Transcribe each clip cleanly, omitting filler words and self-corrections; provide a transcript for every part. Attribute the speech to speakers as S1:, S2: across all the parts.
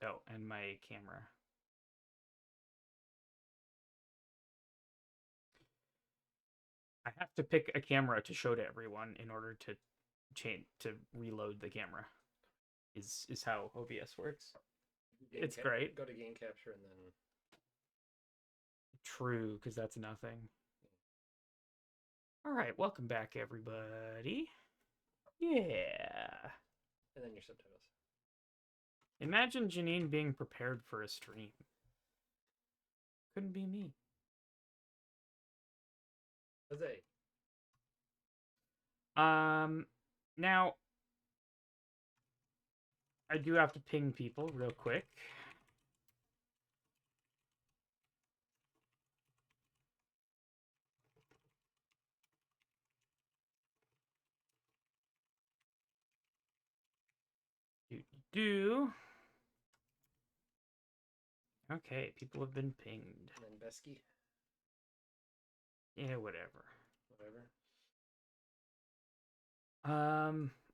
S1: Oh, and my camera. I have to pick a camera to show to everyone in order to reload the camera. Is how OBS works. It's great.
S2: Go to game capture and then.
S1: True, because that's nothing. All right, welcome back, everybody. Yeah.
S2: And then your subtitles.
S1: Imagine Janine being prepared for a stream. Couldn't be me.
S2: Jose.
S1: Now, I do have to ping people real quick. Do. Okay, people have been pinged.
S2: And then Besky.
S1: Yeah, whatever.
S2: Whatever.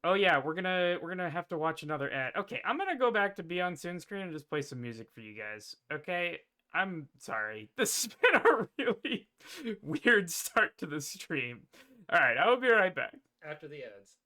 S1: Oh yeah, we're gonna have to watch another ad. Okay, I'm gonna go back to be on Soon Screen and just play some music for you guys. Okay, I'm sorry. This has been a really weird start to the stream. All right, I will be right back
S2: after the ads.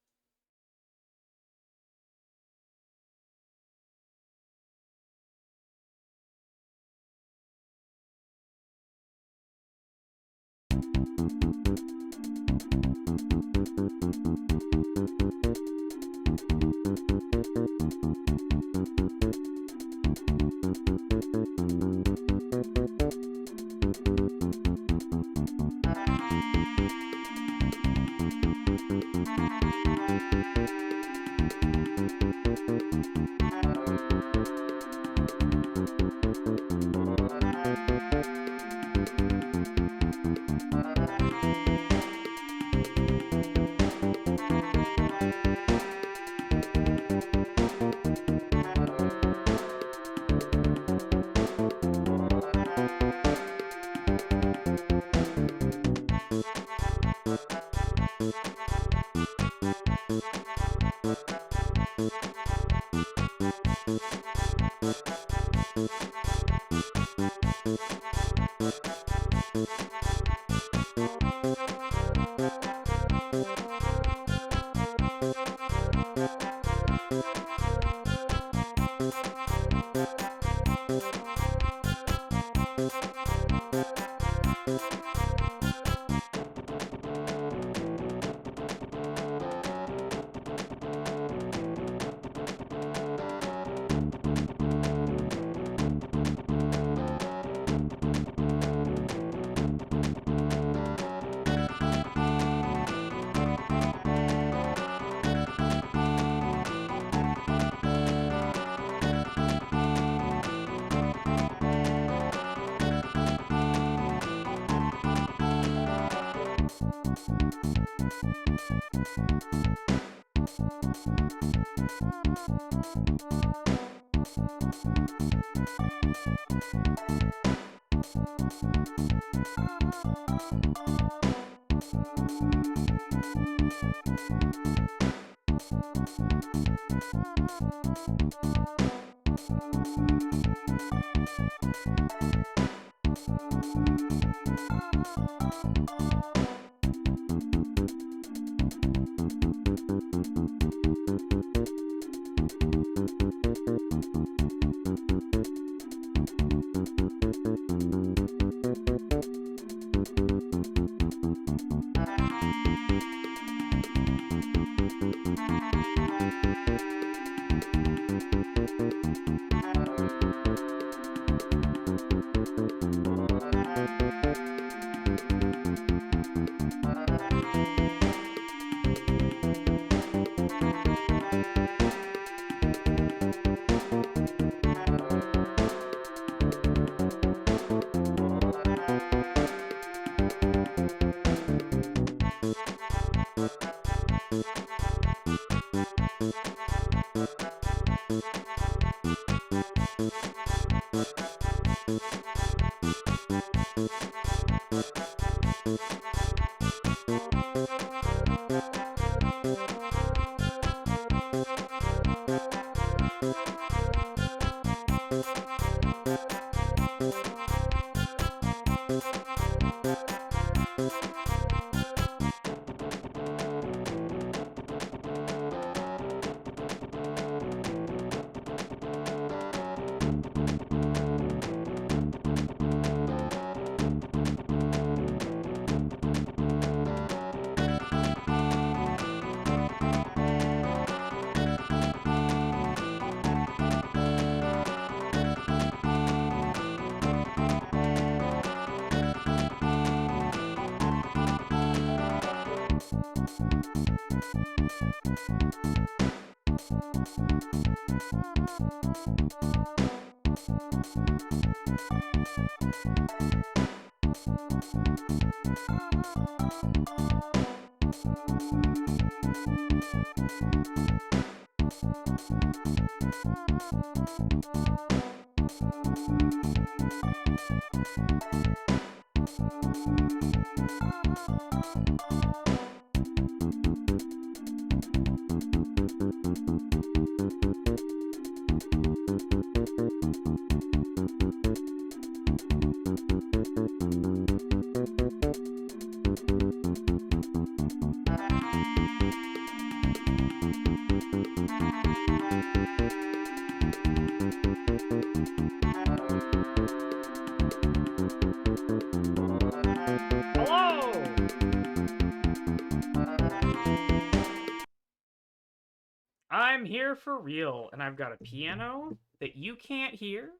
S1: I'm here for real, and I've got a piano that you can't hear,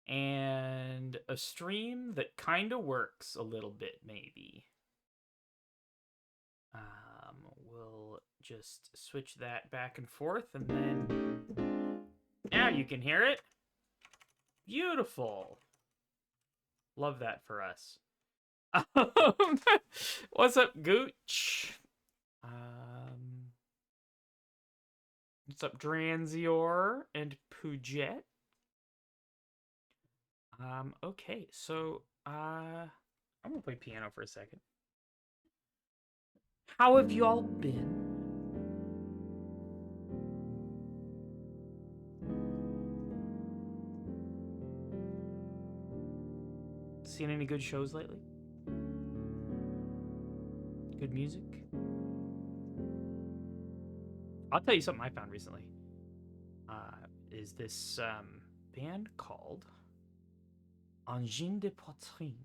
S1: and a stream that kind of works a little bit, maybe. We'll just switch that back and forth, and then now you can hear it. Beautiful. Love that for us. What's up, Gooch? What's up, Dranzior and Pujet? Okay, so, I'm gonna play piano for a second. How have y'all been? Seen any good shows lately? Good music? I'll tell you something I found recently. Is this band called Angine de Poitrine.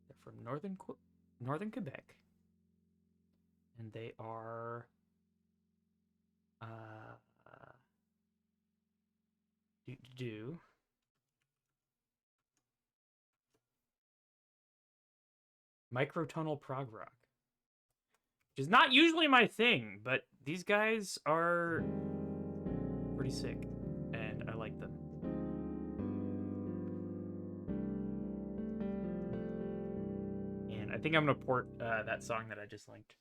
S1: They're from northern Quebec, and they are microtonal prog rock, which is not usually my thing, but these guys are pretty sick, and I like them. And I think I'm gonna port that song that I just linked.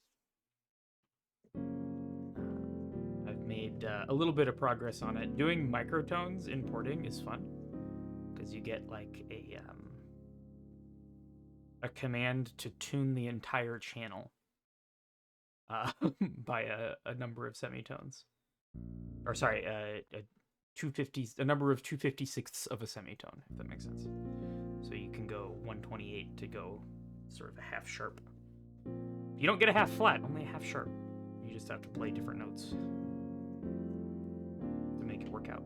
S1: I've made a little bit of progress on it. Doing microtones in porting is fun, because you get like a command to tune the entire channel by a number of semitones, or sorry, a number of 256ths of a semitone, if that makes sense. So you can go 128 to go sort of a half sharp. You don't get a half flat, only a half sharp. You just have to play different notes to make it work out.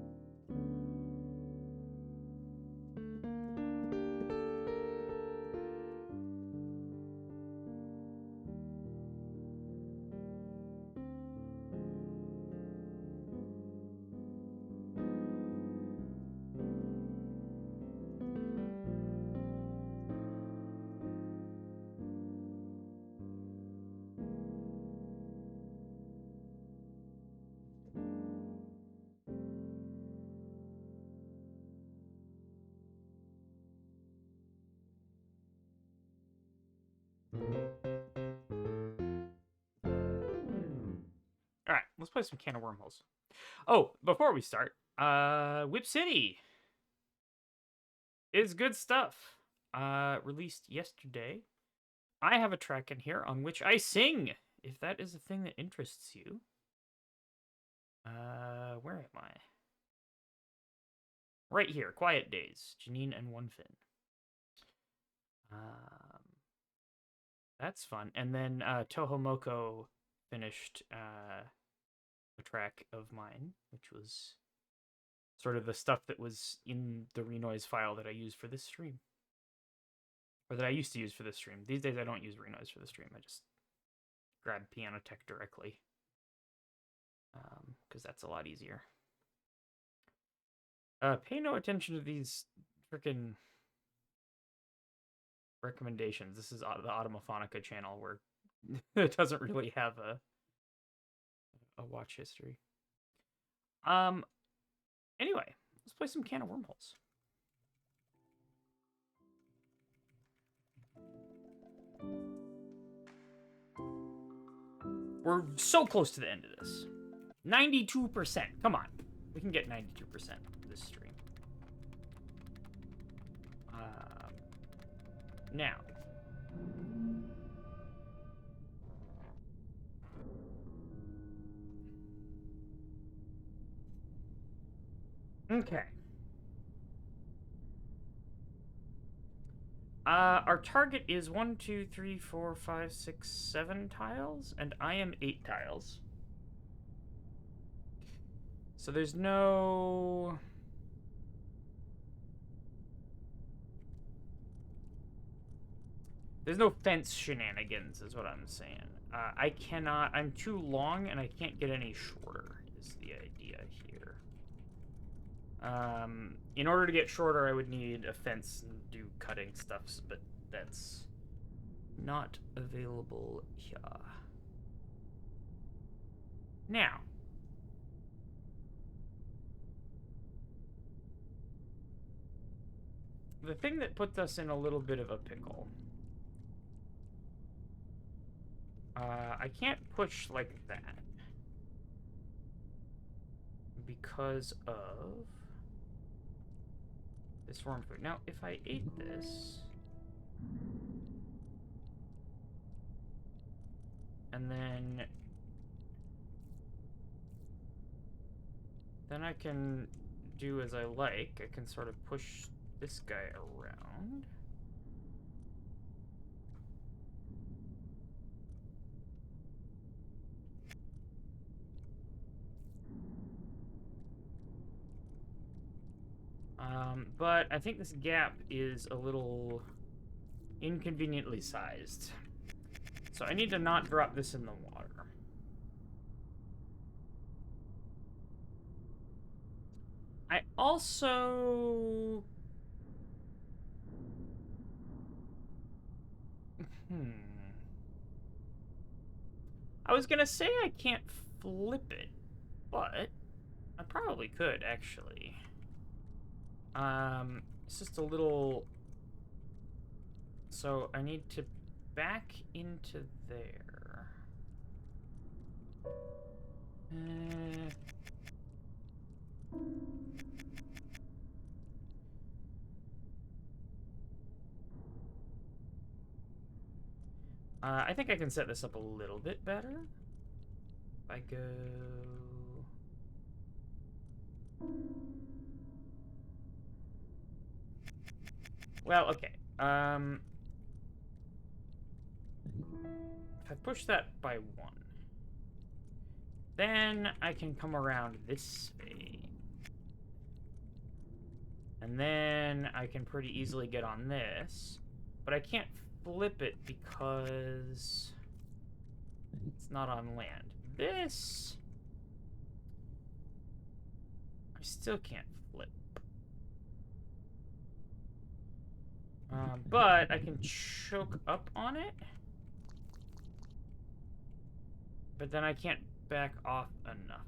S1: All right, let's play some Can of Wormholes. Oh, before we start, Whip City is good stuff. Released yesterday. I have a track in here on which I sing, if that is a thing that interests you. Where am I? Right here, Quiet Days, Janine and One Fin. That's fun. And then Tohomoko finished a track of mine, which was sort of the stuff that was in the Renoise file that I used for this stream. Or that I used to use for this stream. These days I don't use Renoise for the stream. I just grab Piano Tech directly. Because that's a lot easier. Pay no attention to these freaking recommendations. This is the Automophonica channel where It doesn't really have a watch history. Anyway, let's play some Can of Wormholes. We're so close to the end of this. 92%. Come on. We can get 92% this stream. Now. Okay. Our target is 1, 2, 3, 4, 5, 6, 7 tiles, and I am 8 tiles. So there's no... There's no fence shenanigans, is what I'm saying. I cannot... I'm too long, and I can't get any shorter, is the idea here. In order to get shorter, I would need a fence and do cutting stuff, but that's not available here. Now. The thing that puts us in a little bit of a pickle. I can't push like that. Because of this worm food. Now, if I ate this... And then I can do as I like. I can sort of push this guy around. But I think this gap is a little inconveniently sized. So I need to not drop this in the water. I also... I was gonna say I can't flip it, but I probably could, actually. It's just a little... So I need to back into there. I think I can set this up a little bit better. If I go... Well, okay. If I push that by 1, then I can come around this way. And then I can pretty easily get on this. But I can't flip it because it's not on land. This... I still can't flip. But I can choke up on it. But then I can't back off enough.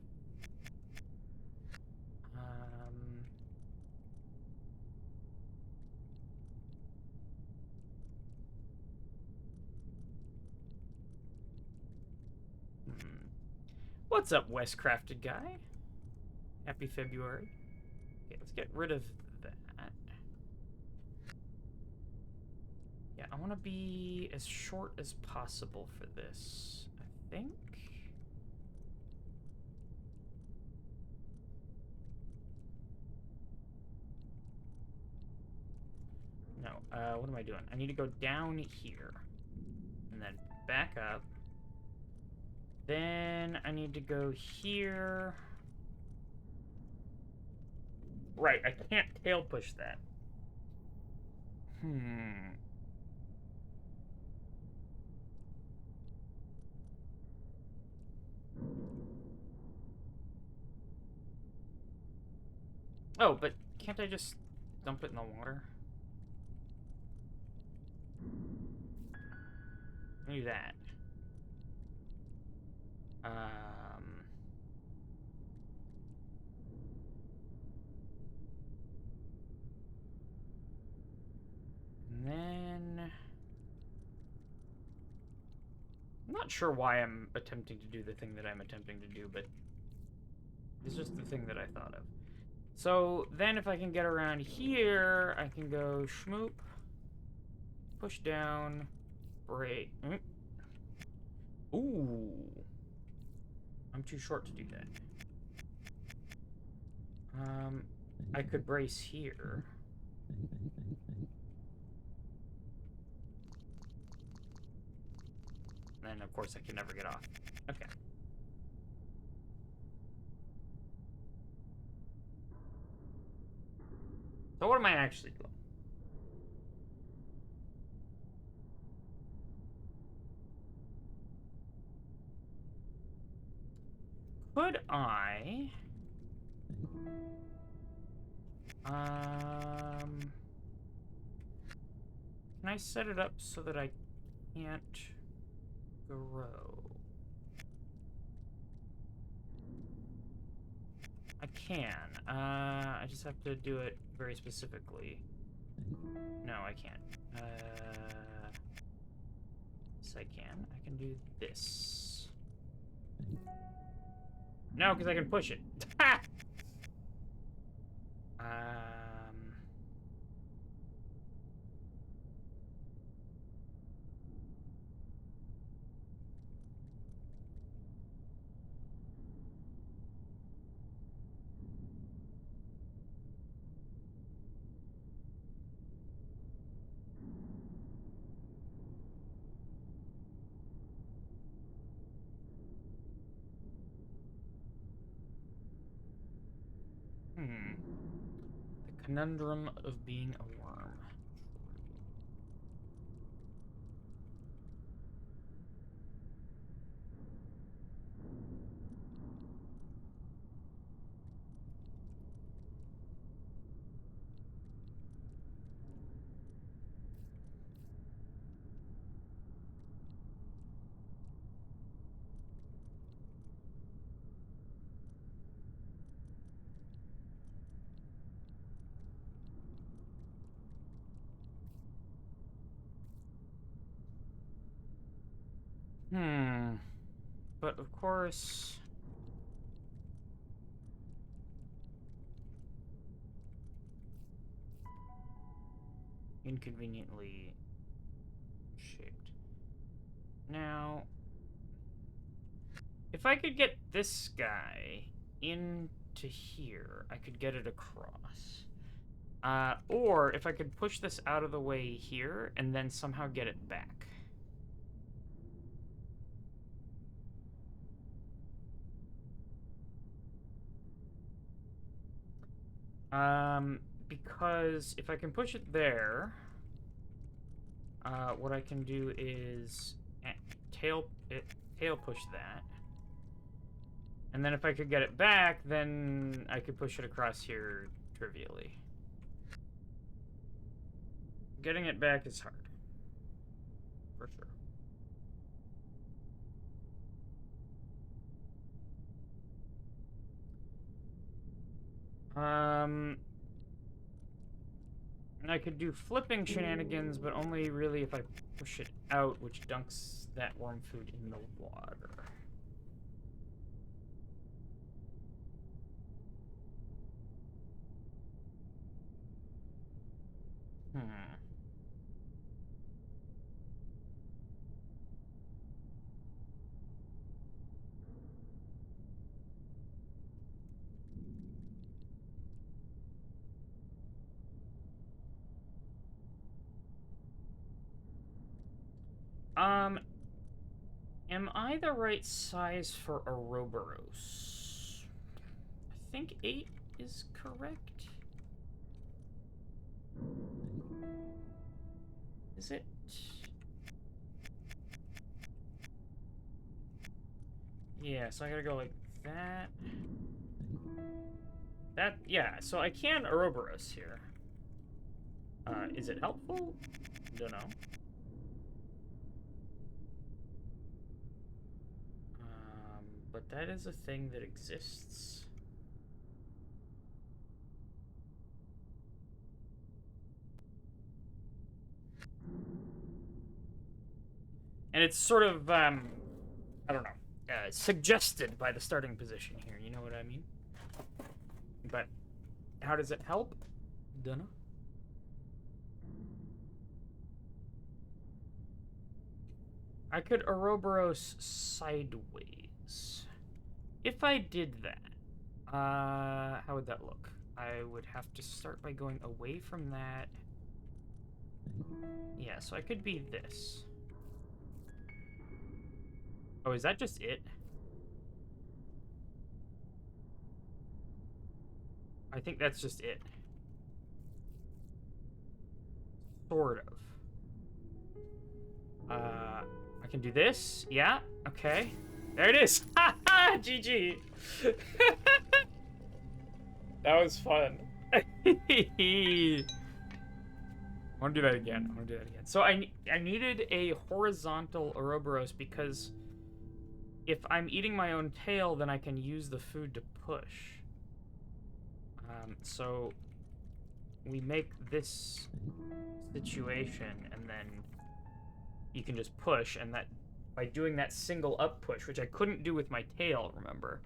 S1: What's up, Westcrafted guy? Happy February. Okay, let's get rid of that. Yeah, I want to be as short as possible for this, I think. No, what am I doing? I need to go down here. And then back up. Then I need to go here. Right, I can't tail push that. Oh, but can't I just dump it in the water? Do that. And then... I'm not sure why I'm attempting to do the thing that I'm attempting to do, but it's just the thing that I thought of. So then if I can get around here, I can go schmoop, push down, break. Ooh. I'm too short to do that. I could brace here. And then, of course, I can never get off. Okay. So what am I actually doing? Could I... Can I set it up so that I can't grow? I can. I just have to do it very specifically. No, I can't. Yes, I can. I can do this. No, because I can push it. The conundrum of being a worm. But of course... inconveniently shaped. Now... if I could get this guy into here, I could get it across. Or if I could push this out of the way here and then somehow get it back. Because if I can push it there, what I can do is tail push that. And then if I could get it back, then I could push it across here trivially. Getting it back is hard. For sure. And I could do flipping shenanigans, but only really if I push it out, which dunks that worm food in the water. Am I the right size for Ouroboros? I think 8 is correct. Is it? Yeah, so I gotta go like that. That, yeah, so I can Ouroboros here. Is it helpful? Don't know. but that is a thing that exists. And it's sort of, I don't know, suggested by the starting position here, you know what I mean? But how does it help? Dunno. I could Ouroboros sideways. If I did that, how would that look? I would have to start by going away from that. Yeah, so I could be this. Oh, is that just it? I think that's just it. Sort of. I can do this. Yeah, okay. There it is. Ha ha! GG. That was fun. I want to do that again. So I needed a horizontal Ouroboros because if I'm eating my own tail, then I can use the food to push. So we make this situation, and then you can just push, and that by doing that single up push, which I couldn't do with my tail, remember?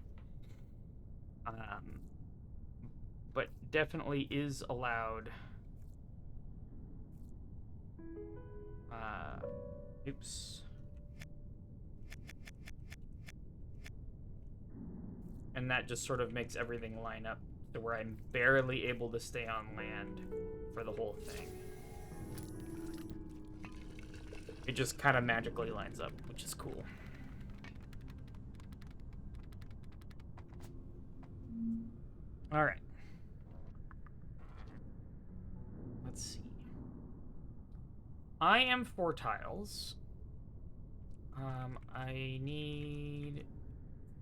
S1: But definitely is allowed. Oops. And that just sort of makes everything line up to where I'm barely able to stay on land for the whole thing. It just kind of magically lines up, which is cool. All right. Let's see. I am 4 tiles. I need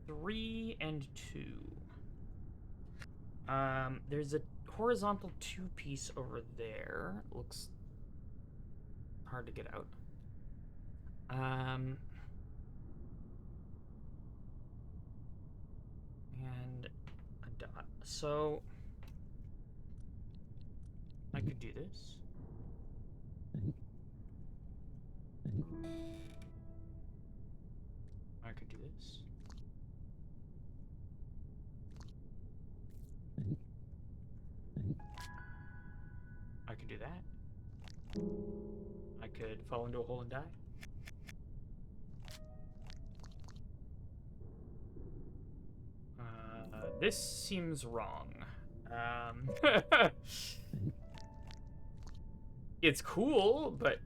S1: 3 and 2. There's a horizontal 2-piece over there. Looks hard to get out. And a dot. So I could do this. I could do this. I could do that. I could fall into a hole and die. This seems wrong. It's cool, but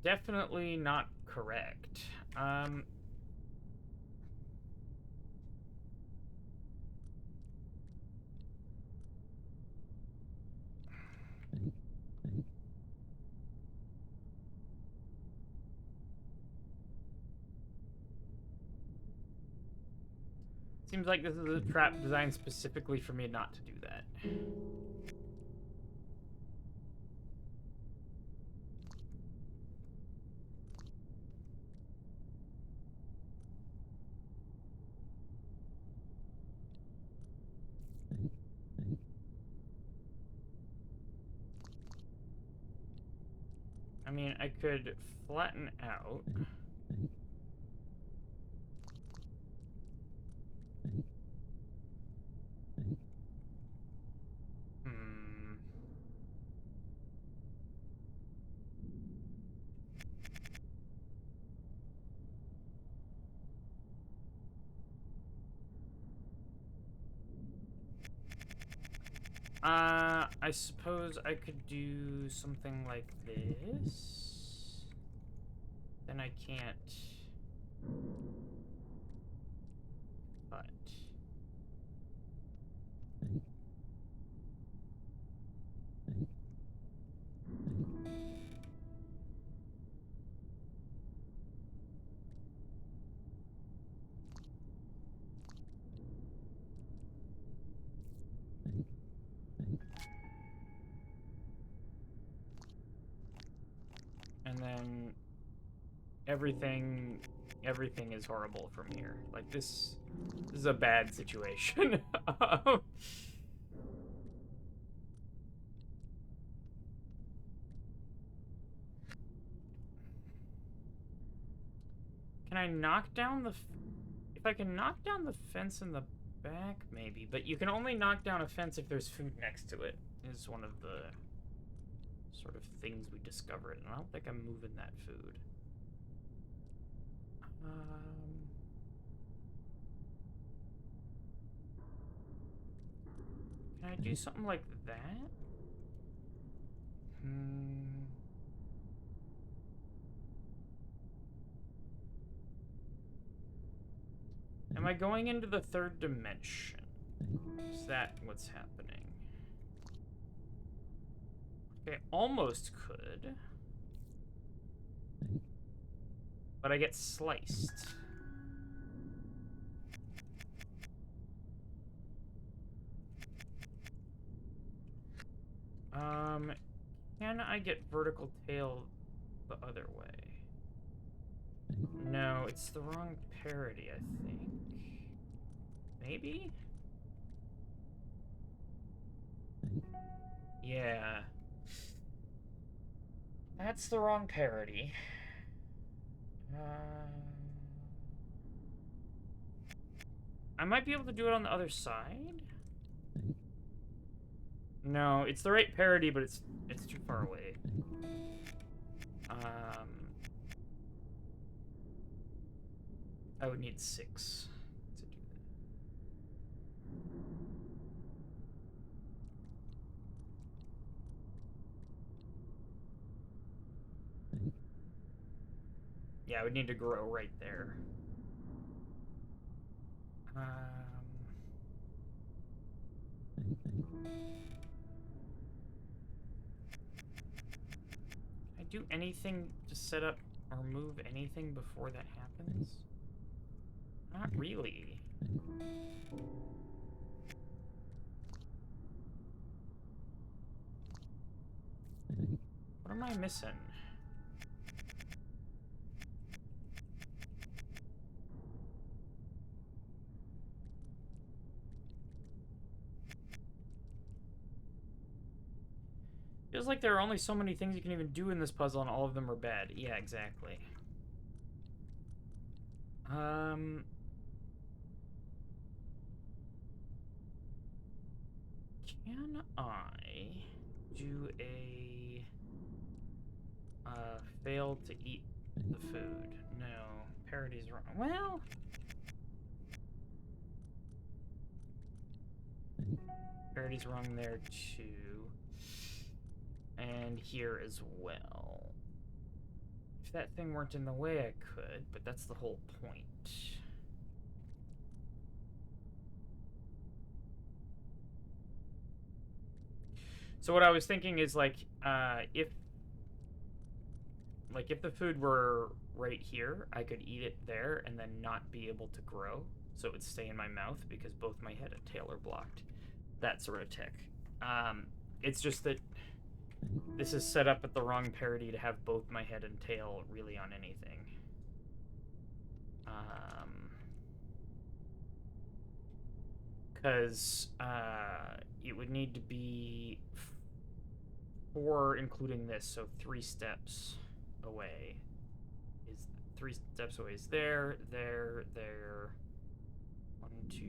S1: definitely not correct. Seems like this is a trap designed specifically for me not to do that. I mean, I could flatten out. I suppose I could do something like this. Then I can't. But. And then everything everything is horrible from here. Like, this is a bad situation. Can I knock down the... If I can knock down the fence in the back, maybe. But you can only knock down a fence if there's food next to it, is one of the sort of things we discovered. And I don't think I'm moving that food. Can I do something like that? Am I going into the third dimension? Is that what's happening? Okay, almost could. But I get sliced. Can I get vertical tail the other way? No, it's the wrong parody, I think. Maybe? Yeah. That's the wrong parody. I might be able to do it on the other side? No, it's the right parody, but it's too far away. I would need 6 to do that. Yeah, I would need to grow right there. Can I do anything to set up or move anything before that happens? Not really. What am I missing? Feels like there are only so many things you can even do in this puzzle, and all of them are bad. Yeah, exactly. Can I do a fail to eat the food? No, parody's wrong. Well, parody's wrong there too, and here as well. If that thing weren't in the way, I could, but that's the whole point. So what I was thinking is, like, if the food were right here, I could eat it there and then not be able to grow, so it would stay in my mouth because both my head and tail are blocked. That sort of tech. It's just that this is set up at the wrong parody to have both my head and tail really on anything. Because it would need to be 4, including this, so 3 steps away. 3 steps away is there, 1, 2.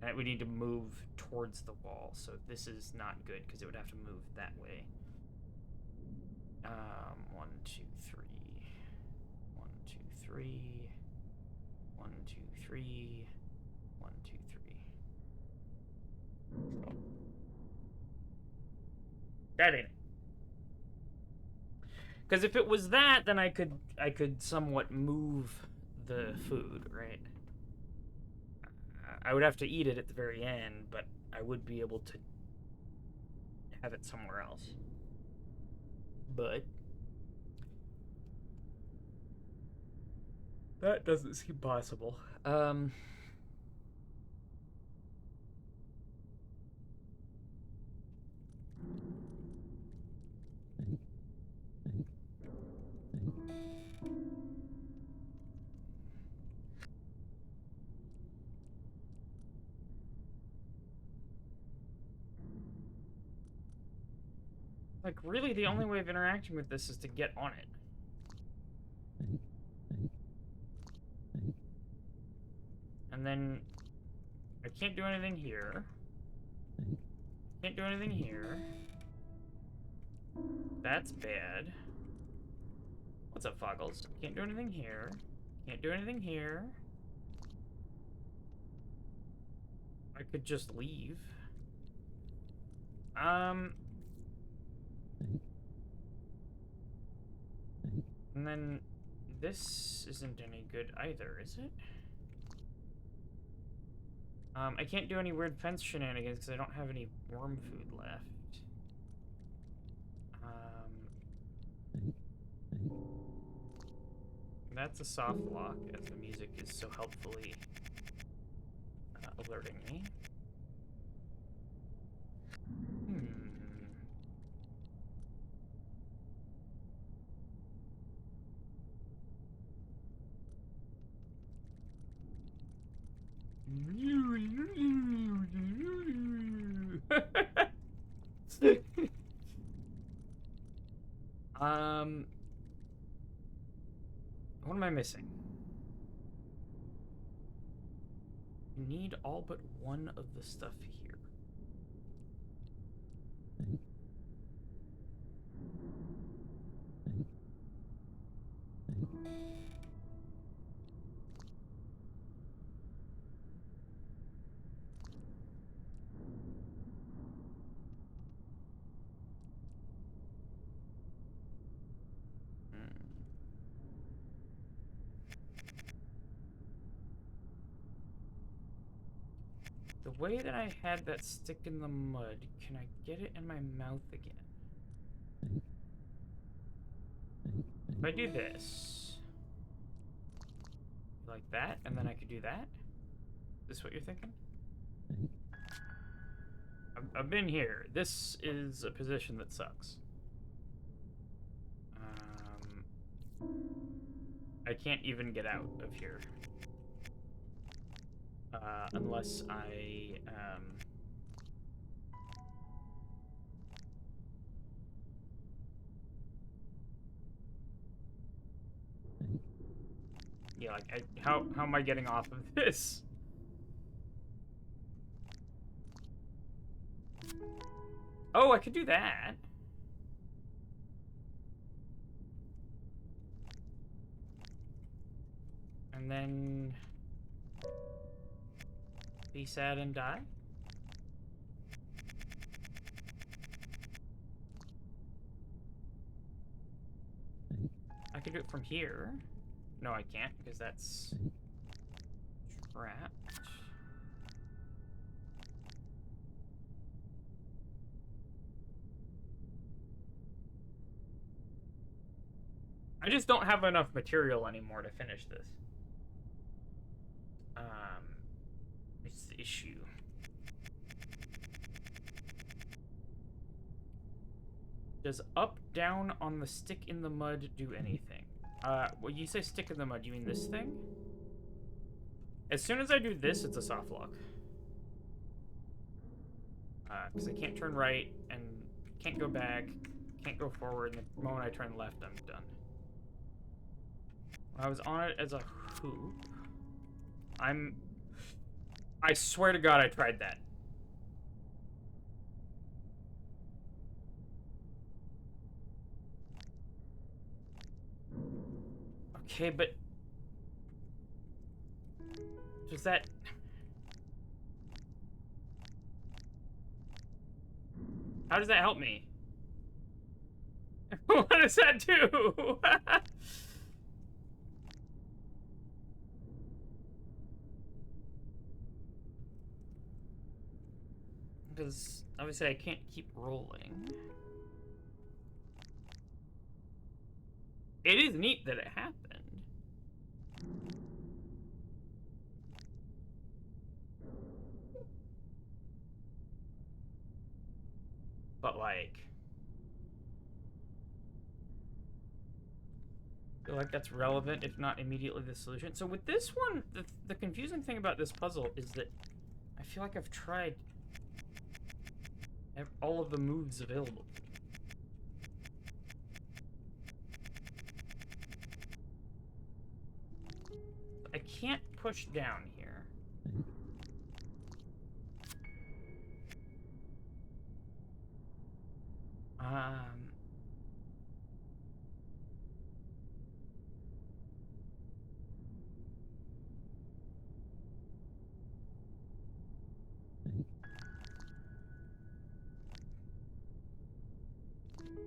S1: And we need to move towards the wall, so this is not good because it would have to move that way. 1, 2, 3. 1, 2, 3. 1, 2, 3. 1, 2, 3. That ain't it. Because if it was that, then I could somewhat move the food, right? I would have to eat it at the very end, but I would be able to have it somewhere else. But that doesn't seem possible. Like, really, the only way of interacting with this is to get on it. And then I can't do anything here. Can't do anything here. That's bad. What's up, Foggles? Can't do anything here. Can't do anything here. I could just leave. And then this isn't any good either, is it? I can't do any weird fence shenanigans because I don't have any worm food left. That's a soft lock, as the music is so helpfully alerting me. What am I missing? You need all but one of the stuff here. The way that I had that stick in the mud, can I get it in my mouth again? If I do this, like that, and then I could do that? Is this what you're thinking? I've been here. This is a position that sucks. I can't even get out of here. Unless I, yeah, like, how am I getting off of this? Oh, I could do that. And then be sad and die? I could do it from here. No, I can't, because that's trapped. I just don't have enough material anymore to finish this. It's the issue. Does up, down on the stick in the mud do anything? When you say stick in the mud, you mean this thing? As soon as I do this, it's a soft lock. Because I can't turn right, and can't go back, can't go forward, and the moment I turn left, I'm done. When I was on it as a hoop, I swear to God I tried that. Okay, but does that... How does that help me? What does that do? Because obviously I can't keep rolling. It is neat that it happened. But like, I feel like that's relevant, if not immediately the solution. So with this one, the confusing thing about this puzzle is that I feel like I've tried all of the moves available. I can't push down here.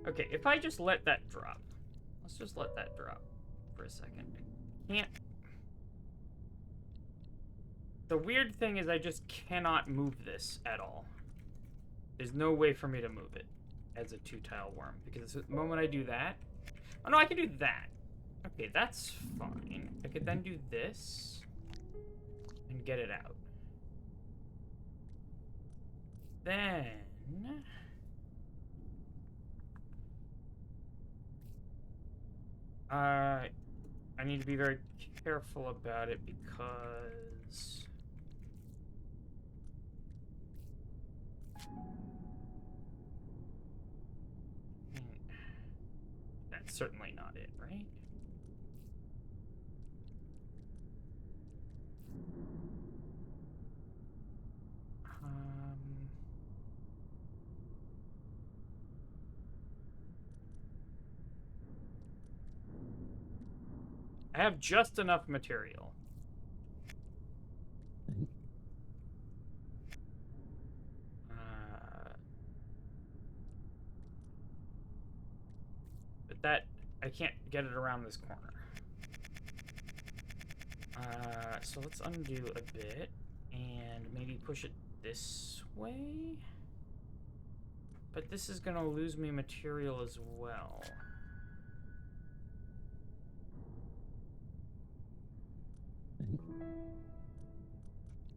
S1: Okay, if I just let that drop. Let's just let that drop for a second. Can't. The weird thing is I just cannot move this at all. There's no way for me to move it as a 2-tile worm, because the moment I do that... Oh no, I can do that. Okay, that's fine. I could then do this and get it out. Then... I need to be very careful about it because... That's certainly not it, right? I have just enough material. But that, I can't get it around this corner. So let's undo a bit and maybe push it this way. But this is gonna lose me material as well.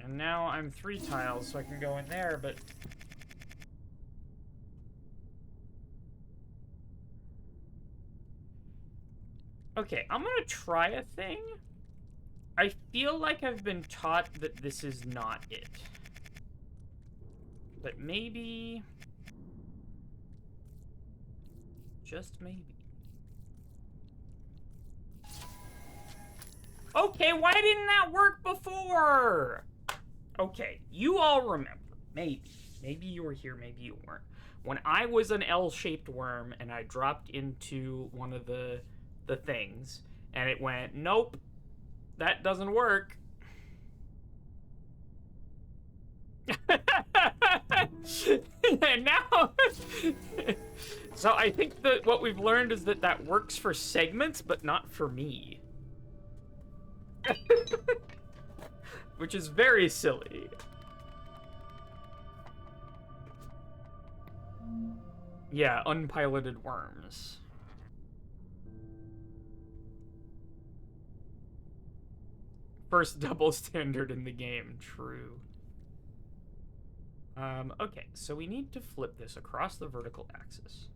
S1: And now I'm 3 tiles, so I can go in there, but... Okay, I'm gonna try a thing. I feel like I've been taught that this is not it. But maybe... Just maybe. Okay, why didn't that work before? Okay, you all remember. Maybe. Maybe you were here, maybe you weren't. When I was an L-shaped worm and I dropped into one of the things, and it went, nope, that doesn't work. And now... So I think that what we've learned is that that works for segments, but not for me. Which is very silly. Yeah, unpiloted worms. First double standard in the game, true. Okay, so we need to flip this across the vertical axis.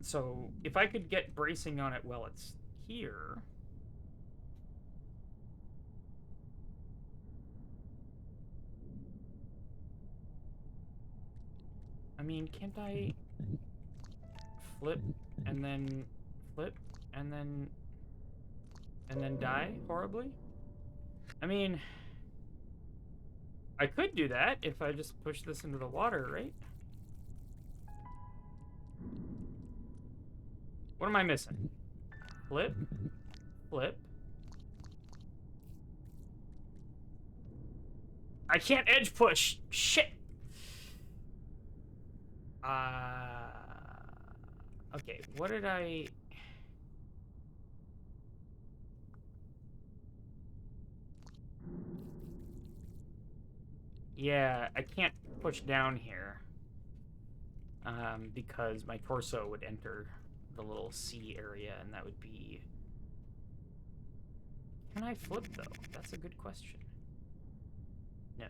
S1: So if I could get bracing on it while it's here... I mean, can't I flip and then flip and then die horribly? I mean, I could do that if I just push this into the water, right? What am I missing? Flip, flip. I can't edge push. Shit. Okay, what did I... Yeah, I can't push down here. Because my torso would enter the little C area, and that would be... Can I flip, though? That's a good question. No.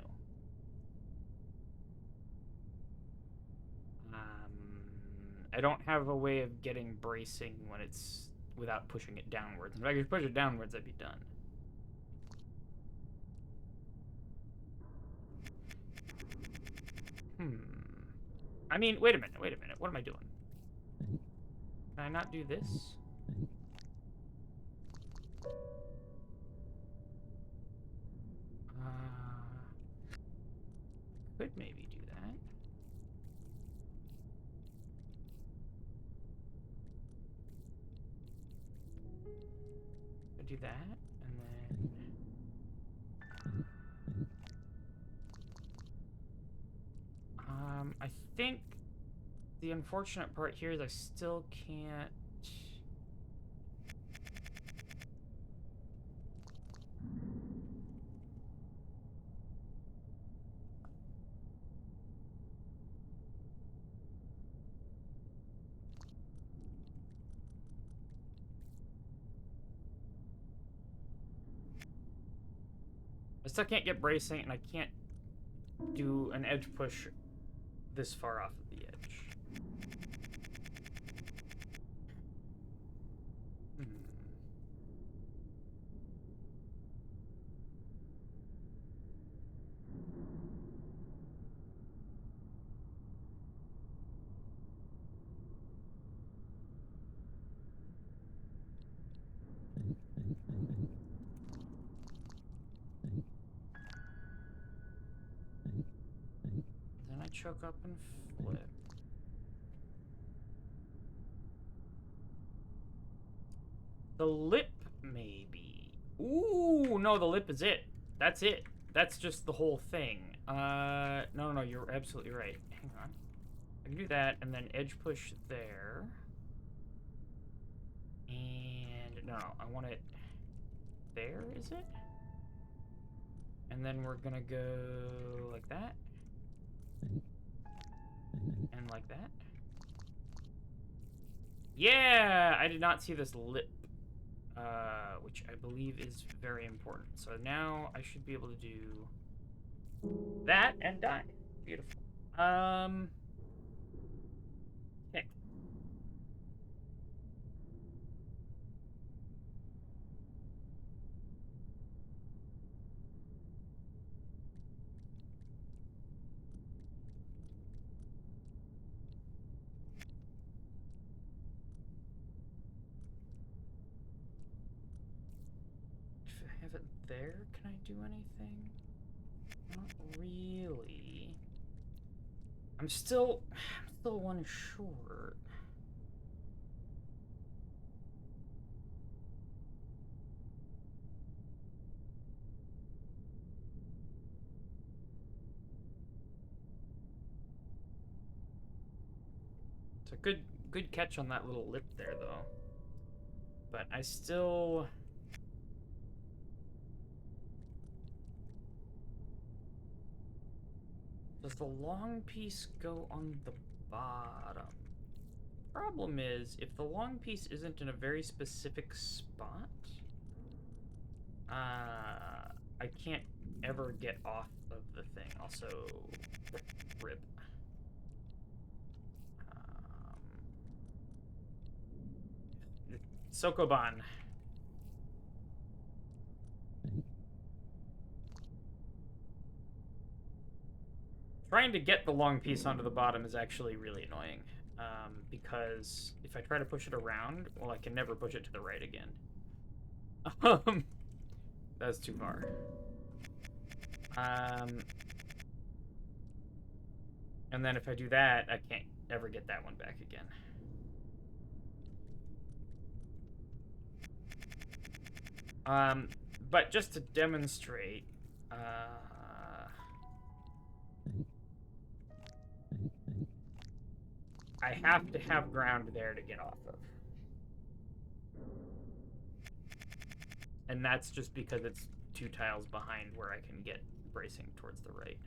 S1: I don't have a way of getting bracing when it's without pushing it downwards. If I could push it downwards, I'd be done. I mean, wait a minute. What am I doing? Can I not do this? Could maybe do that. Could do that, and then... I think the unfortunate part here is I still can't... I still can't get bracing, and I can't do an edge push this far off of the edge. Then I choke up and flip. The lip, maybe. Ooh, no, the lip is it. That's it. That's just the whole thing. No, you're absolutely right. Hang on. I can do that, and then edge push there. And, no, I want it there, is it? And then we're gonna go like that. And like that. Yeah! I did not see this lip. Which I believe is very important. So now I should be able to do that and die. Beautiful. Okay. If I have it there, can I do anything? Not really. I'm still one short. It's a good catch on that little lip there, though. But I still... Does the long piece go on the bottom? Problem is, if the long piece isn't in a very specific spot, I can't ever get off of the thing. Also, rip. Sokoban. Trying to get the long piece onto the bottom is actually really annoying. Because if I try to push it around, well, I can never push it to the right again. That's too far. And then if I do that, I can't ever get that one back again. But just to demonstrate, I have to have ground there to get off of. And that's just because it's 2 tiles behind where I can get bracing towards the right.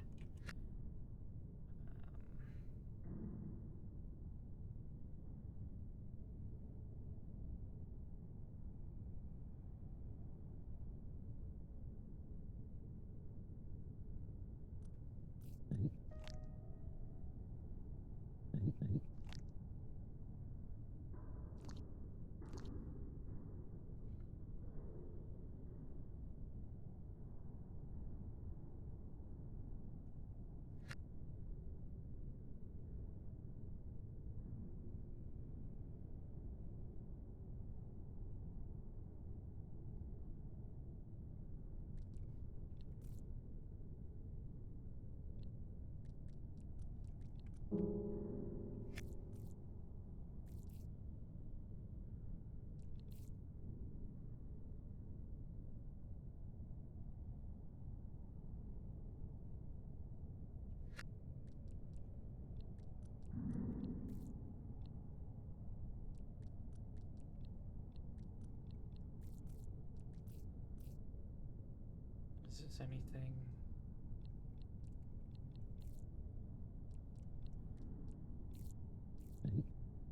S1: Is this anything?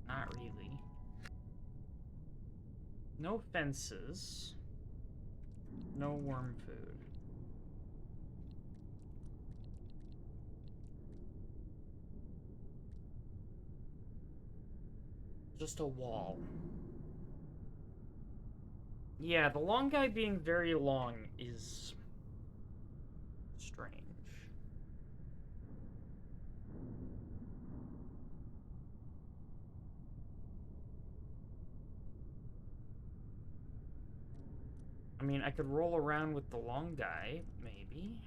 S1: Not really. No fences. No worm food. Just a wall. Yeah, the long guy being very long is strange. I mean, I could roll around with the long guy, maybe.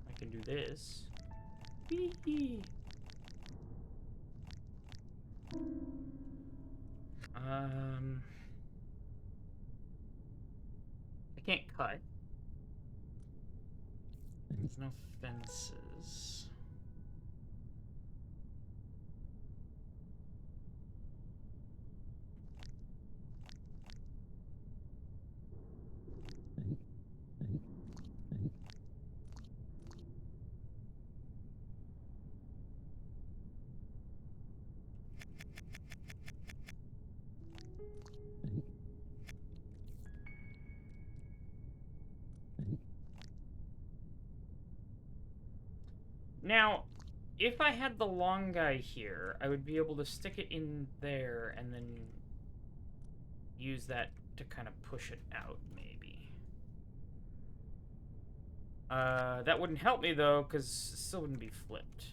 S1: I can do this. Whee! I can't cut. There's no fences. Now, if I had the long guy here, I would be able to stick it in there and then use that to kind of push it out, maybe. That wouldn't help me, though, because it still wouldn't be flipped.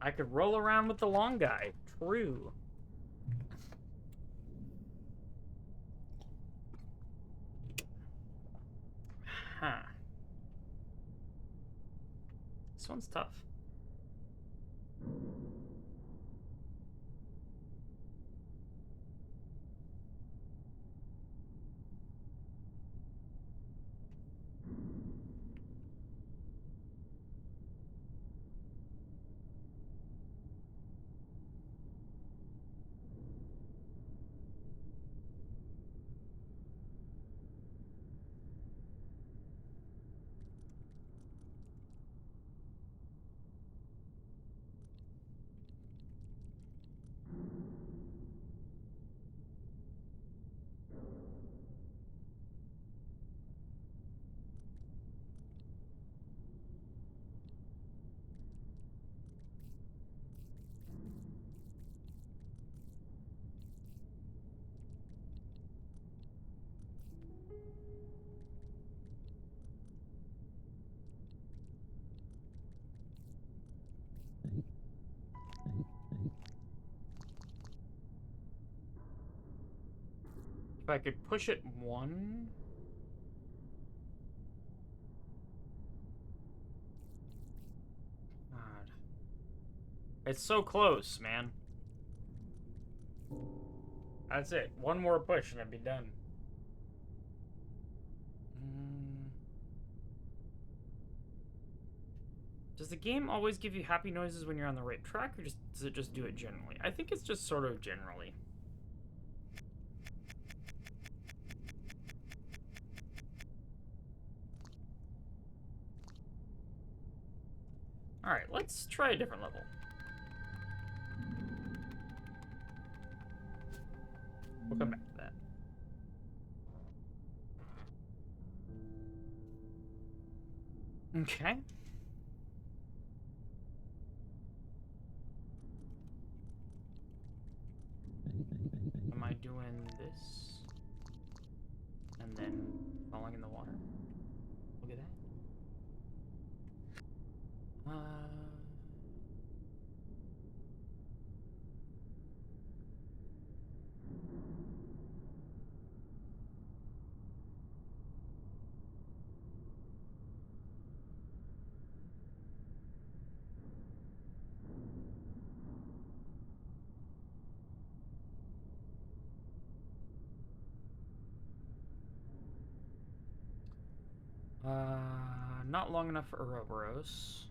S1: I could roll around with the long guy. True. Huh. This one's tough. If I could push it one... God. It's so close, man. That's it. One more push and I'd be done. Does the game always give you happy noises when you're on the right track, or does it just do it generally? I think it's just sort of generally. Alright, let's try a different level. We'll come back to that. Okay. falling in the water. Look at that. Not long enough for Ouroboros.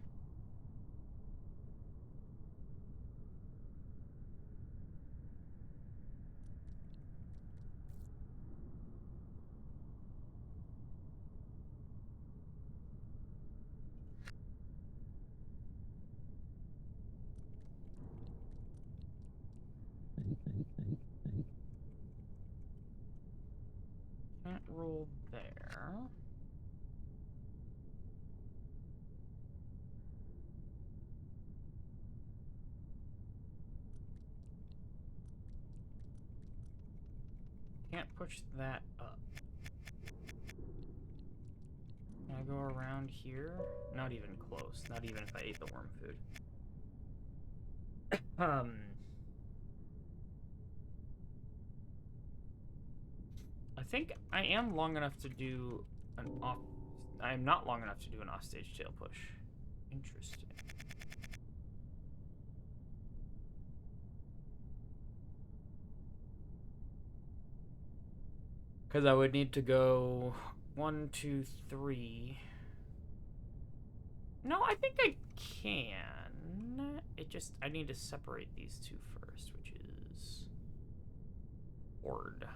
S1: Can't roll there. Can't push that up. Can I go around here? Not even close. Not even if I ate the worm food. I think I am long enough to do an off... I am not long enough to do an offstage tail push. Interesting. Because I would need to go 1, 2, 3. No, I think I can. I need to separate these two first, which is Ord.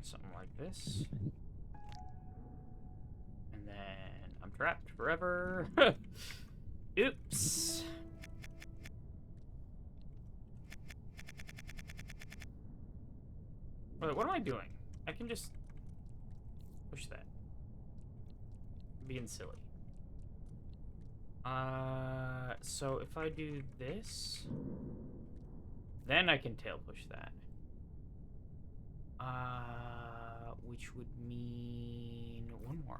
S1: Something like this. And then I'm trapped forever. Oops. Wait, what am I doing? I can just push that. Being silly. So if I do this, then I can tail push that. Which would mean one more.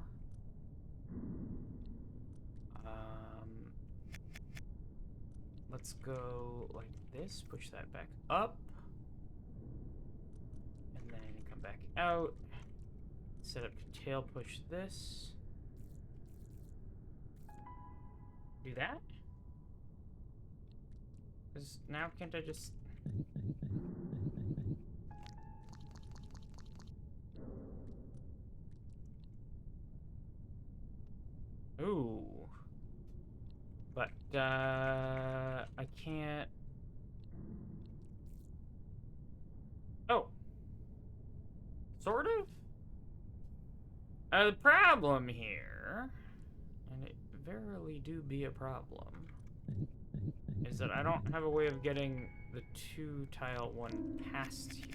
S1: Let's go like this, push that back up, and then come back out. Set up to tail push this. Do that? Because now can't I just... Ooh. But, I can't... Oh. Sort of? The problem here, and it verily do be a problem, is that I don't have a way of getting the 2-tile one past here.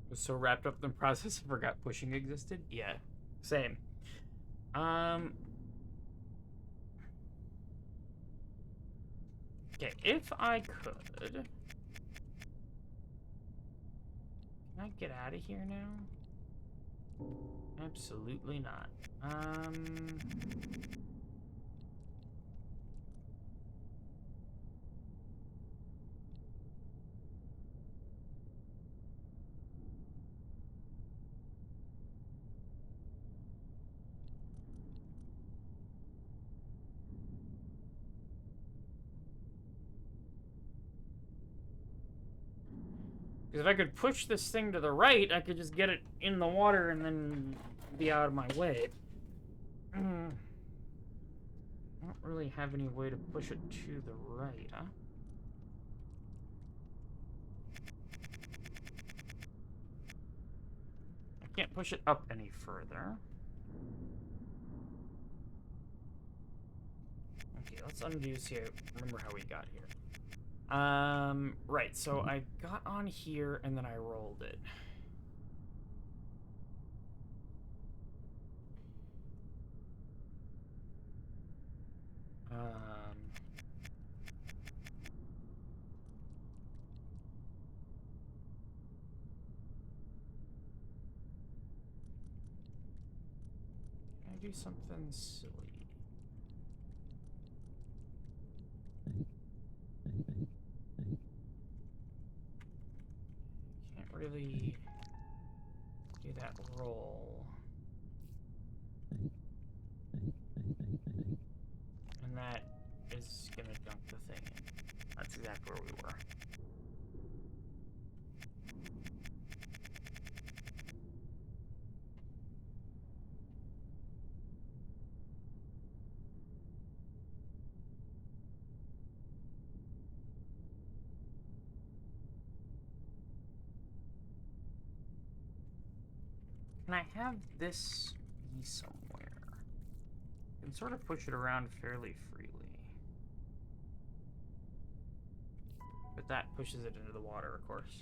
S1: Was so wrapped up in the process I forgot pushing existed? Yeah, same. Okay, if I could... Can I get out of here now? Absolutely not. Because if I could push this thing to the right, I could just get it in the water and then be out of my way. I don't really have any way to push it to the right, huh? I can't push it up any further. Okay, let's undo, see, I remember how we got here. Right, so I got on here and then I rolled it. Can I do something silly? Can't really do that roll. And that is gonna dunk the thing in. That's exactly where we were. Can I have this be somewhere? I can sort of push it around fairly freely. But that pushes it into the water, of course.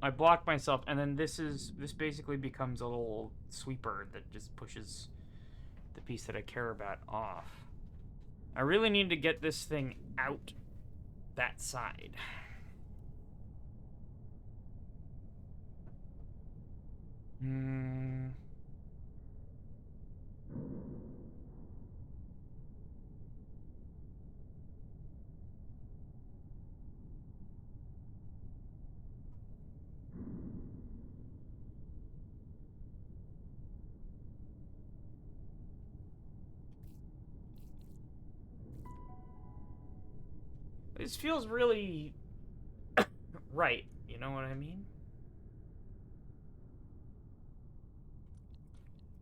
S1: I block myself, and then this basically becomes a little sweeper that just pushes the piece that I care about off. I really need to get this thing out that side. This feels really right, you know what I mean?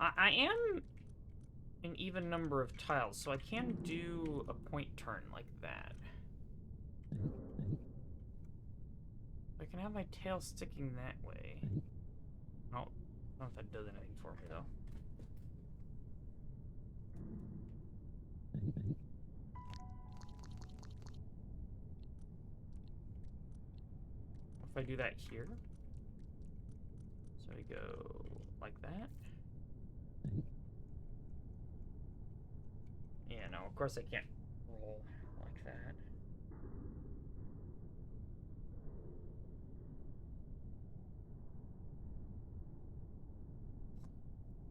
S1: I am an even number of tiles, so I can do a point turn like that. I can have my tail sticking that way. Oh, I don't know if that does anything for me, though. If I do that here, so I go like that. Yeah, no, of course I can't roll like that.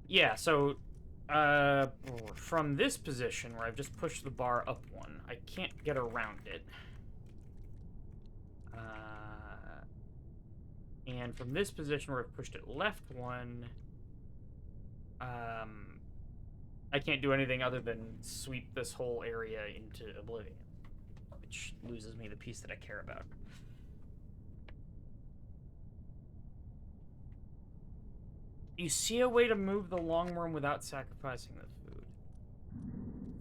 S1: Yeah, so from this position where I've just pushed the bar up one, I can't get around it. And from this position where I've pushed it left one, I can't do anything other than sweep this whole area into oblivion, which loses me the piece that I care about. You see a way to move the long worm without sacrificing the food.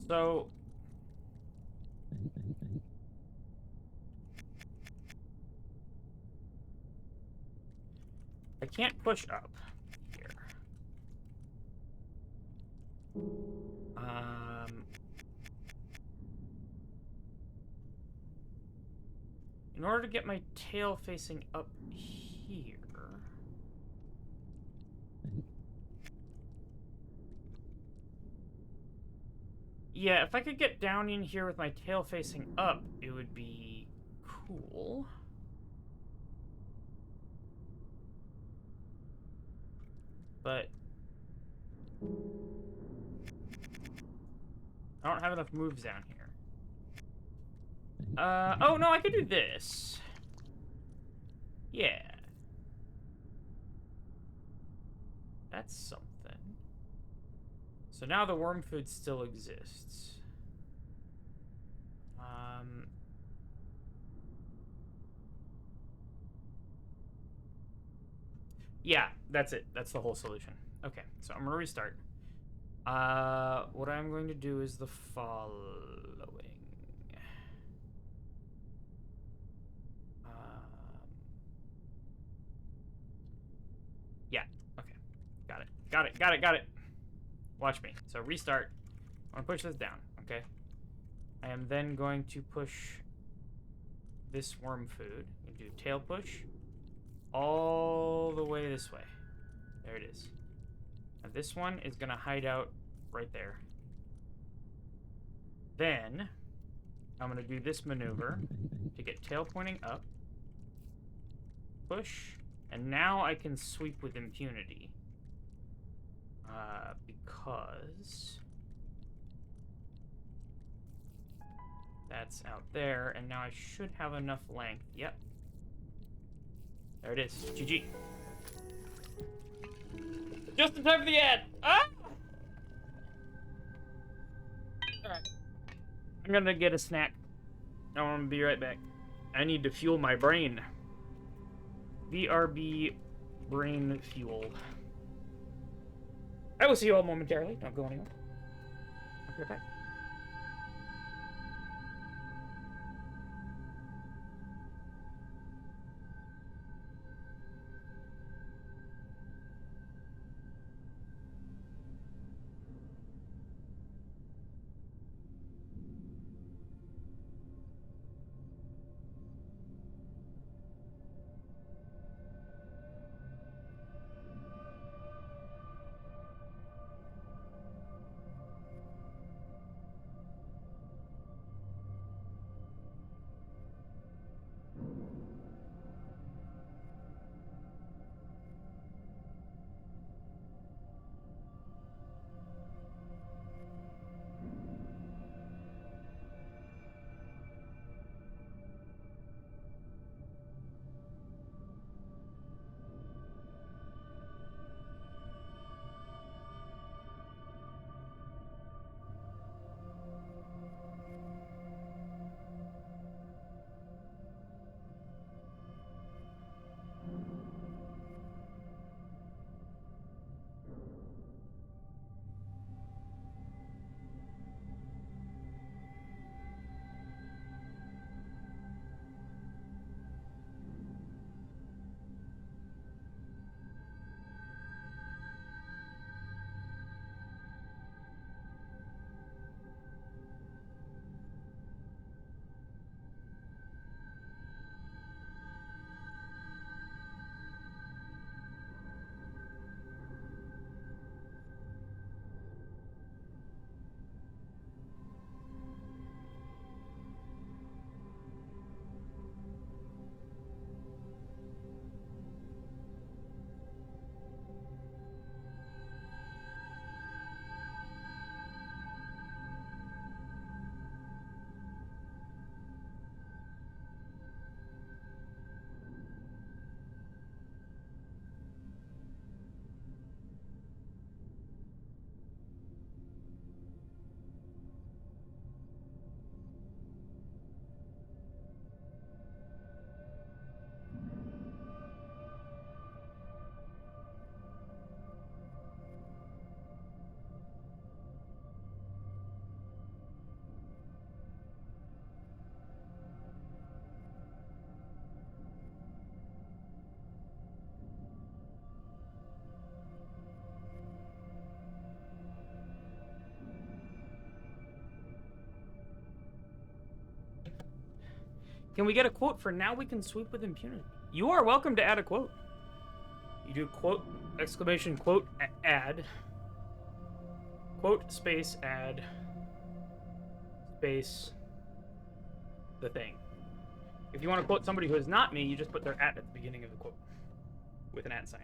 S1: So I can't push up here. In order to get my tail facing up here... Yeah, if I could get down in here with my tail facing up, it would be cool. but I don't have enough moves down here. Oh no, I could do this. Yeah. That's something. So now the worm food still exists. Yeah, that's it. That's the whole solution. Okay, so I'm gonna restart. What I'm going to do is the following. Yeah, okay. Got it. Got it. Got it. Got it. Watch me. So restart. I'm gonna push this down, okay? I am then going to push this worm food. I'm gonna do tail push all the way this way. There it is. Now this one is gonna hide out right there. Then I'm gonna do this maneuver to get tail pointing up. Push. And now I can sweep with impunity. Because that's out there, and now I should have enough length. Yep. There it is. GG. Just in time for the ad! Ah! Alright. I'm gonna get a snack. I'm gonna be right back. I need to fuel my brain. VRB brain fuel. I will see you all momentarily. Don't go anywhere. I'll be right back. Can we get a quote for now we can sweep with impunity? You are welcome to add a quote. You do quote, exclamation, quote, add. Quote, space, add. Space. The thing. If you want to quote somebody who is not me, you just put their at the beginning of the quote. With an at sign.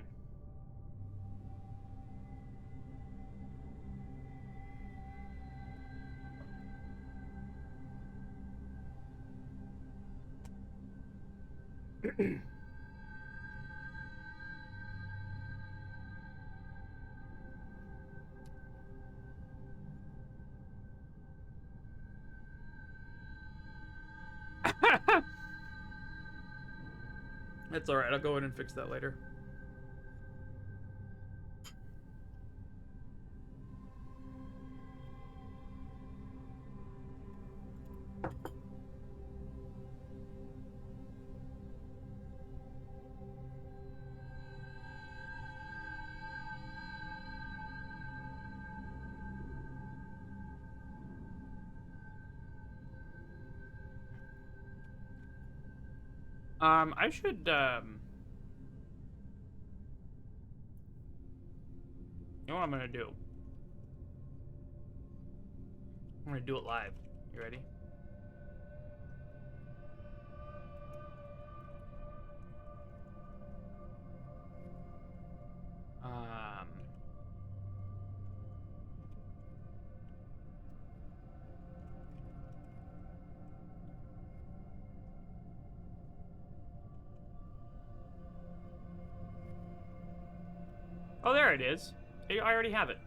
S1: That's alright, I'll go in and fix that later. I should, you know what I'm gonna do? I'm gonna do it live. You ready? Oh, there it is. I already have it.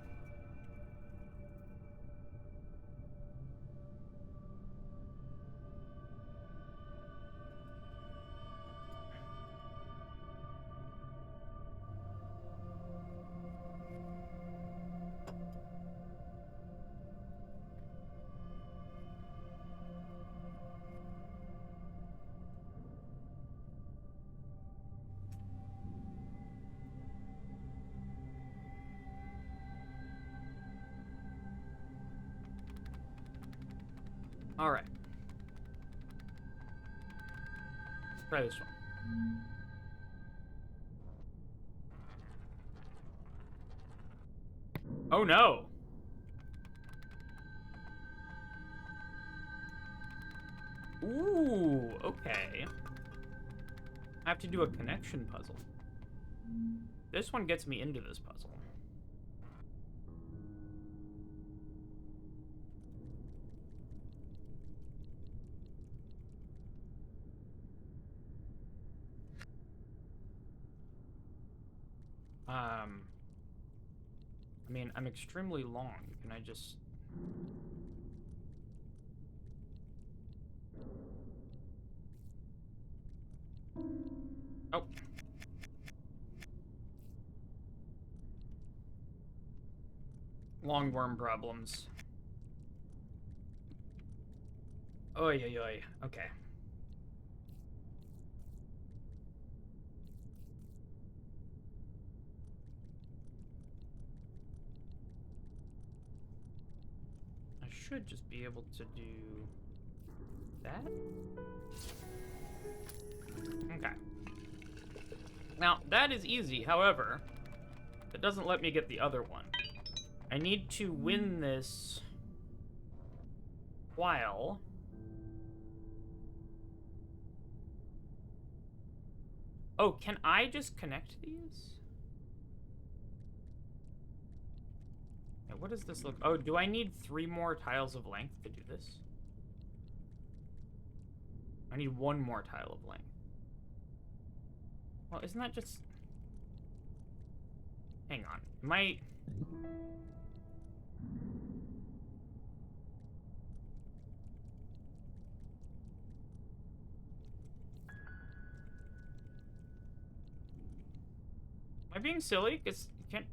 S1: All right. Let's try this one. Oh no. Ooh, okay. I have to do a connection puzzle. This one gets me into this puzzle. I mean, I'm extremely long. Can I just... Oh. Long worm problems. Oy, oy, oy. Okay. I should just be able to do that. Okay. Now, that is easy. However, it doesn't let me get the other one. I need to win this while... Oh, can I just connect these? Yeah, what does this look... Oh, do I need 3 more tiles of length to do this? I need 1 more tile of length. Well, isn't that just... Hang on. Am I... Am I being silly? Because you can't...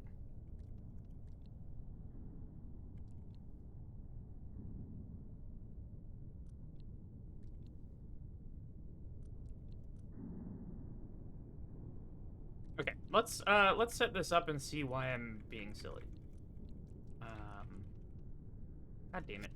S1: Okay, let's set this up and see why I'm being silly. God damn it.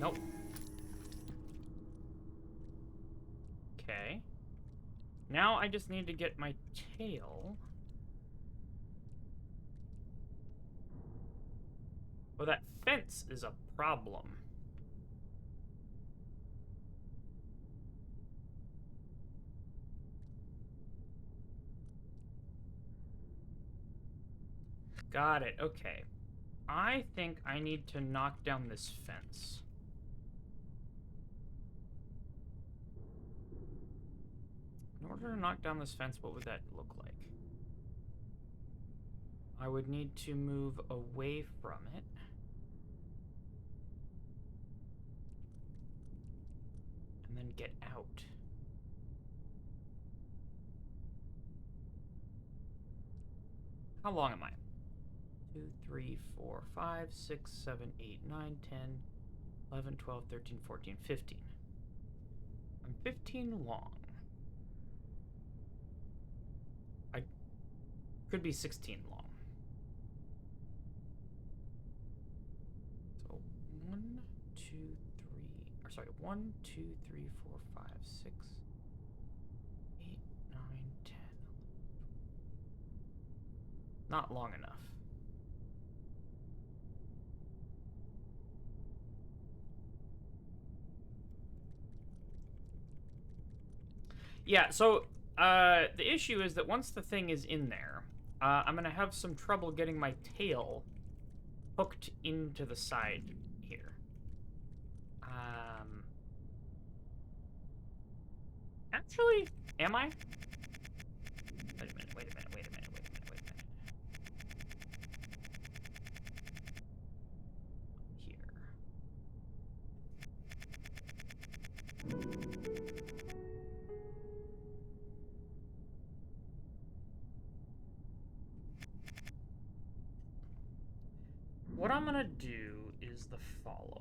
S1: Nope. Okay. now I just need to get my tail. Well, that fence is a problem. Got it, okay. I think I need to knock down this fence. In order to knock down this fence, what would that look like? I would need to move away from it. And then get out. How long am I? 2, 3, 4, 5, 6, 7, 8, 9, 10, 11, 12, 13, 14, 15. I'm 15 long. I could be 16 long. So 1, 2, 3, or sorry, 1, 2, 3, 4, 5, 6, 8, 9, 10. Not long enough. Yeah, so the issue is that once the thing is in there, I'm going to have some trouble getting my tail hooked into the side here. Actually, am I? Wait a minute, wait a minute, wait a minute, wait a minute, wait a minute. Here. What I'm gonna do is the following.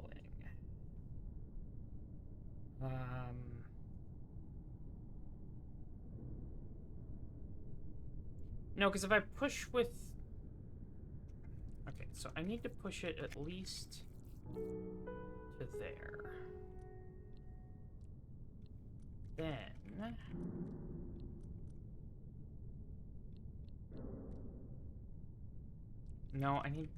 S1: No, because if I push with... Okay, so I need to push it at least to there. Then... No, I need...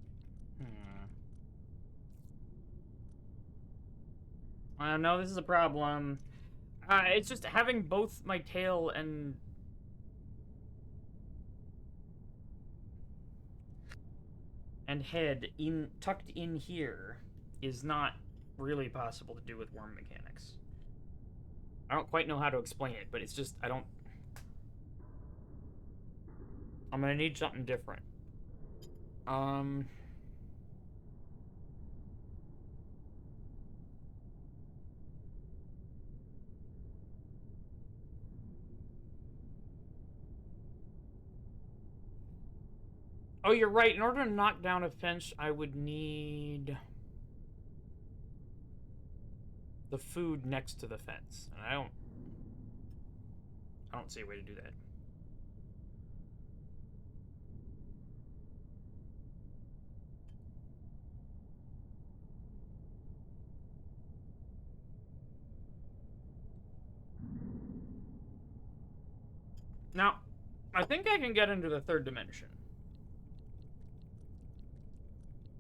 S1: I don't know, this is a problem. It's just having both my tail and... head tucked in here is not really possible to do with worm mechanics. I don't quite know how to explain it, but it's just, I'm gonna need something different. Oh, you're right. In order to knock down a fence, I would need the food next to the fence. And I don't see a way to do that. Now, I think I can get into the third dimension.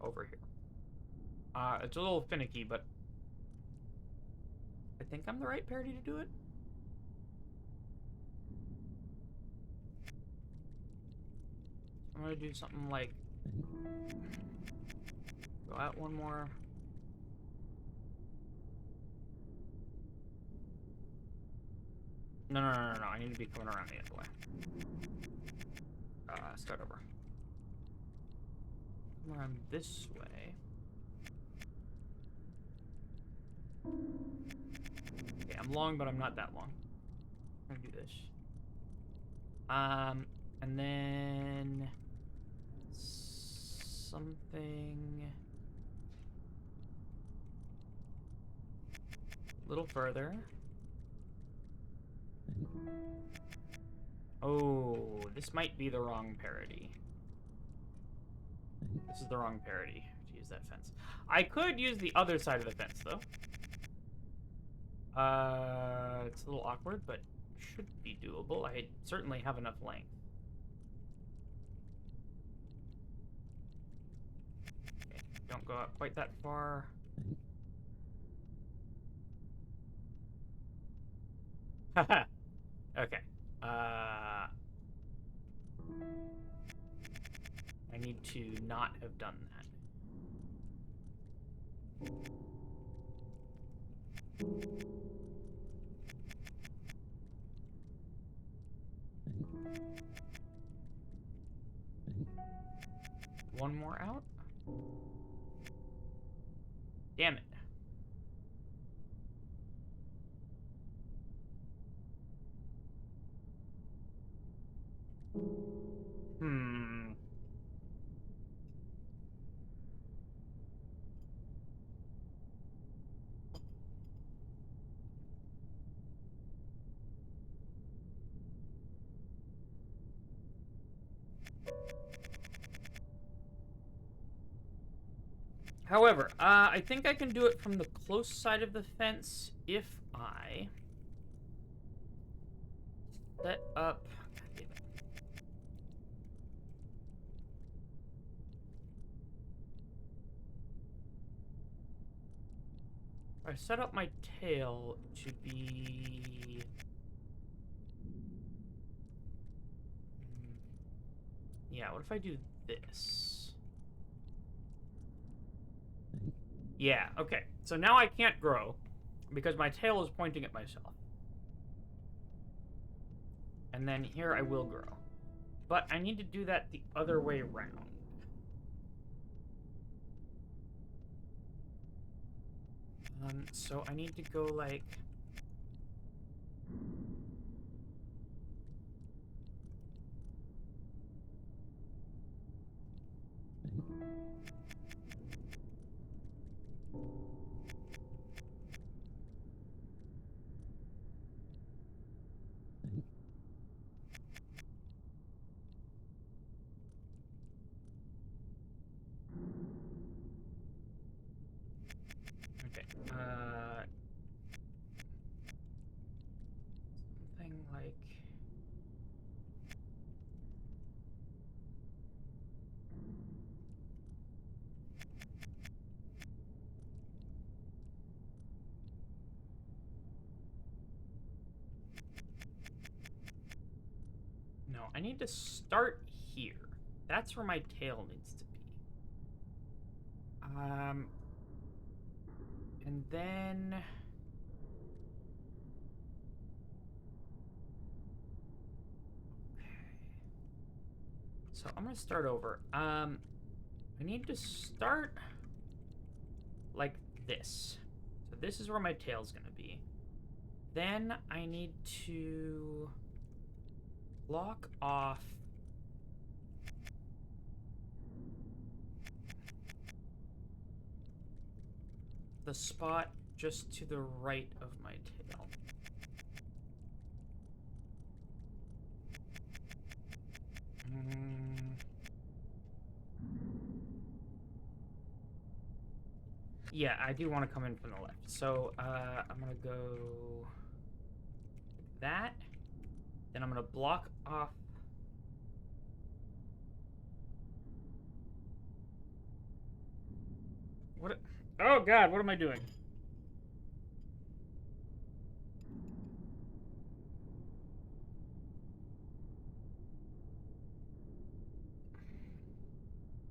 S1: Over here. It's a little finicky, but I think I'm the right party to do it. I'm gonna do something like go out one more. No, I need to be coming around the other way. Start over. Come around this way. Okay, I'm long, but I'm not that long. I'm gonna do this. And then something a little further. Oh, this might be the wrong parody. This is the wrong parody to use that fence. I could use the other side of the fence, though. It's a little awkward, but should be doable. I certainly have enough length. Okay, don't go up quite that far. Haha. Okay. I need to not have done that. One more out? Damn it. Hmm. However, I think I can do it from the close side of the fence if I set up... God damn it. If I set up my tail to be... Yeah, what if I do this? Yeah, okay. So now I can't grow because my tail is pointing at myself. And then here I will grow. But I need to do that the other way around. So I need to go like... Okay, something like... No, I need to start here. That's where my tail needs to be. And then... So I'm gonna start over. I need to start like this. So this is where my tail's gonna be. Then I need to block off the spot just to the right of my tail. Yeah, I do want to come in from the left. So I'm gonna go that. Then I'm gonna block off. What? Oh God! What am I doing?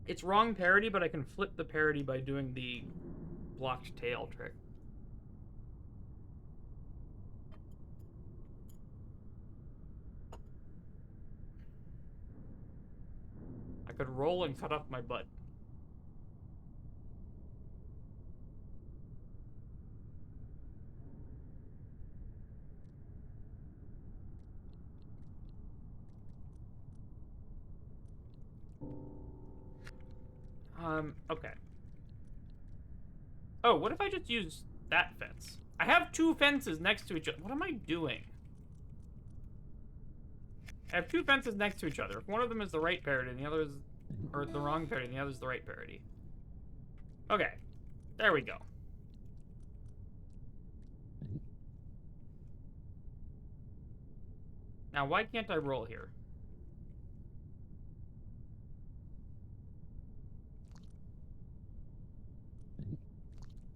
S1: It's wrong parody, but I can flip the parody by doing the blocked tail trick. I could roll and cut off my butt. Okay. Oh, what if I just use that fence? I have two fences next to each other. What am I doing? I have two fences next to each other. If one of them is the right parody and the other is... Or the wrong parody and the other is the right parody. Okay. There we go. Now, why can't I roll here?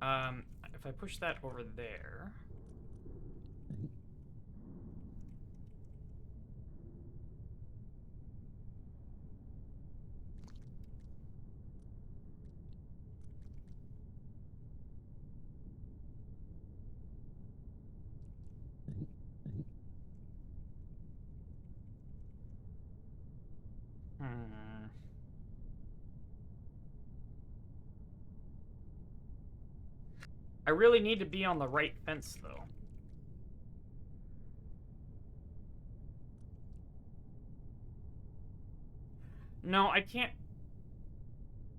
S1: If I push that over there... I really need to be on the right fence, though. No, I can't...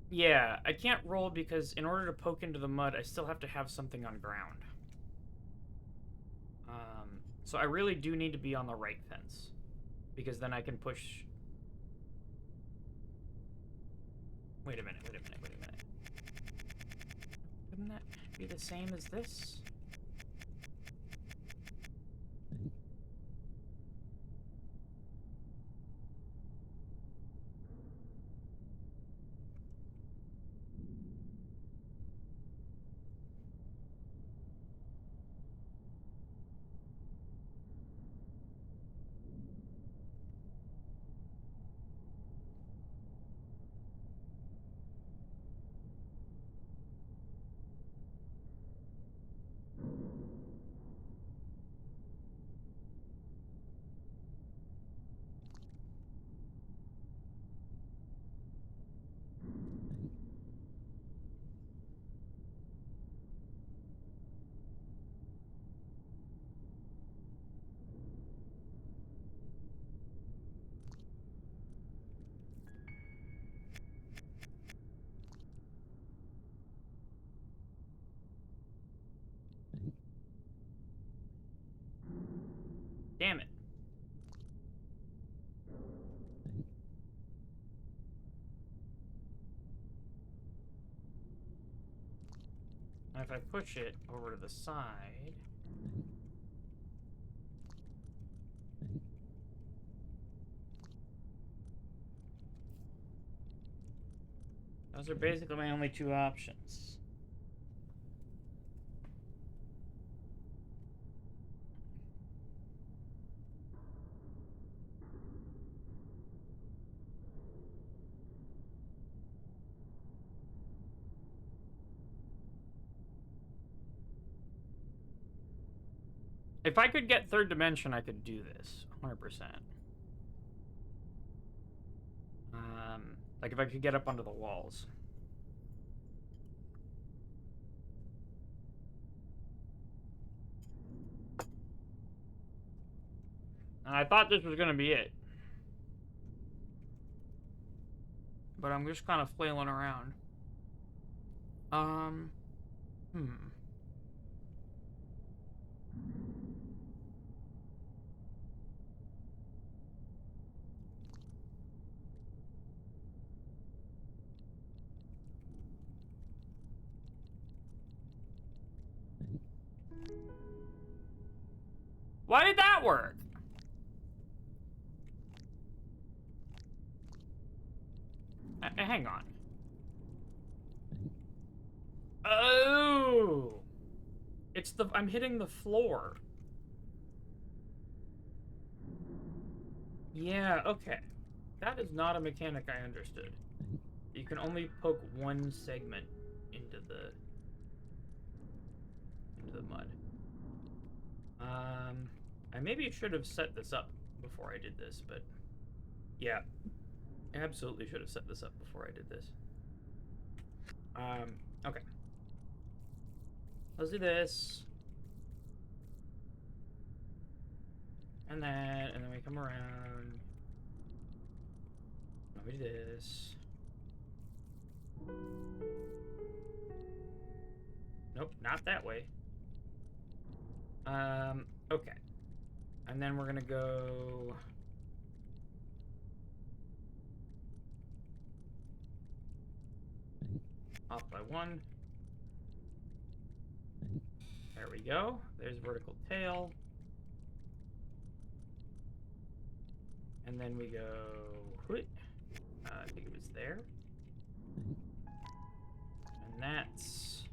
S1: Yeah, I can't roll because in order to poke into the mud, I still have to have something on ground. So I really do need to be on the right fence. Because then I can push... Wait a minute. Wouldn't that be the same as this? Damn it. And if I push it over to the side... Those are basically my only two options. If I could get third dimension, I could do this. 100%. Like if I could get up onto the walls. And I thought this was gonna be it. But I'm just kind of flailing around. Why did that work? Hang on. Oh! It's the... I'm hitting the floor. Yeah, okay. That is not a mechanic I understood. You can only poke one segment into the mud. I maybe should have set this up before I did this, but yeah, absolutely should have set this up before I did this. Okay. Let's do this. And that, and then we come around. Now we do this. Nope, not that way. Okay. And then we're gonna go... off by one. There we go. There's vertical tail. And then we go... I think it was there. And that's...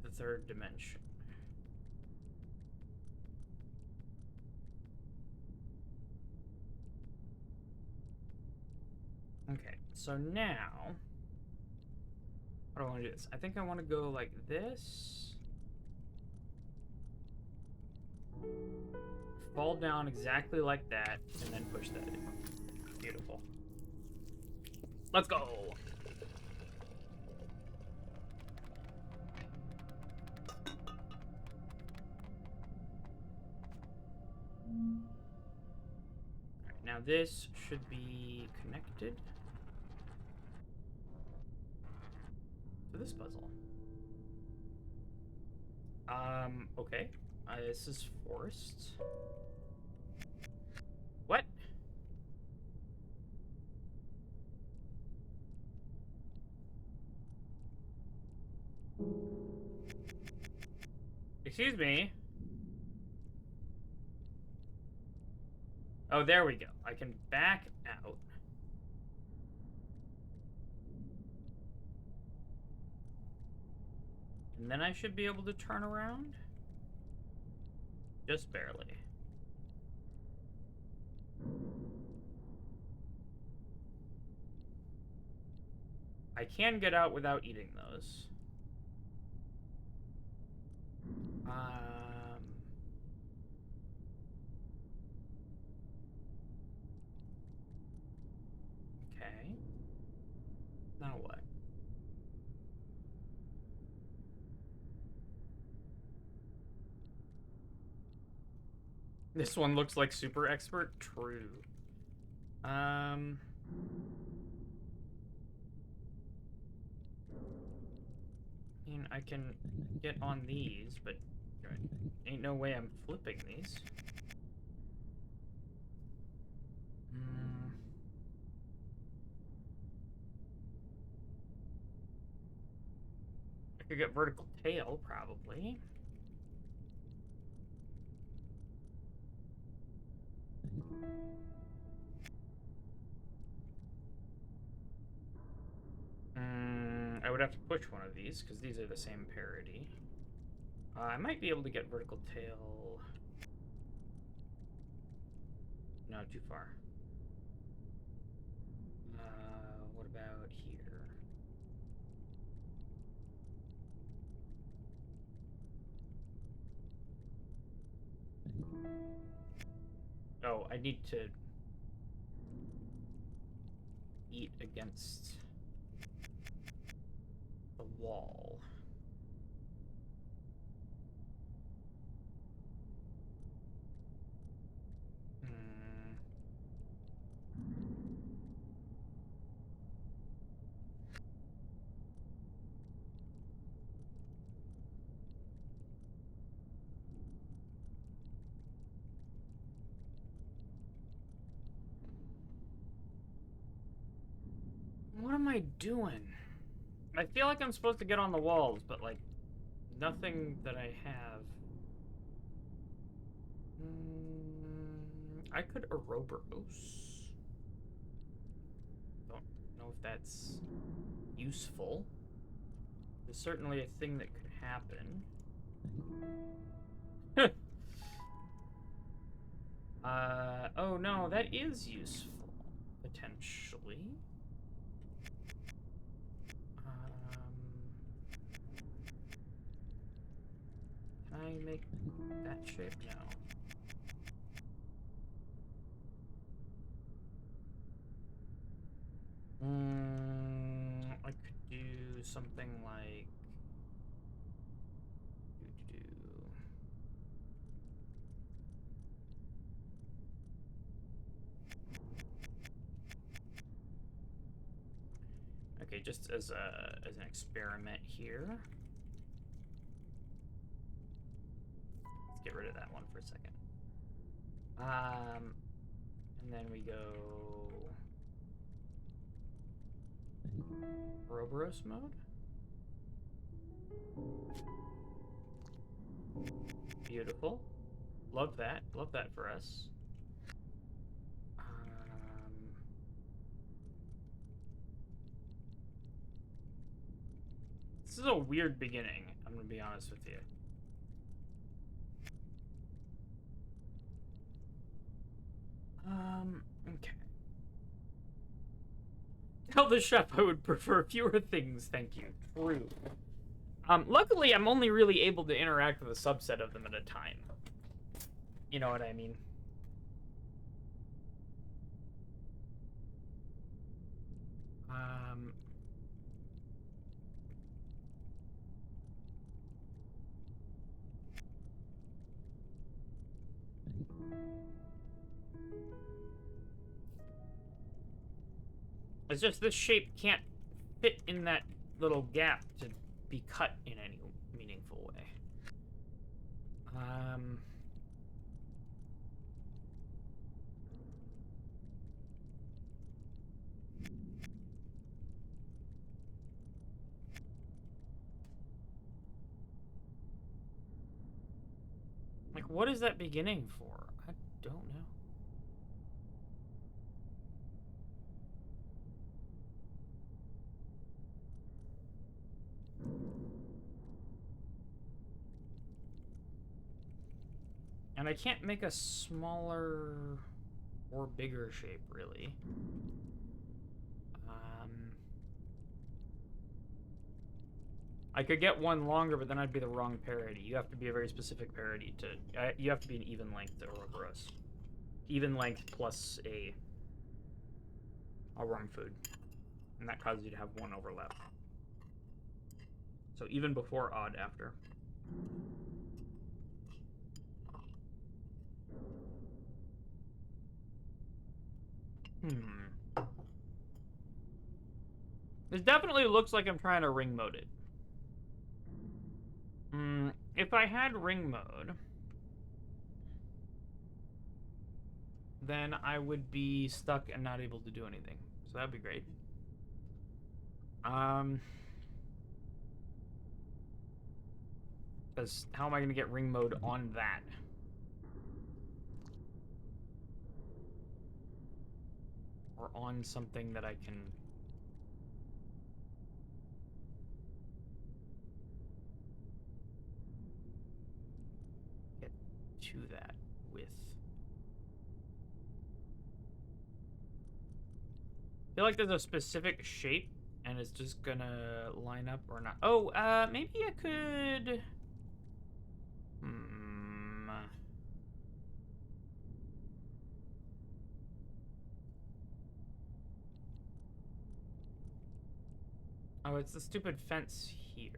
S1: the third dimension. Okay, so now... how do I want to do this? I think I want to go like this. Fall down exactly like that, and then push that in. Beautiful. Let's go! Alright, now this should be connected to this puzzle. Okay. This is forced. What? Excuse me. Oh, there we go. I can back out. And then I should be able to turn around. Just barely. I can get out without eating those. Okay. Now what? This one looks like super expert. True. I mean, I can get on these, but ain't no way I'm flipping these. I could get vertical tail, probably. I would have to push one of these, because these are the same parity. I might be able to get vertical tail... no, too far. What about here? Oh, I need to eat against the wall. What am I doing? I feel like I'm supposed to get on the walls, but, like, nothing that I have. I could Ouroboros. Don't know if that's useful. There's certainly a thing that could happen. Oh no, that is useful, potentially. Can I make that shape? No. I could do something like... Okay, just as an experiment here. Let's get rid of that one for a second. And then we go Ouroboros mode. Beautiful. Love that. Love that for us. This is a weird beginning, I'm gonna be honest with you. Okay. Tell the chef I would prefer fewer things, thank you. True. Luckily, I'm only really able to interact with a subset of them at a time. You know what I mean? It's just this shape can't fit in that little gap to be cut in any meaningful way. Like, what is that beginning for? I don't know. And I can't make a smaller or bigger shape, really. I could get one longer, but then I'd be the wrong parody. You have to be a very specific parody to... you have to be an even length to Ouroboros. Even length plus a worm food. And that causes you to have one overlap. So even before, odd after. This definitely looks like I'm trying to ring mode it. If I had ring mode, then I would be stuck and not able to do anything. So that'd be great. Because how am I going to get ring mode on that? Or on something that I can... get to that with. I feel like there's a specific shape and it's just gonna line up or not. Oh, maybe I could... Oh, it's the stupid fence here.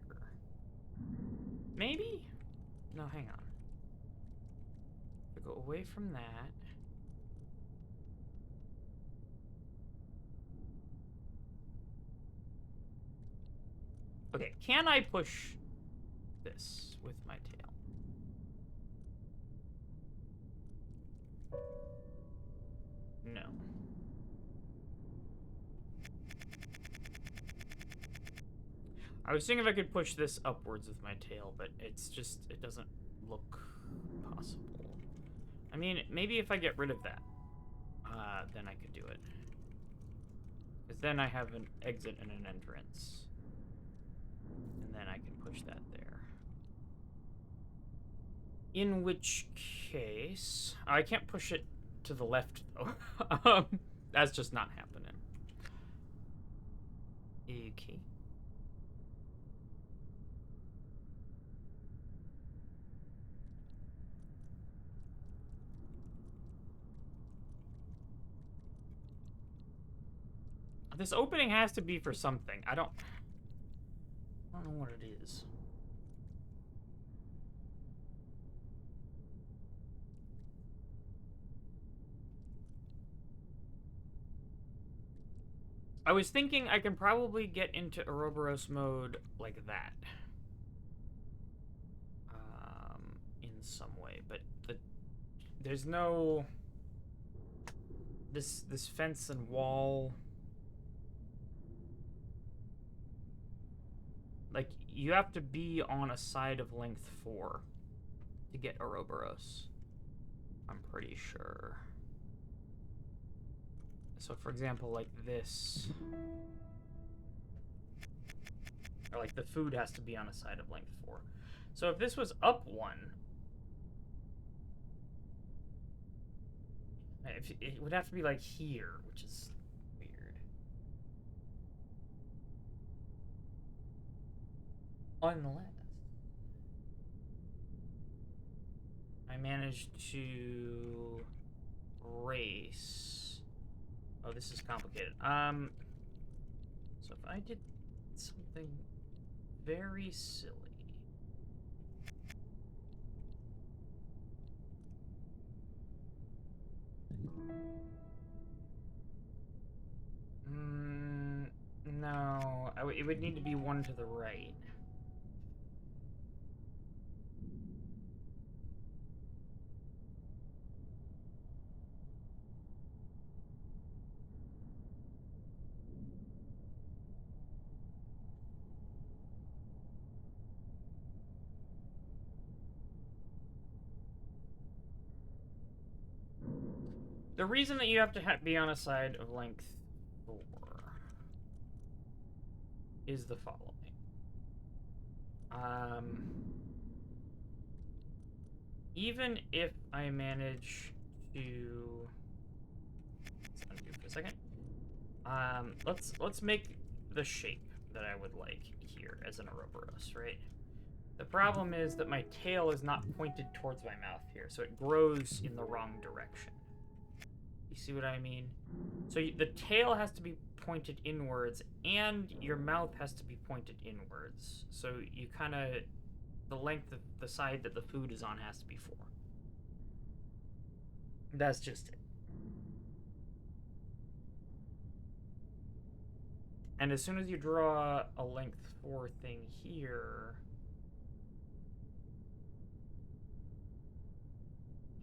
S1: Maybe? No, hang on. Go away from that. Okay, can I push this with my tail? No. I was seeing if I could push this upwards with my tail, but it's just, it doesn't look possible. I mean, maybe if I get rid of that, then I could do it. Because then I have an exit and an entrance. And then I can push that there. In which case... I can't push it to the left, though. That's just not happening. Okay. This opening has to be for something. I don't know what it is. I was thinking I can probably get into Ouroboros mode like that. In some way, but there's no... This fence and wall... Like, you have to be on a side of length 4 to get Ouroboros. I'm pretty sure. So, for example, like this. Or like the food has to be on a side of length 4. So if this was up 1, it would have to be like here, which is weird. Unless I managed to race. Oh, this is complicated. So if I did something very silly. No, it would need to be one to the right. The reason that you have to be on a side of length 4 is the following. Even if I manage to... Let's undo for a second. Let's make the shape that I would like here as an Ouroboros, right? The problem is that my tail is not pointed towards my mouth here, so it grows in the wrong direction. You see what I mean? So the tail has to be pointed inwards, and your mouth has to be pointed inwards. So you kind of... The length of the side that the food is on has to be 4. That's just it. And as soon as you draw a length 4 thing here,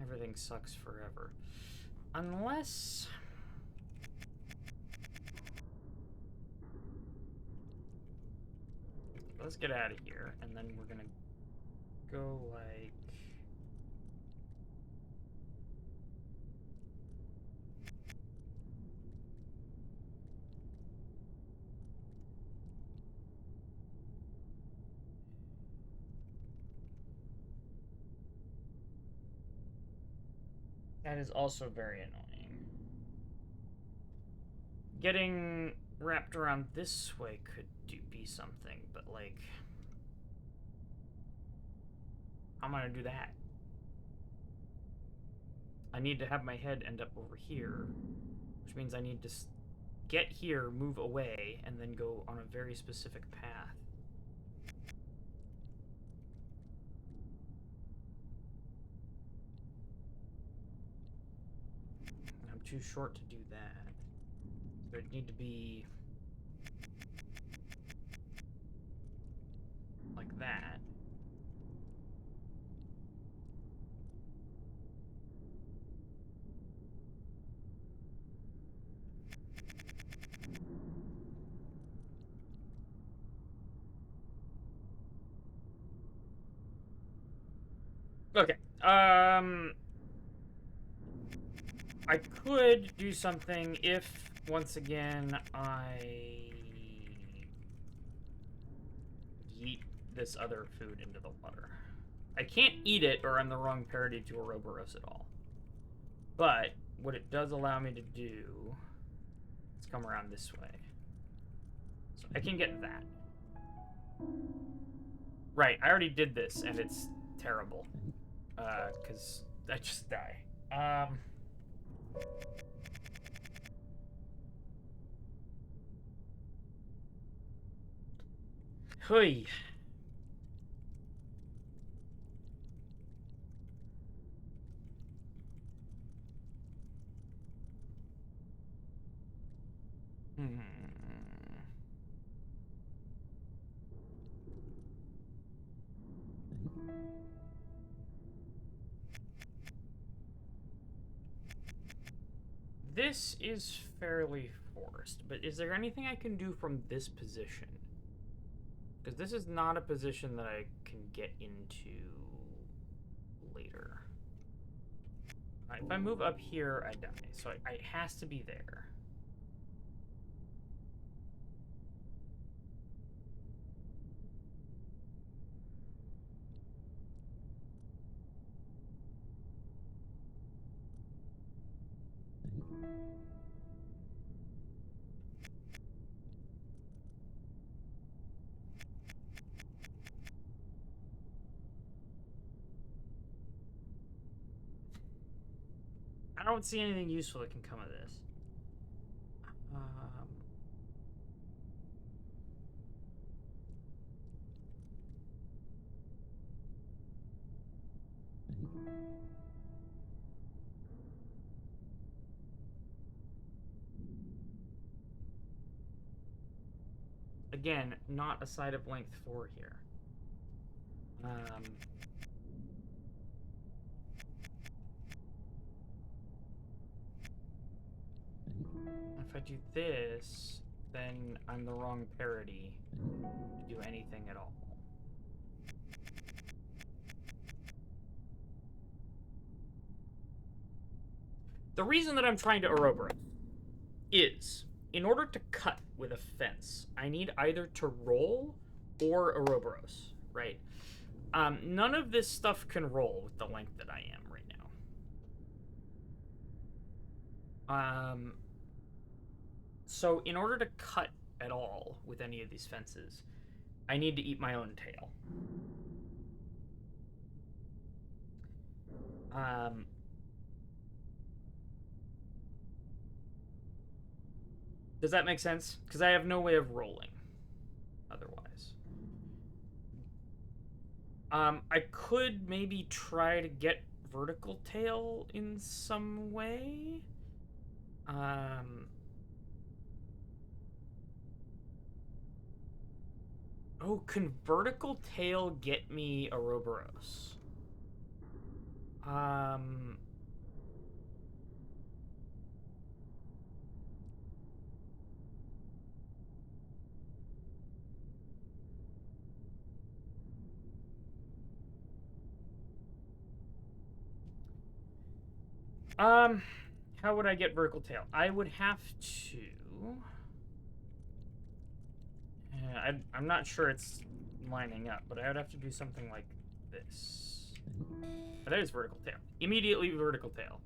S1: everything sucks forever. Unless... Let's get out of here, and then we're gonna go like... That is also very annoying. Getting wrapped around this way could be something, but like... How am I gonna do that? I need to have my head end up over here, which means I need to get here, move away, and then go on a very specific path. I'm too short to do that. So it'd need to be like that. Okay. I could do something if, once again, I yeet this other food into the water. I can't eat it or I'm the wrong parody to Ouroboros at all. But what it does allow me to do is come around this way. So I can get that. Right, I already did this and it's terrible. Because I just die. Hui. This is fairly forced, but is there anything I can do from this position? Because this is not a position that I can get into later. If I move up here, I die. So it has to be there. don't see anything useful that can come of this. Again, not a side of length 4 here. If I do this, then I'm the wrong parody to do anything at all. The reason that I'm trying to Ouroboros is, in order to cut with a fence, I need either to roll or Ouroboros, right? None of this stuff can roll with the length that I am right now. So in order to cut at all with any of these fences, I need to eat my own tail. Does that make sense? Because I have no way of rolling otherwise. I could maybe try to get vertical tail in some way. Oh, can vertical tail get me Ouroboros? How would I get vertical tail? I would have to... I'm not sure it's lining up, but I would have to do something like this. Oh, there's vertical tail. Immediately vertical tail.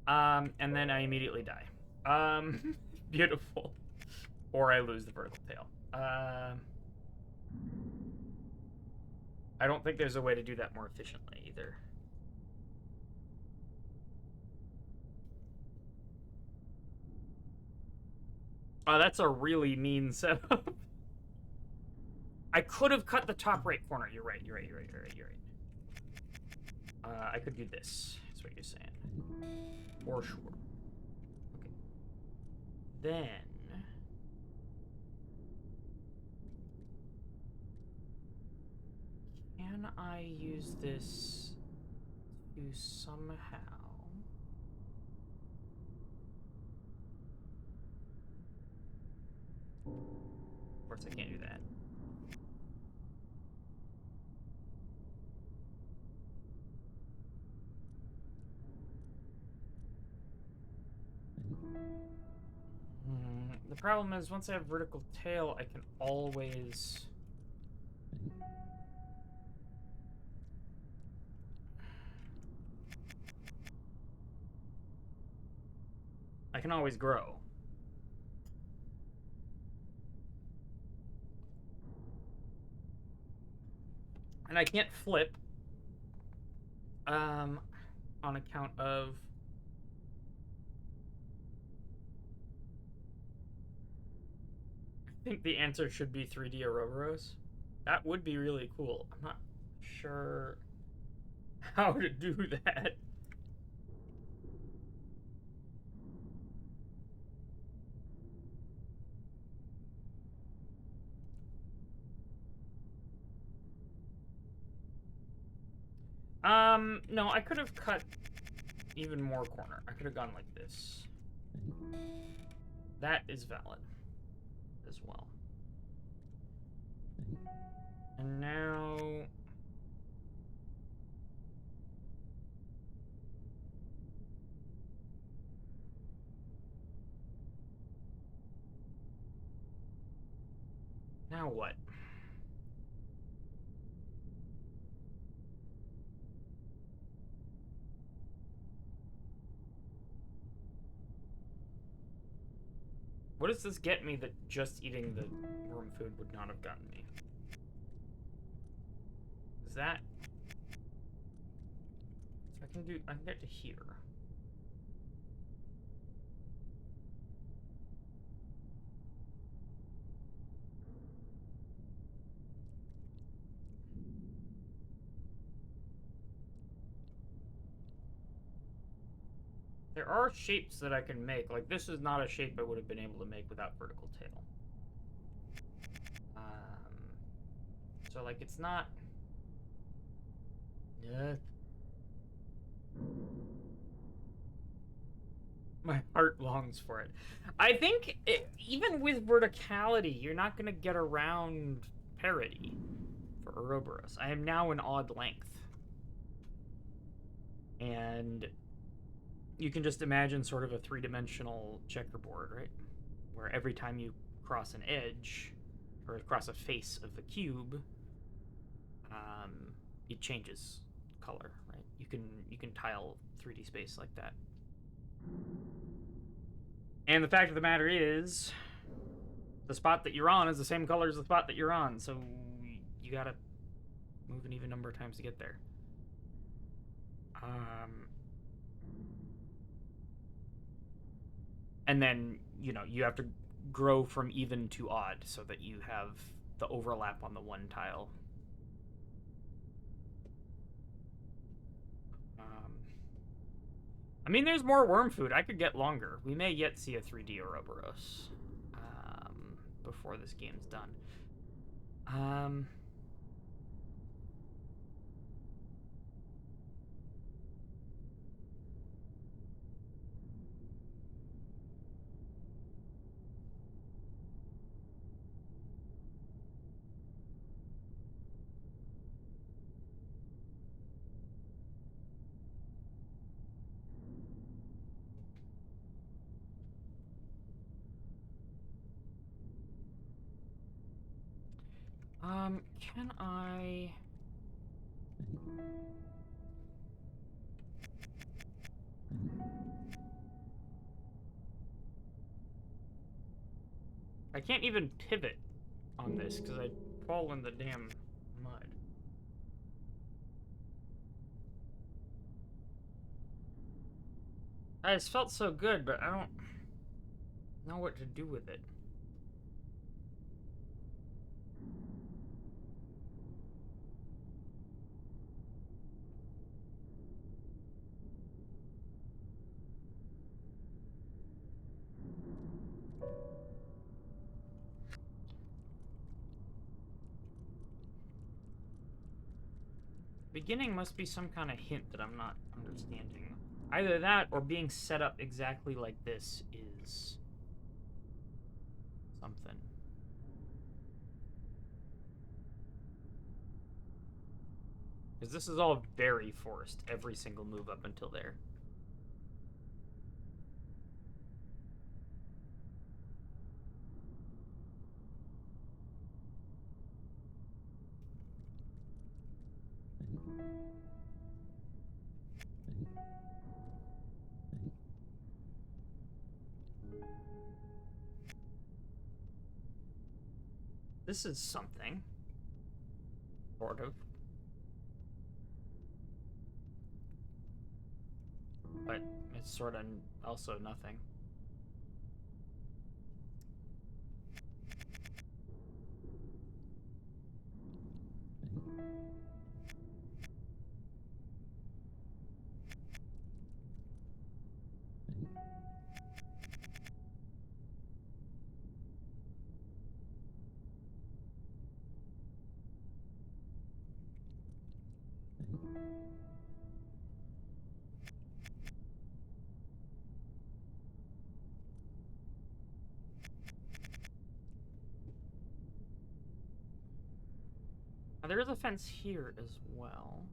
S1: And then I immediately die. Beautiful. Or I lose the vertical tail. I don't think there's a way to do that more efficiently either. Oh, that's a really mean setup. I could have cut the top right corner. You're right. I could do this. That's what you're saying. For sure. Okay. Then... can I use this to somehow... Of course I can't do that. The problem is, once I have vertical tail, I can always... grow. And I can't flip on account of... I think the answer should be 3D Ouroboros. That would be really cool. I'm not sure how to do that. No, I could have cut even more corner. I could have gone like this. That is valid as well. And now... now what? What does this get me that just eating the worm food would not have gotten me? Is that... so I can get to here. There are shapes that I can make. Like, this is not a shape I would have been able to make without vertical tail. So, like, it's not... My heart longs for it. I think, even with verticality, you're not going to get around parity for Ouroboros. I am now an odd length. And you can just imagine sort of a three-dimensional checkerboard, right? Where every time you cross an edge, or across a face of the cube, it changes color, right? You can tile 3D space like that. And the fact of the matter is, the spot that you're on is the same color as the spot that you're on, so you gotta move an even number of times to get there. And then, you know, you have to grow from even to odd so that you have the overlap on the one tile. I mean, there's more worm food. I could get longer. We may yet see a 3D Ouroboros before this game's done. Can I... I can't even pivot on this because I fall in the damn mud. It's felt so good, but I don't know what to do with it. Beginning must be some kind of hint that I'm not understanding. Either that or being set up exactly like this is something. Because this is all very forced, every single move up until there. This is something. Sort of. But it's sort of also nothing. Now, there is a fence here as well.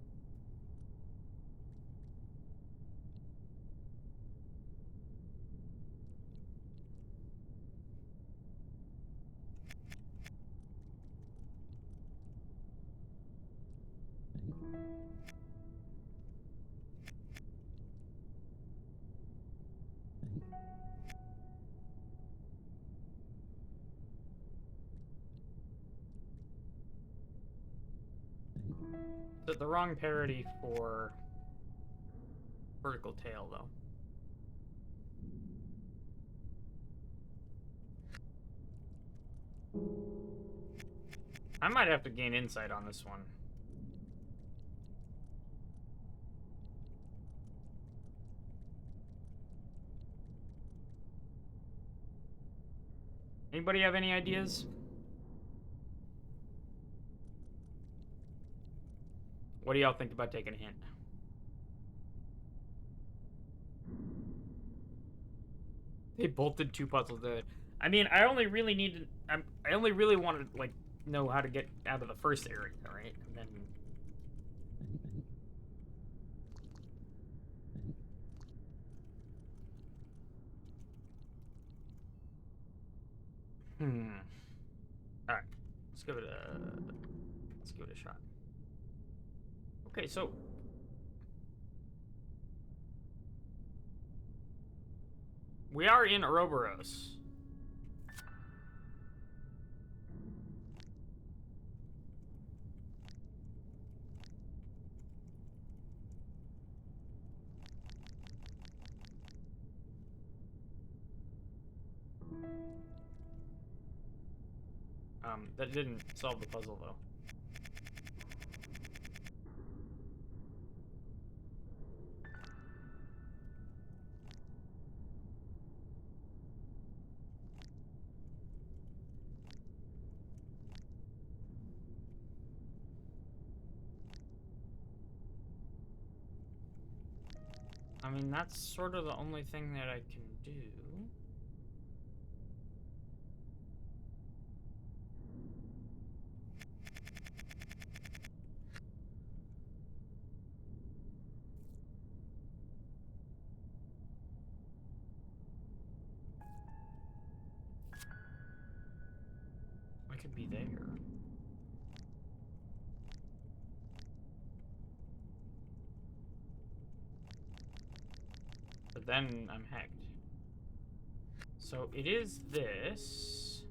S1: The wrong parity for vertical tail, though. I might have to gain insight on this one. Anybody have any ideas? What do y'all think about taking a hint? They bolted 2 puzzles together. I mean, I only really need to... I only really want to, like, know how to get out of the first area, right? And then... Alright. Let's give it a shot. Okay, so... we are in Ouroboros. That didn't solve the puzzle, though. I mean, that's sort of the only thing that I can do. I could be there. But then I'm hacked. So it is this.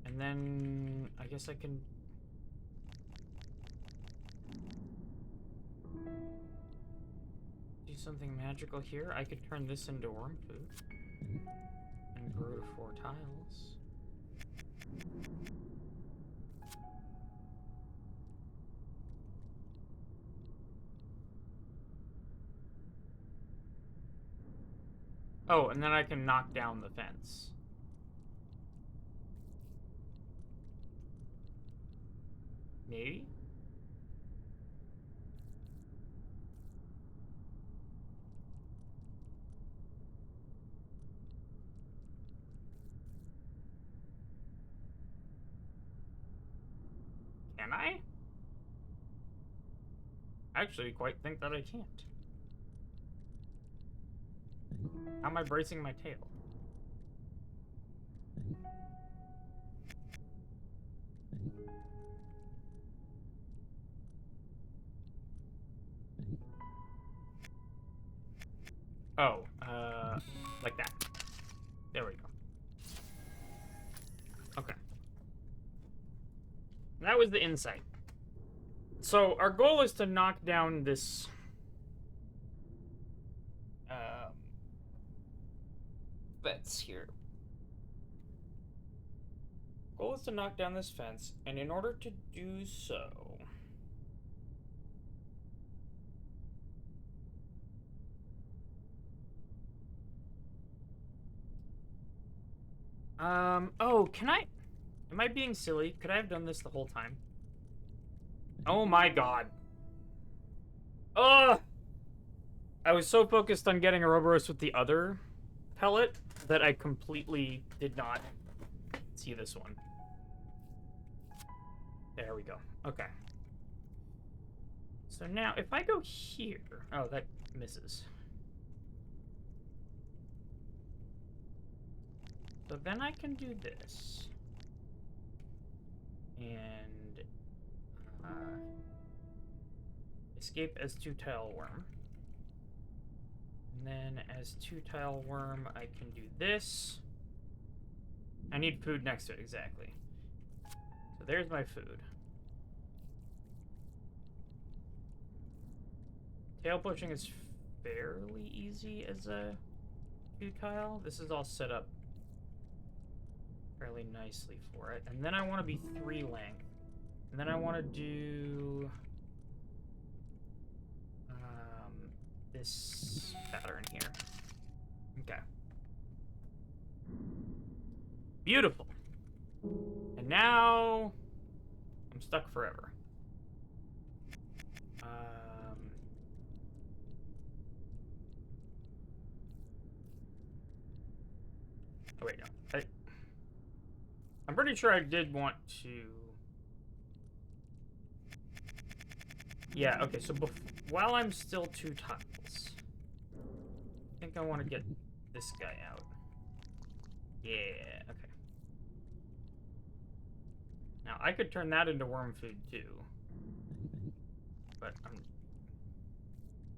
S1: And then I guess I can... do something magical here. I could turn this into worm food. And grow to 4 tiles. Oh, and then I can knock down the fence. Maybe? Can I? I actually quite think that I can't. How am I bracing my tail? Oh, like that. There we go. Okay. That was the insight. So, our goal is to knock down this... fence here. Goal is to knock down this fence, and in order to do so... oh, can I... am I being silly? Could I have done this the whole time? Oh my god. Ugh! I was so focused on getting Ouroboros with the other pellet that I completely did not see this one. There we go. Okay. So now, if I go here... oh, that misses. So then I can do this. And... escape as 2-tile worm. And then as 2-tile worm, I can do this. I need food next to it, exactly. So there's my food. Tail pushing is fairly easy as a 2-tile. This is all set up fairly nicely for it. And then I want to be 3 length. And then I want to do this pattern here. Okay. Beautiful. And now I'm stuck forever. Oh wait, no. I'm pretty sure I did want to. Yeah. Okay. So while I'm still 2 tiles, I think I want to get this guy out. Yeah. Okay. Now I could turn that into worm food too, but I'm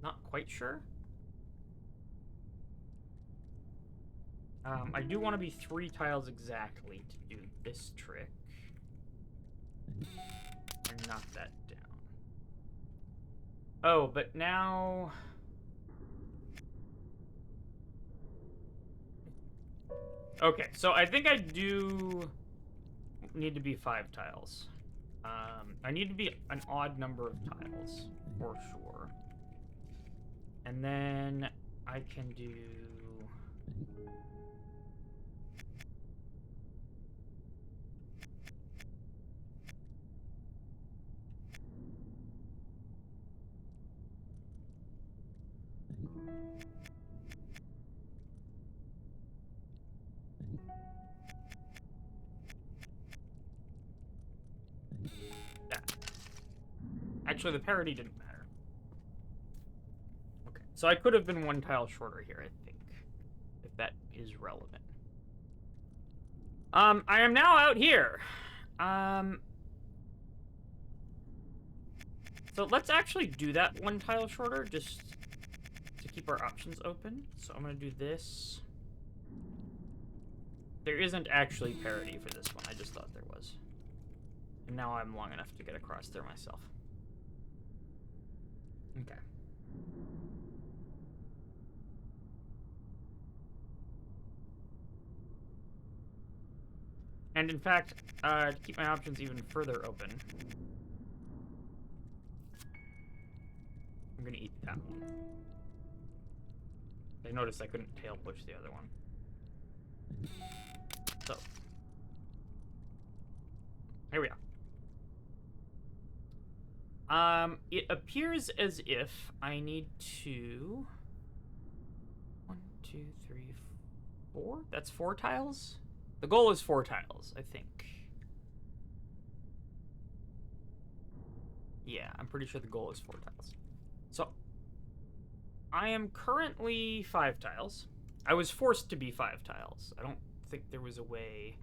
S1: not quite sure. I do want to be 3 tiles exactly to do this trick. And knock that down. Oh, but now... Okay, so I think I do need to be 5 tiles. I need to be an odd number of tiles, for sure. And then I can do... that. Actually, the parity didn't matter. Okay, so I could have been 1 tile shorter here, I think, if that is relevant. I am now out here. So let's actually do that 1 tile shorter, just to keep our options open. So I'm gonna do this. There isn't actually parity for this one, I just thought there was. And now I'm long enough to get across there myself. Okay. And in fact, to keep my options even further open, I'm gonna eat that one. I noticed I couldn't tail push the other one. So, here we are. It appears as if I need to... 1, 2, 3, 4? That's 4 tiles? The goal is 4 tiles, I think. Yeah, I'm pretty sure the goal is 4 tiles. So, I am currently 5 tiles. I was forced to be 5 tiles. I don't think there was a way...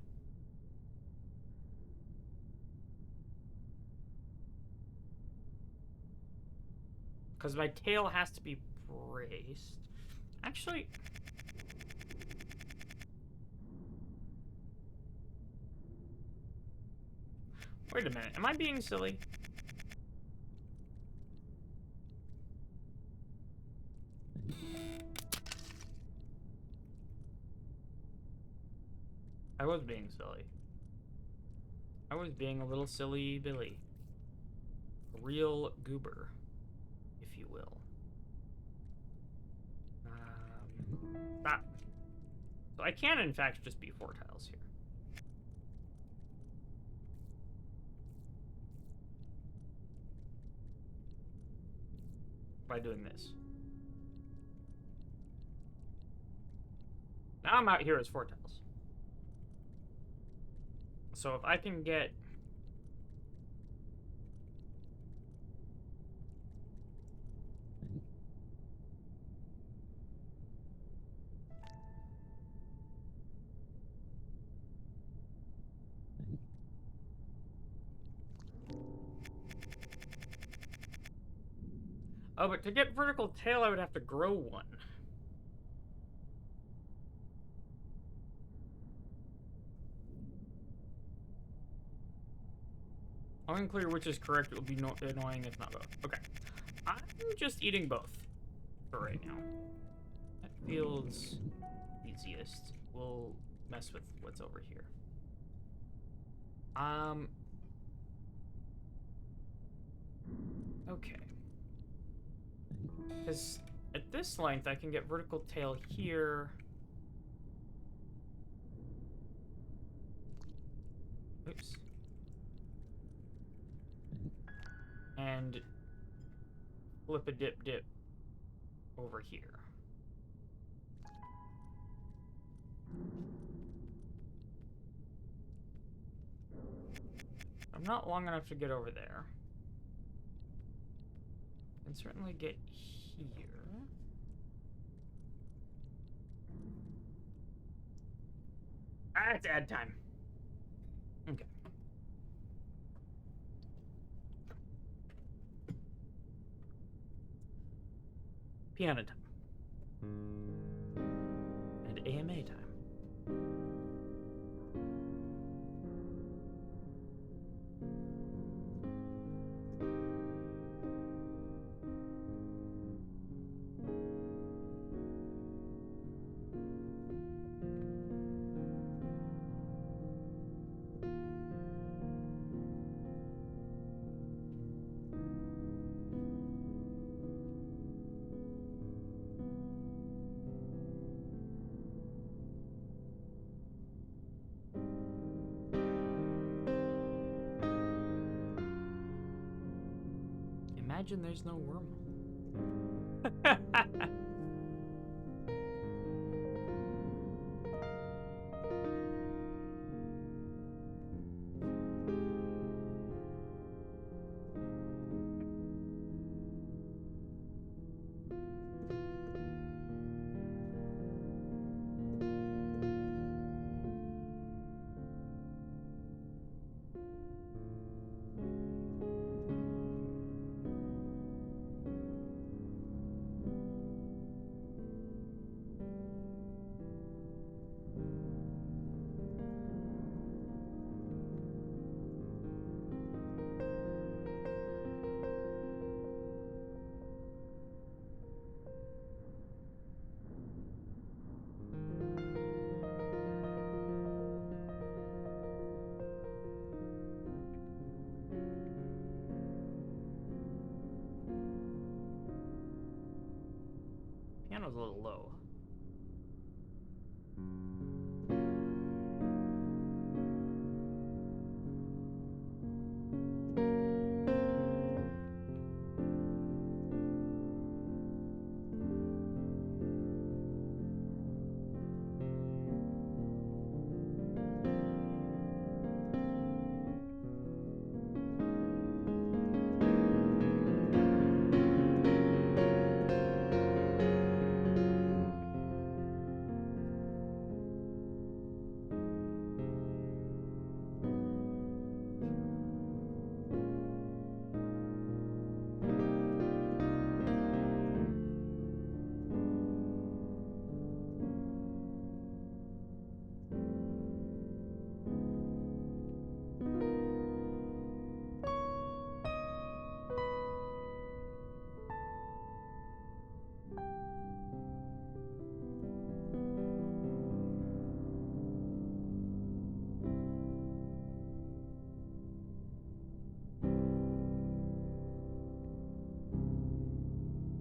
S1: Because my tail has to be braced. Actually... Wait a minute, am I being silly? I was being silly. I was being a little silly Billy. A real goober, if you will. That. So I can, in fact, just be 4 tiles here. By doing this. Now I'm out here as 4 tiles. So if I can get... Oh, but to get vertical tail, I would have to grow 1. Unclear which is correct. It will be annoying if not both. Okay. I'm just eating both for right now. That feels easiest. We'll mess with what's over here. Okay. Because at this length, I can get vertical tail here Oops. And flip a dip over here. I'm not long enough to get over there. Can certainly get here. Ah, it's ad time. Okay. Piano time. And AMA time. Imagine there's no wormhole. Piano's a little low.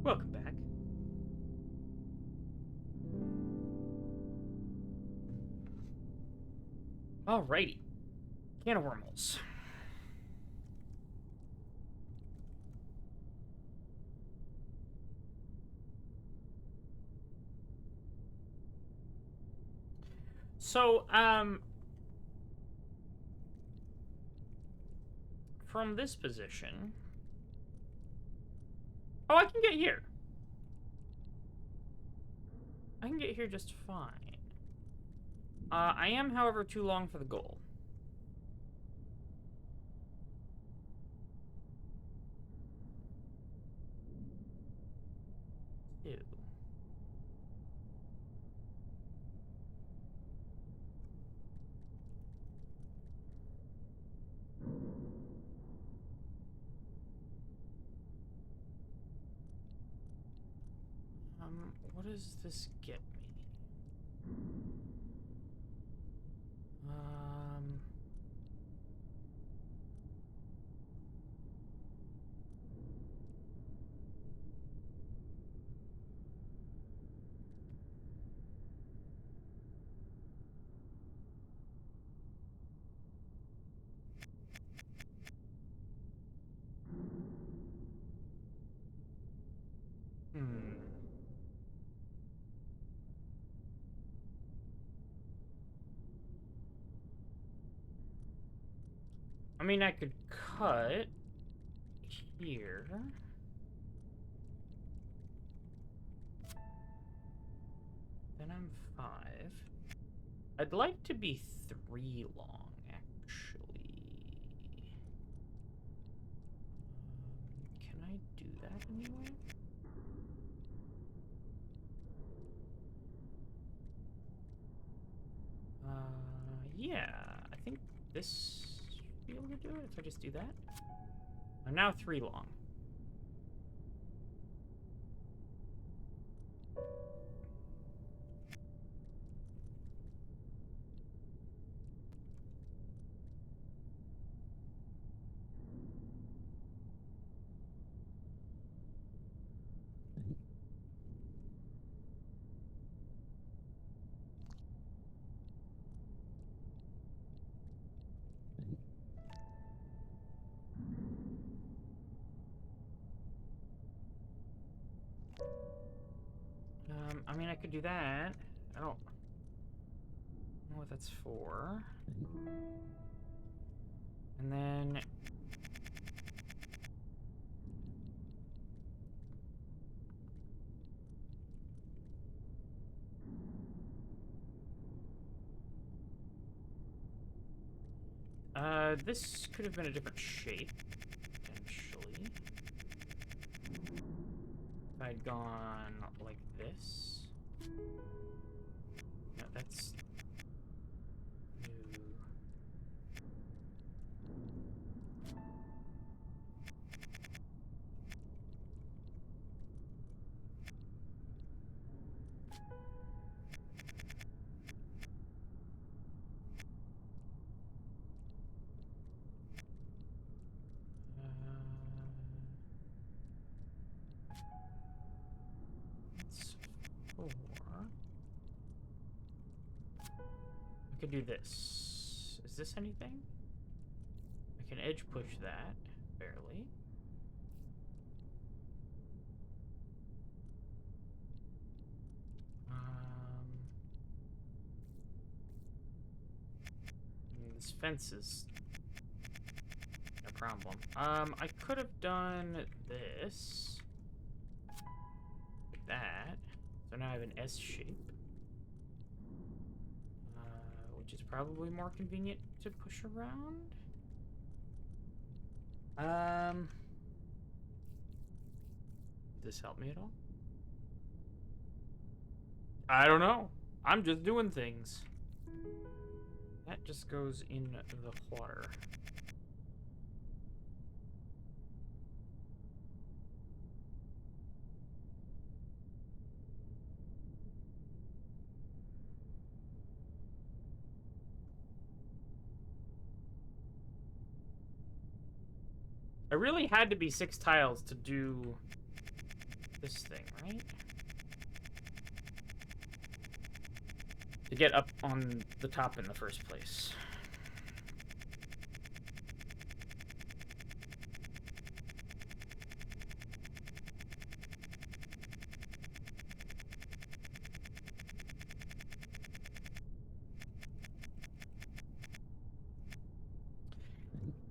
S1: Welcome back. Alrighty. Can of wormholes. So, from this position... Oh, I can get here. I can get here just fine. I am, however, too long for the goal. Ew. What does this get me? I mean, I could cut here. Then I'm 5. I'd like to be 3 long, actually. Can I do that anyway? Yeah, I think this should be able to do it if I just do that. I'm now 3 long. I mean, I could do that. I don't know what that's for. And then... this could have been a different shape, potentially. If I'd gone like this. No, that's... new. That's 4. I could do this. Is this anything? I can edge push that, barely. This fence is a problem. I could have done this. Like that. So now I have an S shape. Which is probably more convenient to push around. Did this help me at all? I don't know. I'm just doing things. That just goes in the water. I really had to be 6 tiles to do this thing, right? To get up on the top in the first place.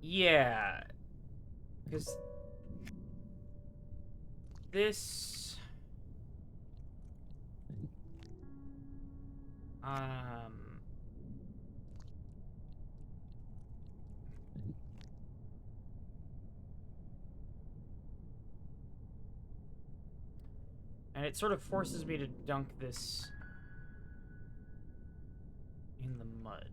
S1: Yeah. Because this... And it sort of forces me to dunk this in the mud.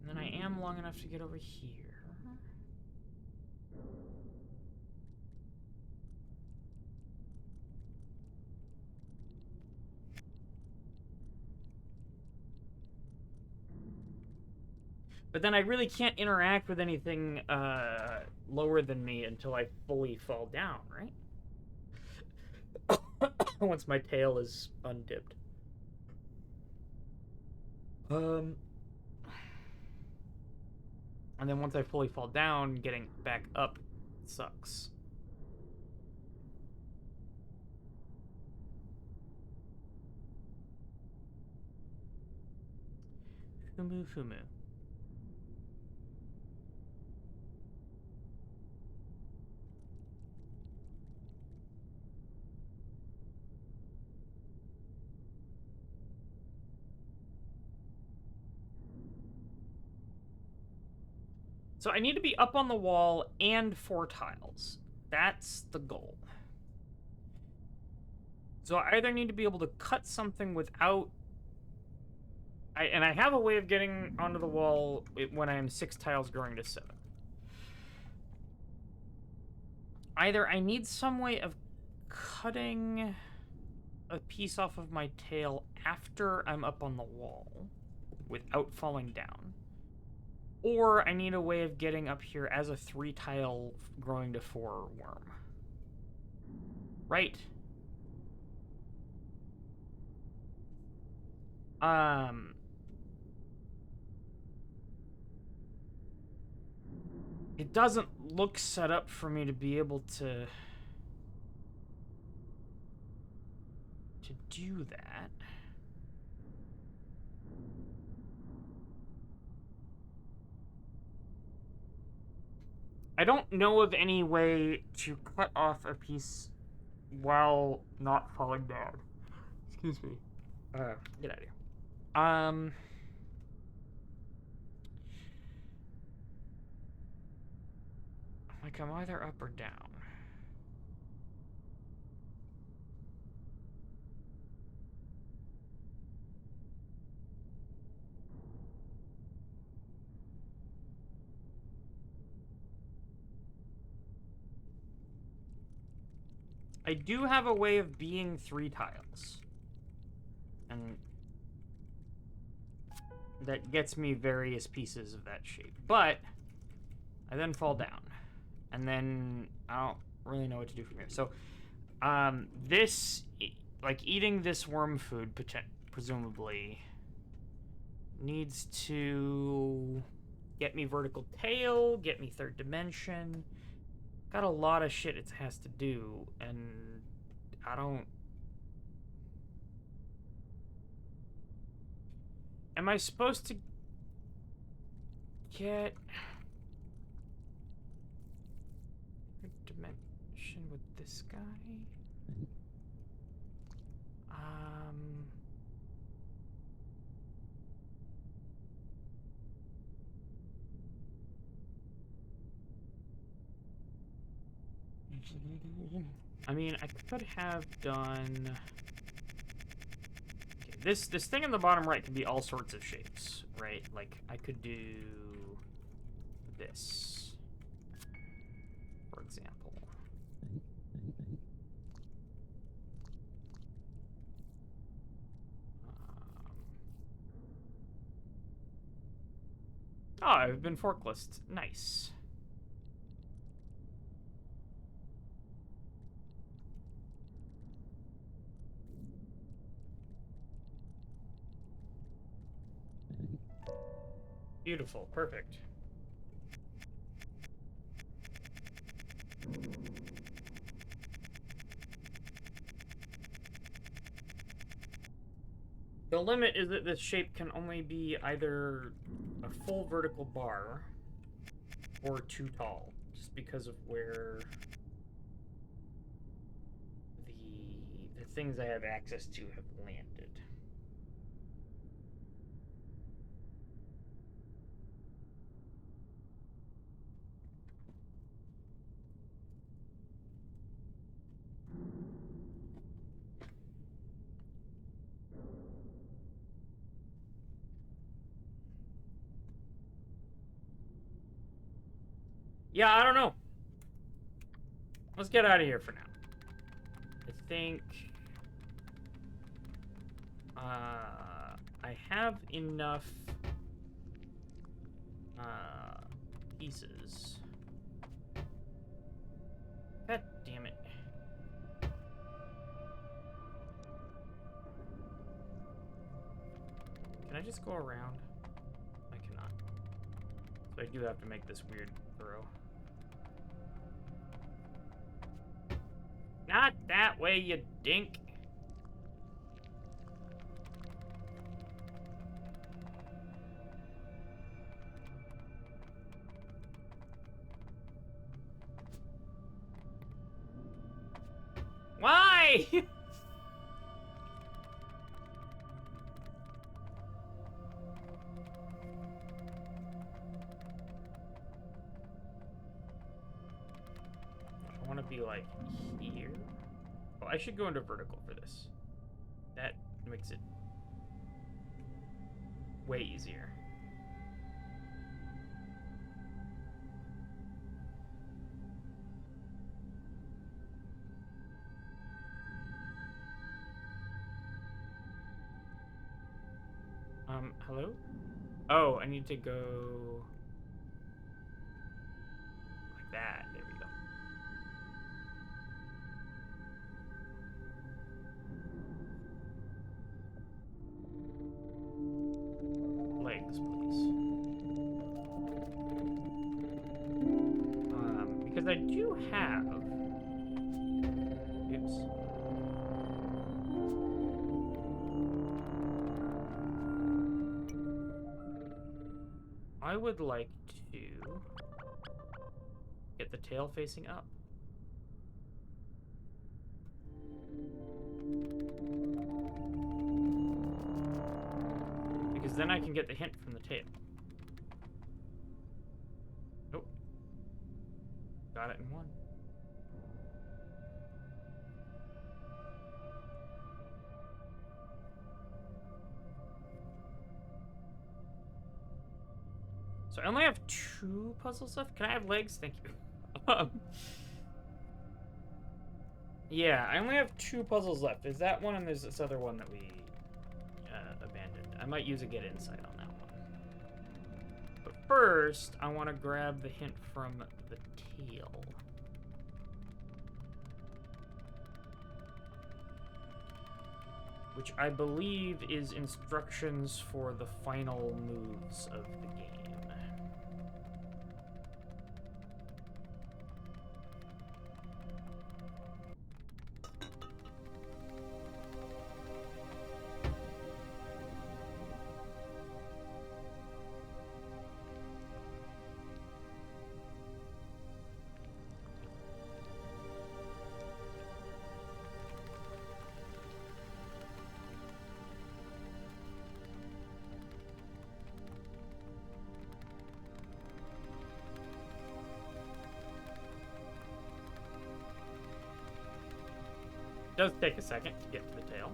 S1: And then I am long enough to get over here. But then I really can't interact with anything lower than me until I fully fall down, right? Once my tail is undipped. And then once I fully fall down, getting back up sucks. Fumu Fumu. So I need to be up on the wall and 4 tiles. That's the goal. So I either need to be able to cut something without... And I have a way of getting onto the wall when I am 6 tiles growing to 7. Either I need some way of cutting a piece off of my tail after I'm up on the wall without falling down. Or I need a way of getting up here as a 3 tile growing to 4 worm. Right. It doesn't look set up for me to be able to do that. I don't know of any way to cut off a piece while not falling down. Excuse me. Get out of here. Like, I'm either up or down. I do have a way of being 3 tiles. And that gets me various pieces of that shape. But I then fall down. And then I don't really know what to do from here. So, this, like, eating this worm food, presumably, needs to get me vertical tail, get me 3rd dimension. Got a lot of shit it has to do, and I don't... Am I supposed to get... dimension with this guy? I mean, I could have done... Okay, this thing in the bottom right could be all sorts of shapes, right? Like, I could do this, for example. Oh, I've been forklift. Nice. Beautiful. Perfect. The limit is that this shape can only be either a full vertical bar or too tall, just because of where the things I have access to have landed. Yeah, I don't know. Let's get out of here for now. I think I have enough pieces God damn it. Can I just go around? I cannot. So I do have to make this weird throw. Not that way, you dink. Why? I want to be like here. Oh, I should go into vertical for this. That makes it way easier. Hello? Oh, I need to go like that. There we go. Legs, please. Because I do have... Oops. I would like to get the tail facing up. Because then I can get the hint from the tail. Nope. Got it in one. So I only have 2 puzzles left. Can I have legs? Thank you. Yeah, I only have 2 puzzles left. There's that one and there's this other one that we abandoned. I might use a get insight on that one. But first, I want to grab the hint from the tail. Which I believe is instructions for the final moves of the game. It does take a second to get to the tail.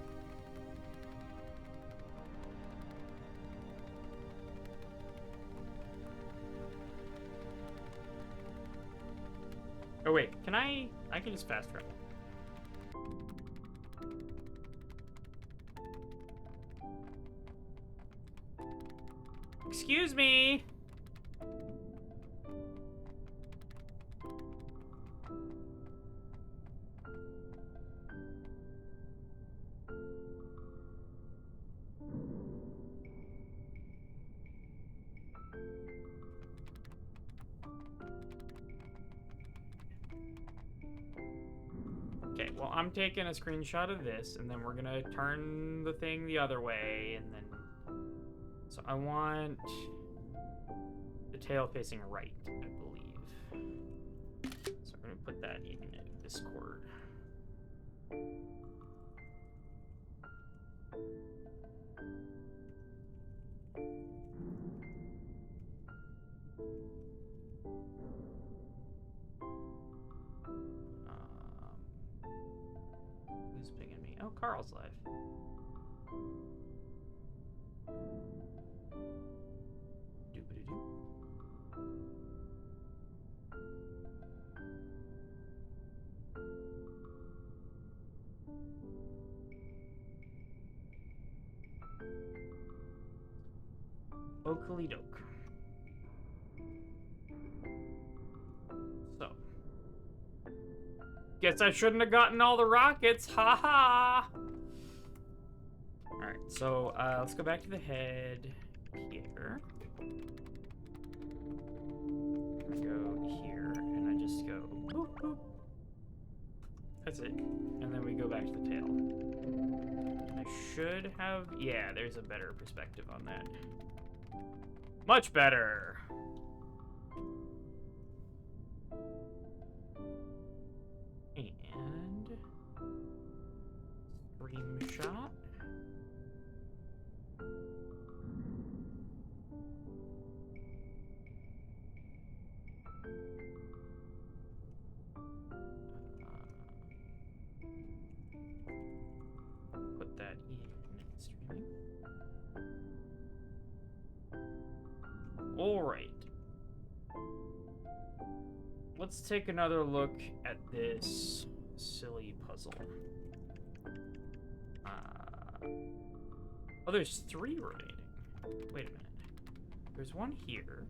S1: Oh wait, can I can just fast travel. Excuse me. Okay, well, I'm taking a screenshot of this, and then we're gonna turn the thing the other way, and then... So I want the tail facing right, I believe. So I'm gonna put that in Discord. Who's pinging me? Oh, Carl's live. Doobity-doo. Oakley doke. So. Guess I shouldn't have gotten all the rockets. Ha ha. Alright, so let's go back to the head here. I go here, and I just go boop, boop. That's it. And then we go back to the tail. I should have... Yeah, there's a better perspective on that. Much better. And... Stream shot. Put that in streaming. All right. Let's take another look at this silly puzzle. Oh, there's 3 remaining. Wait a minute. There's one here.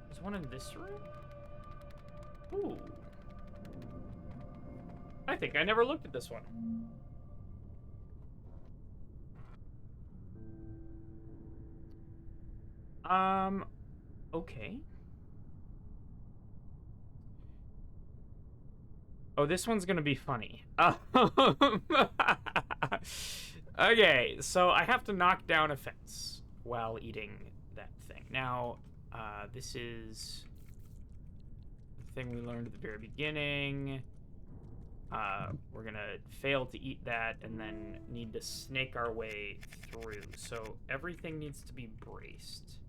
S1: There's one in this room? Ooh. I think I never looked at this one. Okay. Oh, this one's gonna be funny. Okay, so I have to knock down a fence while eating that thing. Now, this is the thing we learned at the very beginning. We're gonna fail to eat that and then need to snake our way through. So everything needs to be braced.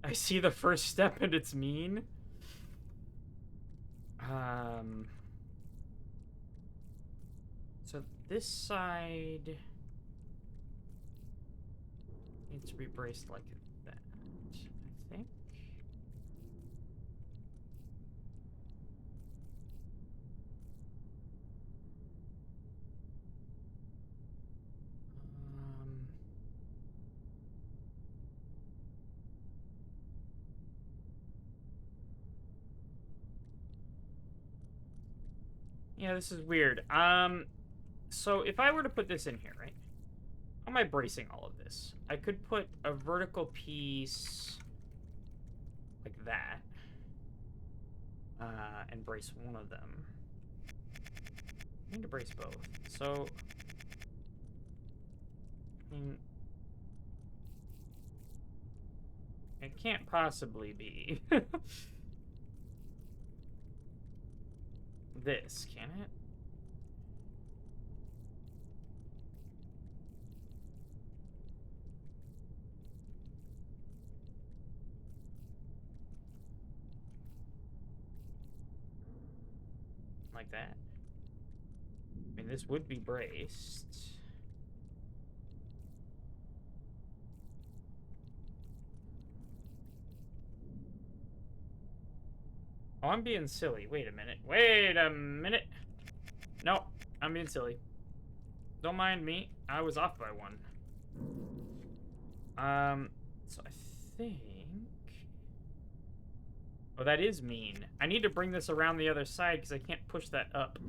S1: I see the first step and it's mean. So this side needs to be braced like that, I think. Yeah, this is weird. So if I were to put this in here, right? How am I bracing all of this? I could put a vertical piece like that. And brace one of them. I need to brace both. So, I mean, it can't possibly be this, can it? Like that? I mean, this would be braced. Oh, I'm being silly. Wait a minute. Wait a minute. No, I'm being silly. Don't mind me. I was off by 1. So I think... Oh, that is mean. I need to bring this around the other side because I can't push that up.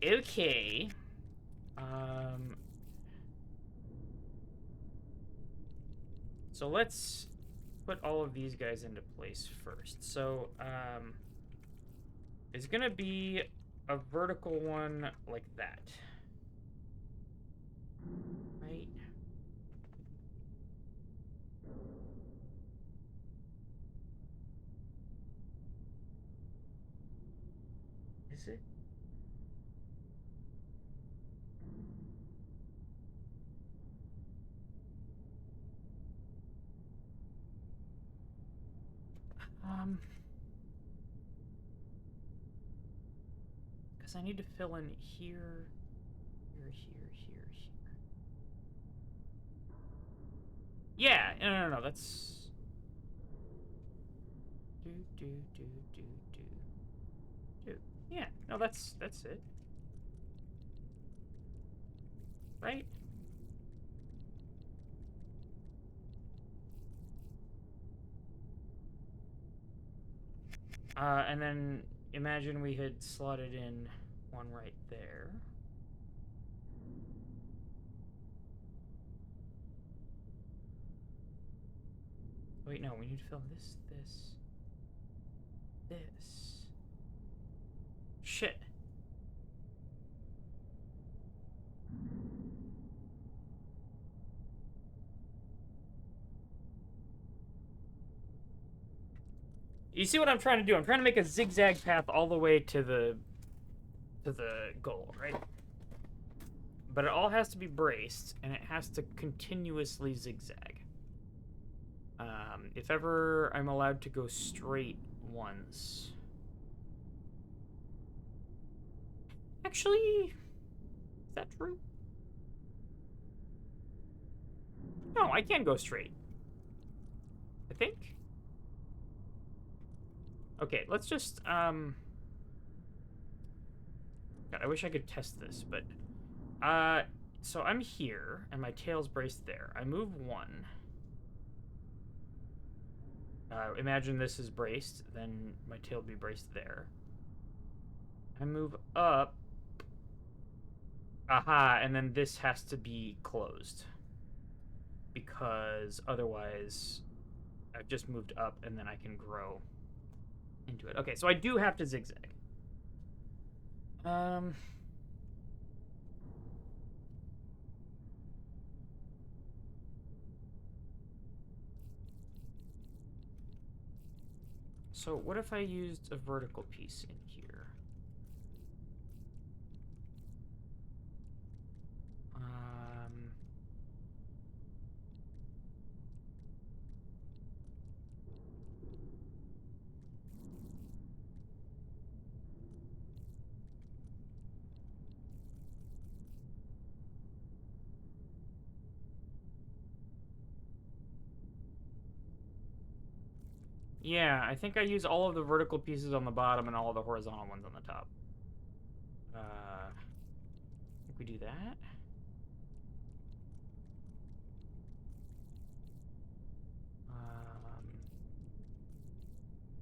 S1: Okay. So let's put all of these guys into place first. So, it's gonna be a vertical one like that. Right? Is it? Because I need to fill in here, here, here. Yeah, no, that's... Do. Yeah, no, that's it. right? And then imagine we had slotted in one right there. Wait, no, we need to fill this. Shit. You see what I'm trying to do? I'm trying to make a zigzag path all the way to the goal, right? But it all has to be braced, and it has to continuously zigzag. If ever I'm allowed to go straight once. Actually, is that true? No, I can go straight. I think. Okay, let's just, God, I wish I could test this, but, so I'm here, and my tail's braced there. I move one. Imagine this is braced, then my tail would be braced there. I move up. Aha, and then this has to be closed. Because otherwise, I've just moved up, and then I can grow into it. Okay, so I do have to zigzag. So what if I used a vertical piece in here? Yeah, I think I use all of the vertical pieces on the bottom and all of the horizontal ones on the top. I think we do that.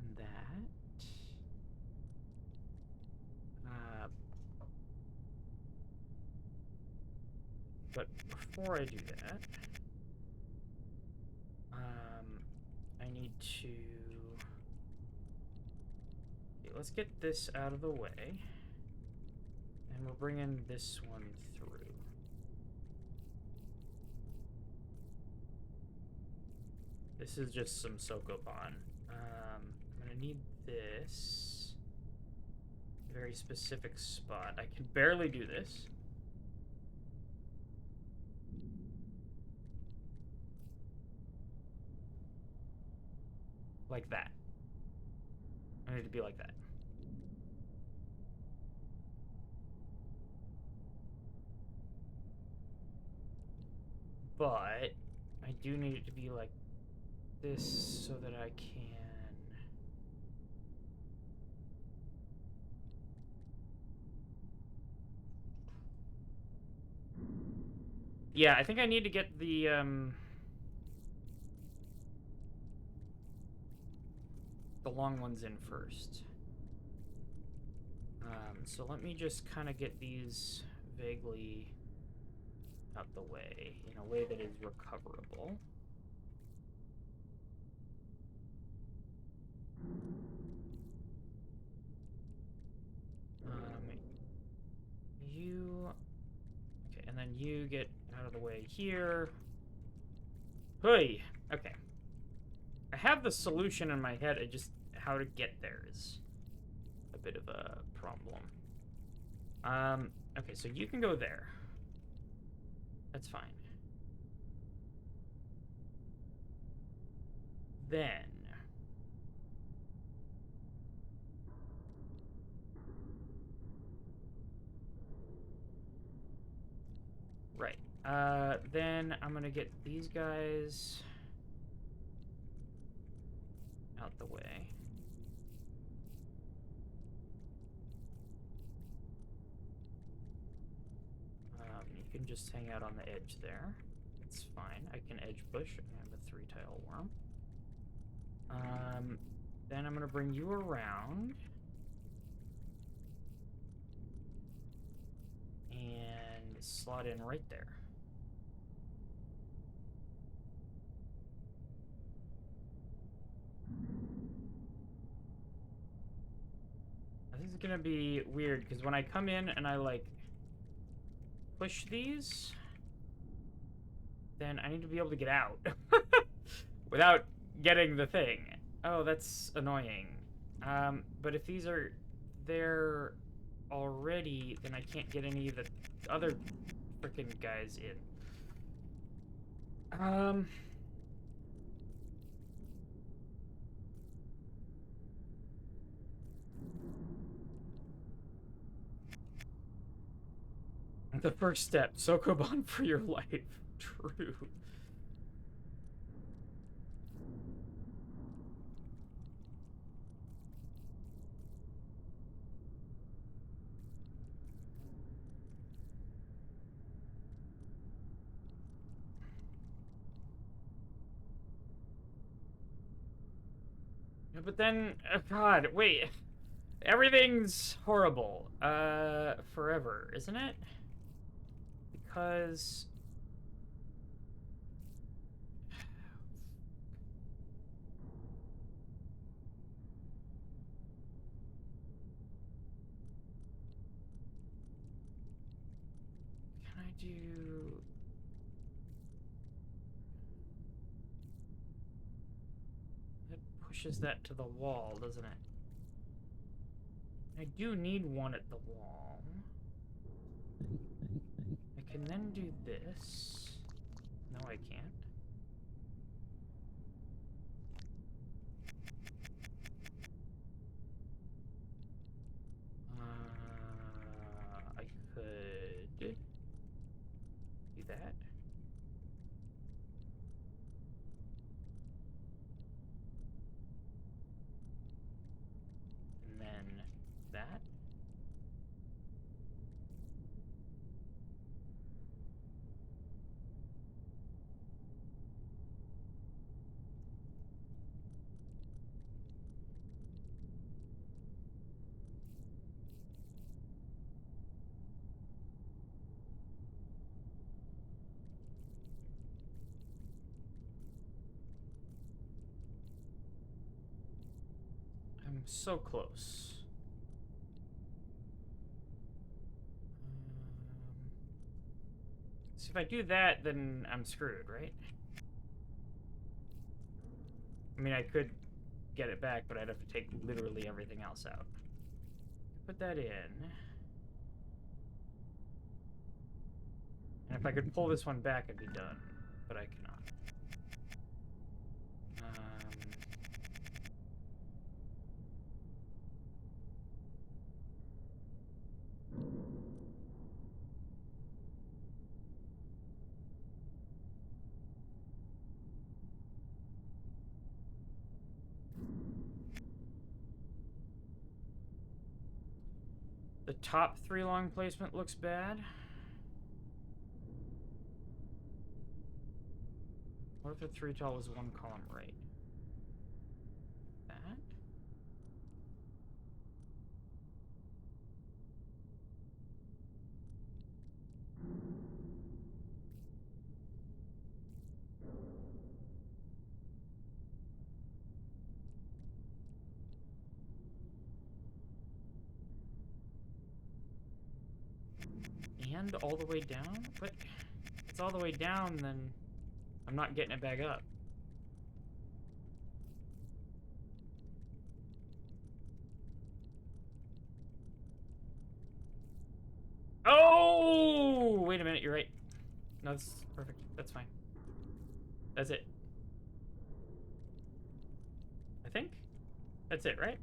S1: And that. But before I do that, I need to... Okay, let's get this out of the way. And we're bringing this one through. This is just some Sokoban. I'm gonna need this. Very specific spot. I can barely do this. Like that. I need to be like that. But I do need it to be like this so that I can... Yeah, I think I need to get the long ones in first. So let me just kind of get these vaguely out the way in a way that is recoverable. Okay, and then you get out of the way here. Hey, okay. I have the solution in my head. How to get there is a bit of a problem. Okay, so you can go there. That's fine. Then... Right. Then I'm gonna get these guys out the way. You can just hang out on the edge there. It's fine. I can edge push. I have a 3-tile worm. Then I'm gonna bring you around. And slot in right there. This is gonna be weird, because when I come in and I, like, push these, then I need to be able to get out without getting the thing. Oh, that's annoying. But if these are there already, then I can't get any of the other frickin' guys in. The first step, Sokoban for your life. True. But then, God, wait. Everything's horrible. Forever, isn't it? Because... Can I do... That pushes that to the wall, doesn't it? I do need one at the wall. I can then do this. No, I can't. I could do that. And then that. I'm so close. So if I do that, then I'm screwed, right? I mean, I could get it back, but I'd have to take literally everything else out. Put that in. And if I could pull this one back, I'd be done. But I cannot. The top 3 long placement looks bad. What if the 3 tall was 1 column right? That? And all the way down? But if it's all the way down, then I'm not getting it back up. Oh! Wait a minute, you're right. No, that's perfect. That's fine. That's it. I think? That's it, right?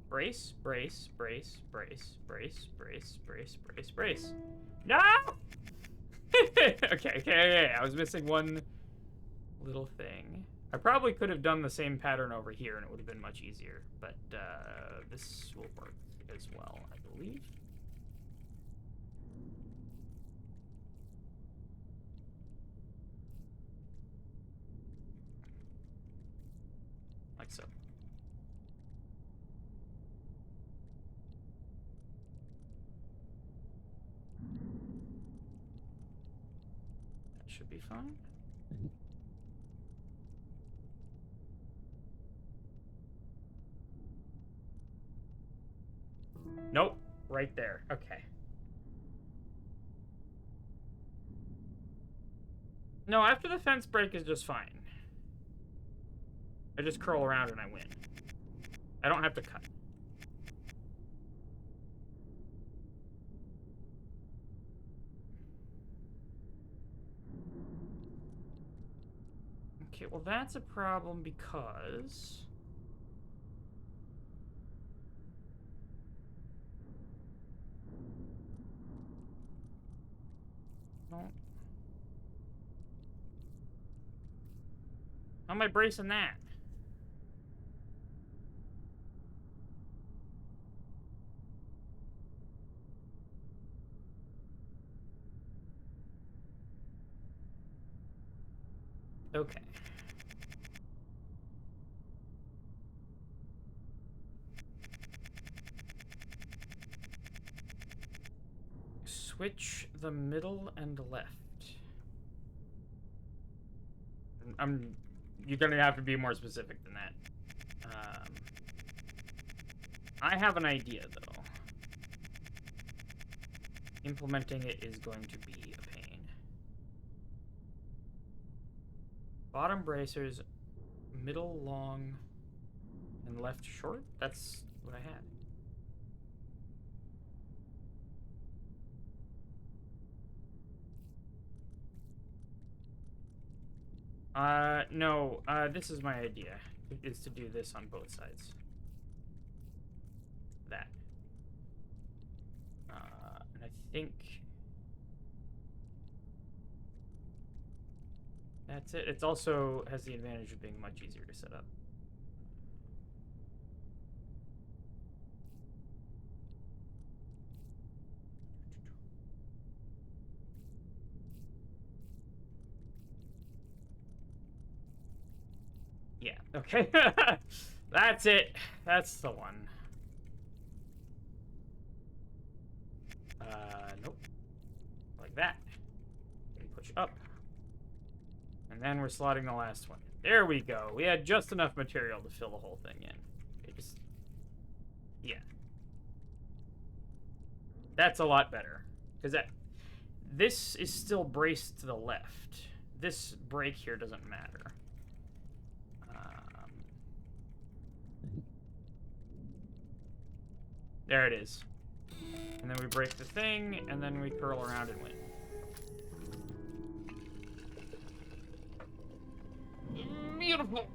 S1: Brace, brace, brace, brace, brace, brace, brace, brace, brace. No! Okay. I was missing one little thing. I probably could have done the same pattern over here and it would have been much easier, but this will work as well, I believe. like so. That should be fine. Nope, right there. Okay. No, after the fence break is just fine. I just curl around and I win. I don't have to cut. Okay, well that's a problem because... No. How am I bracing that? Okay. Switch the middle and left. You're gonna have to be more specific than that. I have an idea, though. Implementing it is going to be a pain. Bottom bracers, middle long, and left short? That's what I had. No, this is my idea, is to do this on both sides. That. And I think... that's it. It also has the advantage of being much easier to set up. Yeah, okay. That's it. That's the one. Nope. Like that. And push up. And then we're slotting the last one in. There we go. We had just enough material to fill the whole thing in. It just... yeah. That's a lot better. Because this is still braced to the left. This break here doesn't matter. There it is. And then we break the thing, and then we curl around and win. Beautiful!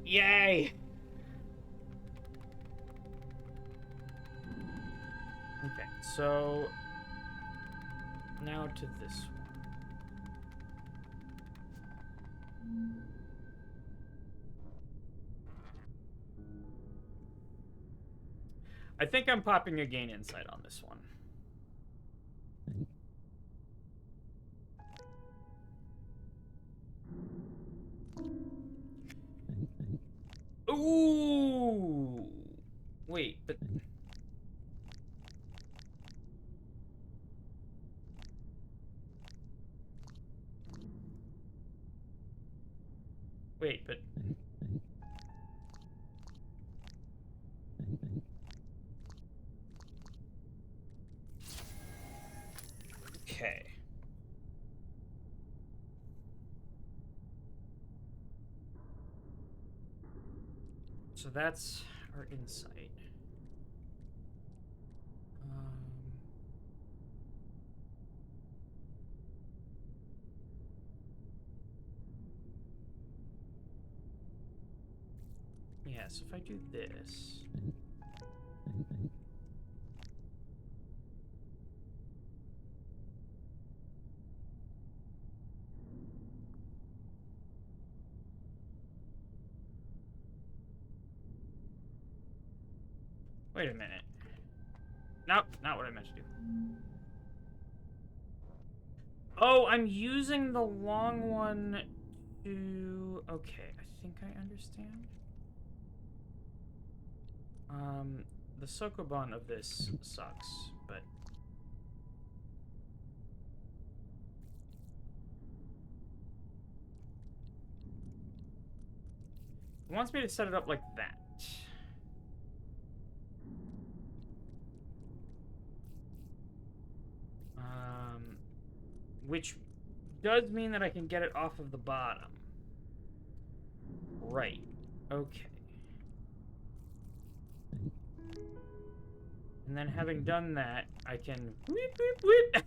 S1: Yay! Okay, so... now to this one. I think I'm popping a gain insight on this one. Ooh! Wait, but... wait, but... okay. So that's our insight. Yeah, so if I do this... wait a minute. Nope, not what I meant to do. Oh, I'm using the long one Okay, I think I understand. The Sokoban of this sucks, but... It wants me to set it up like that. Which does mean that I can get it off of the bottom. Right. Okay. And then having done that, I can... Whip, whip, whip.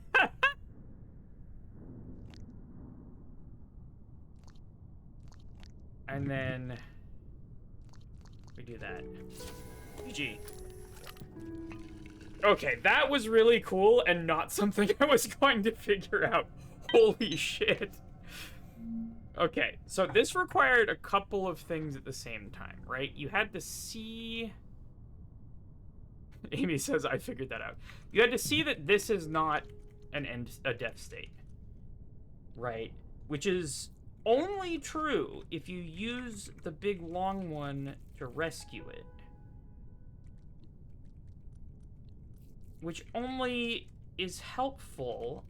S1: And then... we do that. GG. Okay, that was really cool and not something I was going to figure out. Holy shit. Okay, so this required a couple of things at the same time, right? You had to see... Amy says, I figured that out. You had to see that this is not a death state, right? Which is only true if you use the big long one to rescue it. Which only is helpful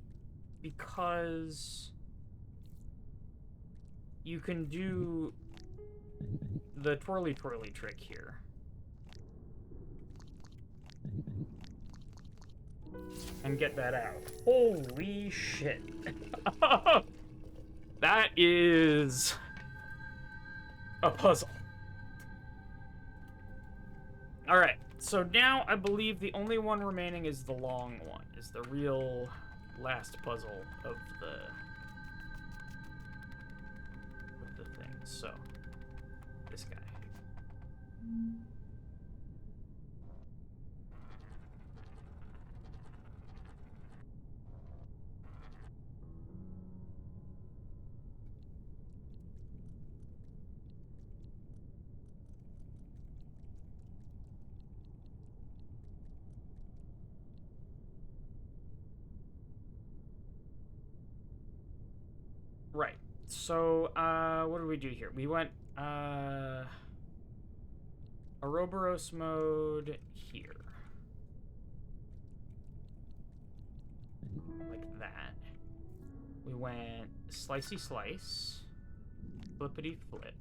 S1: because you can do the twirly-twirly trick here. And get that out. Holy shit. That is a puzzle. Alright, so now I believe the only one remaining is the long one, is the real last puzzle of the thing. So, this guy. Right. So, what did we do here? We went, Ouroboros mode here. Like that. We went slicey slice. Flippity flip.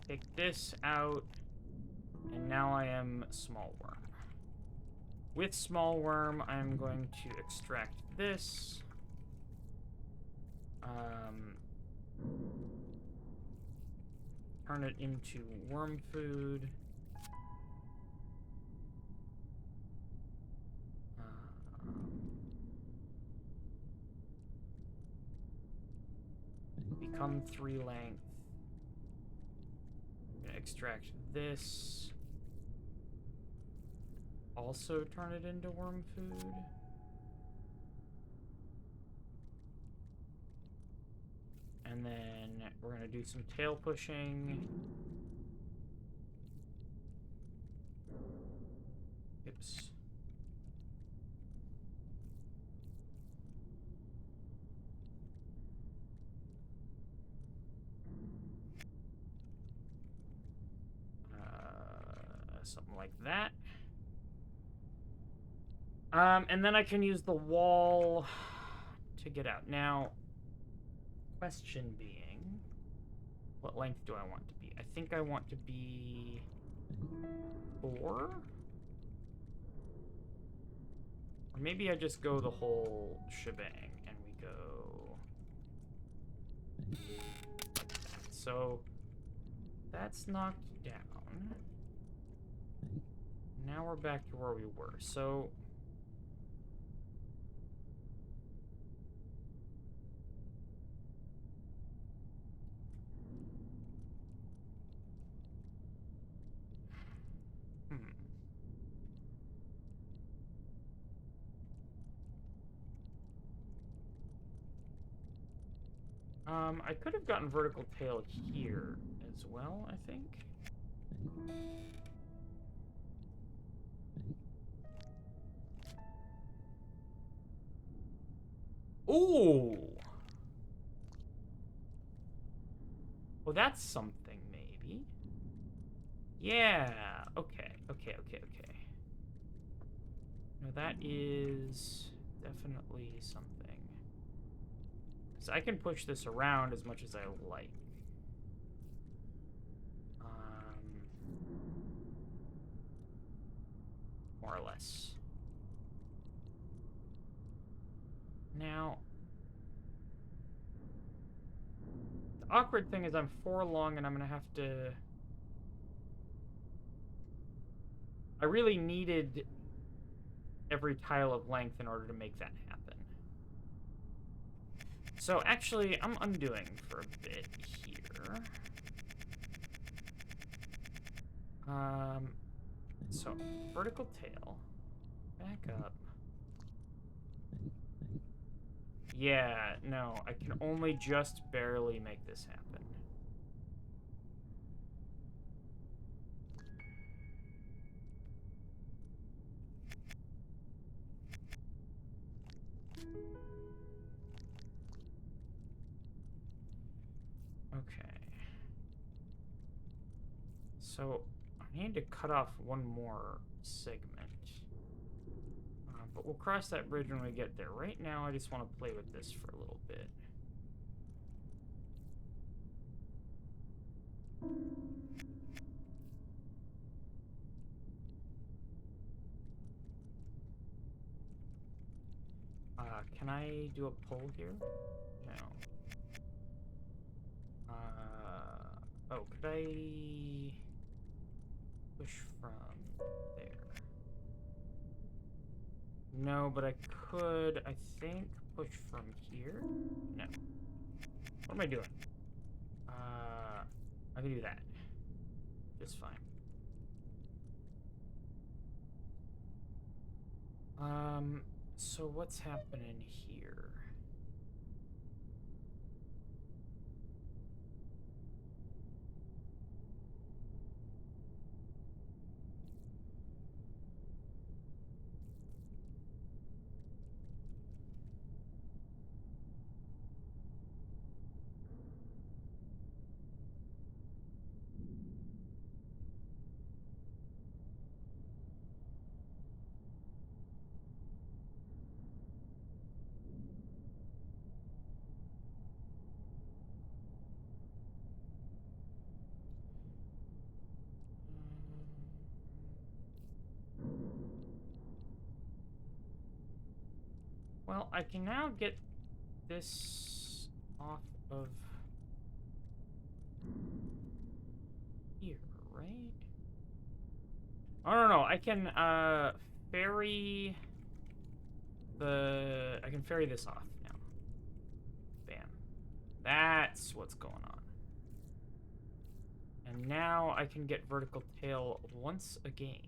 S1: Take this out. And now I am small worm. With small worm, I'm going to extract this. Turn it into worm food. Become 3 length. I'm gonna extract this. Also turn it into worm food. And then we're gonna do some tail pushing. Oops. Something like that. And then I can use the wall to get out. Now, question being, what length do I want to be? I think I want to be 4? Or maybe I just go the whole shebang and we go like that. So that's knocked down. Now we're back to where we were. So I could have gotten vertical tail here as well, I think. Ooh. Well, that's something, maybe. Yeah. Okay. Okay. Okay. Okay. No, that is definitely something. So I can push this around as much as I like. More or less. Now, the awkward thing is I'm 4 long and I'm gonna have to... I really needed every tile of length in order to make that happen. So actually, I'm undoing for a bit here. So vertical tail, back up. Yeah, no, I can only just barely make this happen. Okay. So I need to cut off one more segment. But we'll cross that bridge when we get there. Right now, I just want to play with this for a little bit. Can I do a pull here? No. Oh, could I push from there? No, but I could, I think, push from here? No. What am I doing? I can do that. Just fine. So what's happening here? Well, I can now get this off of here, right? Oh, no, I can, ferry I can ferry this off now. Bam. That's what's going on. And now I can get vertical tail once again.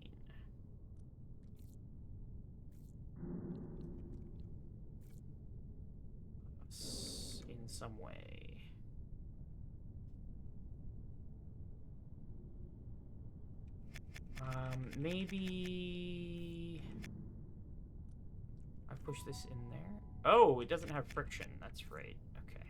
S1: In some way. Maybe I push this in there. Oh, it doesn't have friction. That's right. Okay.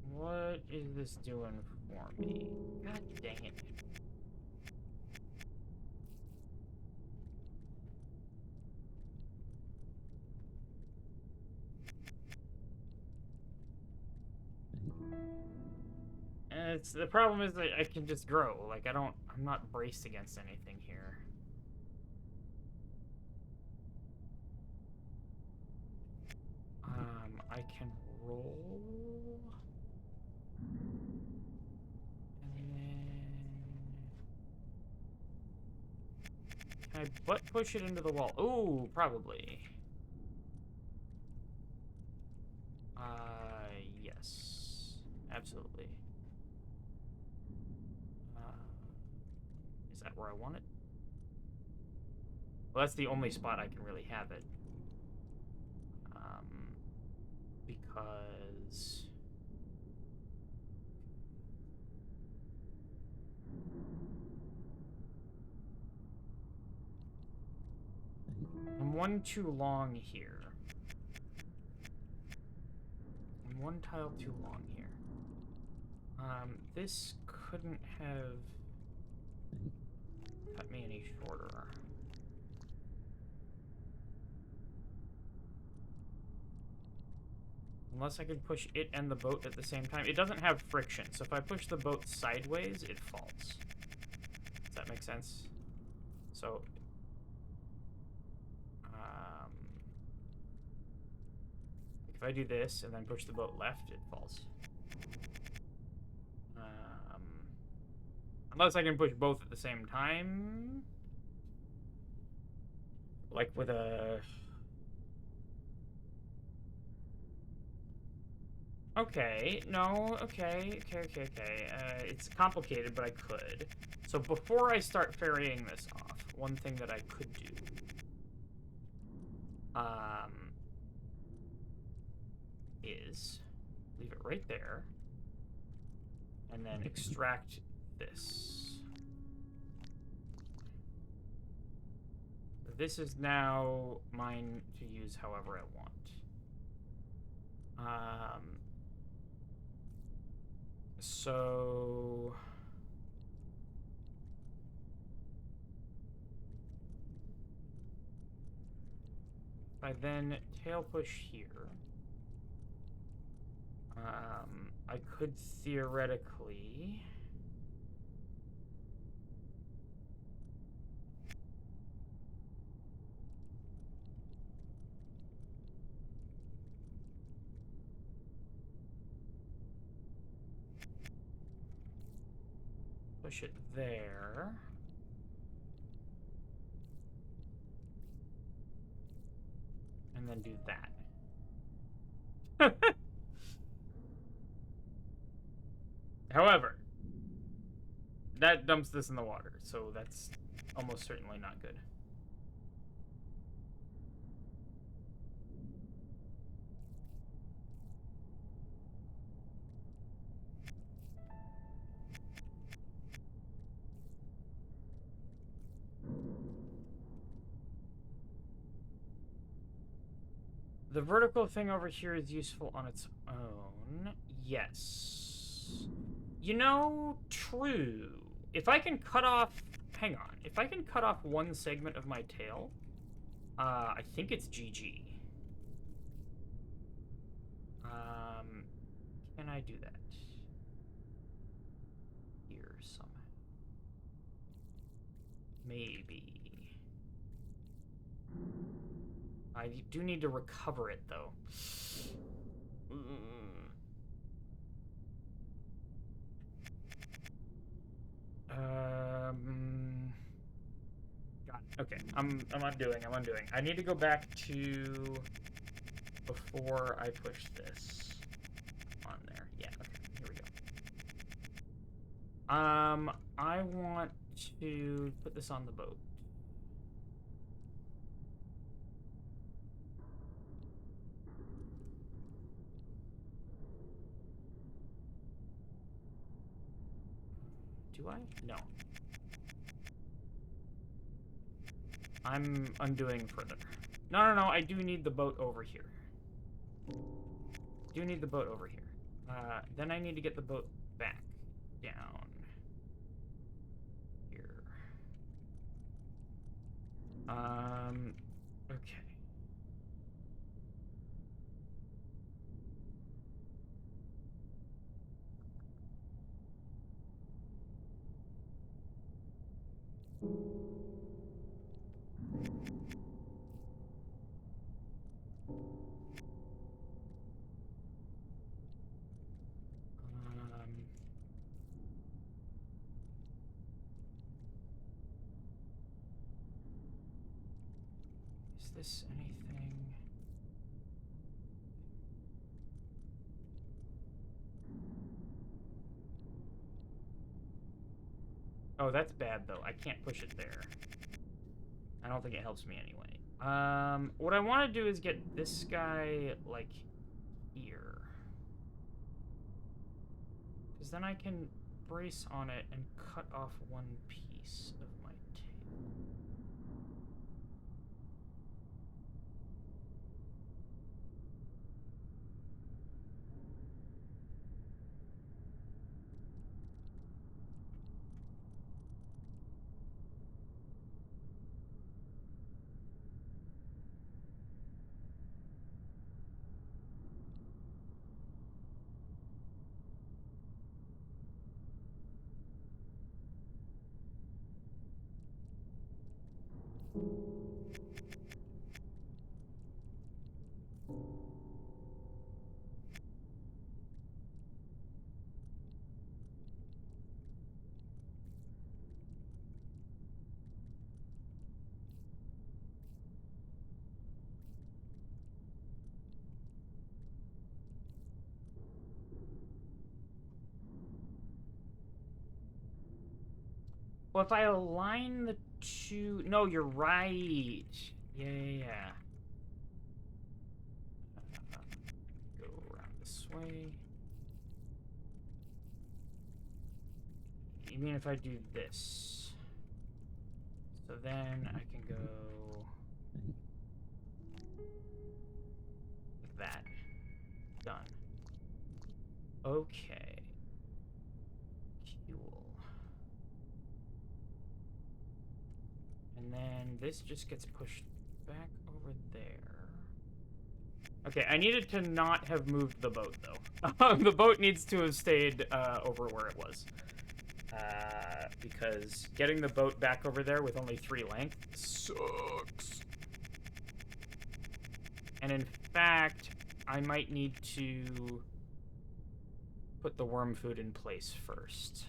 S1: What is this doing for me? God dang it. And it's the problem is that I can just grow. Like I'm not braced against anything here. I can roll. And then can I butt push it into the wall? Ooh, probably. Yes. Absolutely. Is that where I want it? Well, that's the only spot I can really have it. Because... I'm one too long here. I'm one tile too long here. This couldn't have cut me any shorter. Unless I could push it and the boat at the same time. It doesn't have friction, so if I push the boat sideways, it falls. Does that make sense? So... if I do this and then push the boat left, it falls. Unless I can push both at the same time. Like with a... Okay, no, okay. It's complicated, but I could. So before I start ferrying this off, one thing that I could do... is leave it right there, and then extract this. This is now mine to use however I want. So... I then tail push here. I could theoretically... push it there. And then do that. However, that dumps this in the water, so that's almost certainly not good. The vertical thing over here is useful on its own. Yes. You know, true. If I can cut off... Hang on. If I can cut off one segment of my tail, I think it's GG. Can I do that? Here somehow. Maybe. I do need to recover it, though. God. Okay, I'm undoing. I need to go back to before I push this on there. Yeah, okay, here we go. I want to put this on the boat. Do I? No. I'm undoing further. No, I do need the boat over here. Then I need to get the boat back down here. Okay. Is this anything? Oh, that's bad, though. I can't push it there. I don't think it helps me anyway. What I want to do is get this guy, like, here. Because then I can brace on it and cut off one piece of my tail. Well, if I align the two... No, you're right. Yeah. Go around this way. You mean if I do this? So then I can go... like that. Done. Okay. Cool. And then this just gets pushed back over there. Okay, I needed to not have moved the boat, though. The boat needs to have stayed over where it was. Because getting the boat back over there with only 3 length sucks. And in fact, I might need to put the worm food in place first.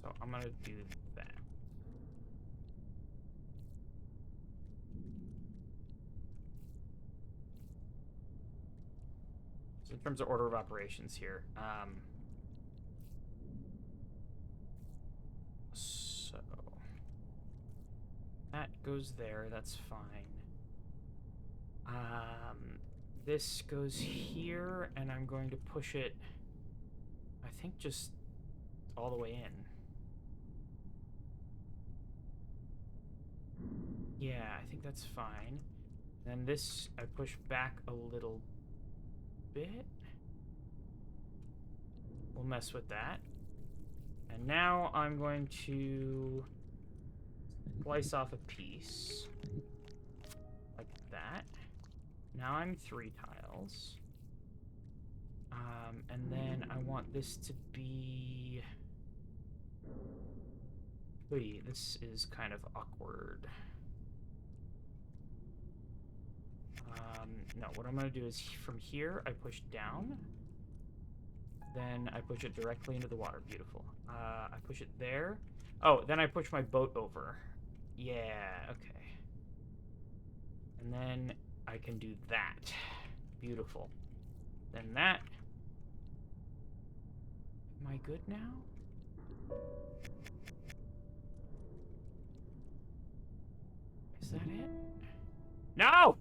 S1: So I'm gonna do that. So in terms of order of operations here, so that goes there, that's fine. This goes here, and I'm going to push it, I think, just all the way in. Yeah, I think that's fine. Then this, I push back a little bit. We'll mess with that. And now I'm going to slice off a piece. Like that. Now I'm 3 tiles. And then I want this to be... Wait, this is kind of awkward. No, what I'm going to do is from here, I push down. Then I push it directly into the water. Beautiful. I push it there. Oh, then I push my boat over. Yeah, okay. And then I can do that. Beautiful. Then that. Am I good now? Is that it? No!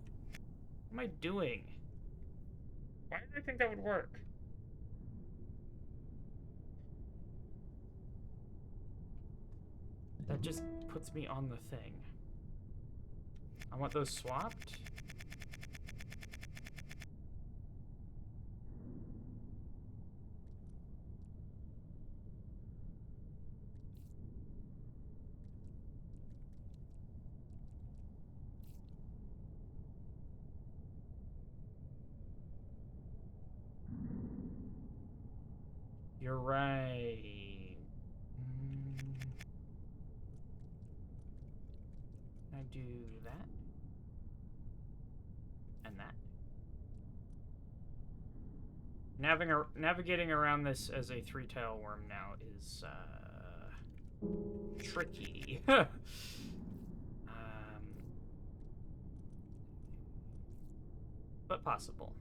S1: What am I doing? Why did I think that would work? That just puts me on the thing. I want those swapped. You're right. I do that. And that. Navigating around this as a 3-tile worm now is, tricky. But possible.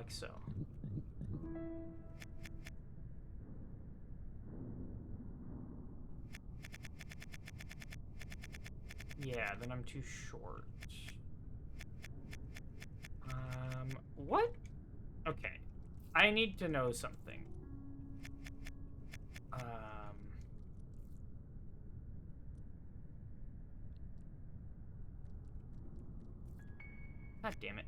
S1: like so. Yeah, then I'm too short. What? Okay. I need to know something. God damn it.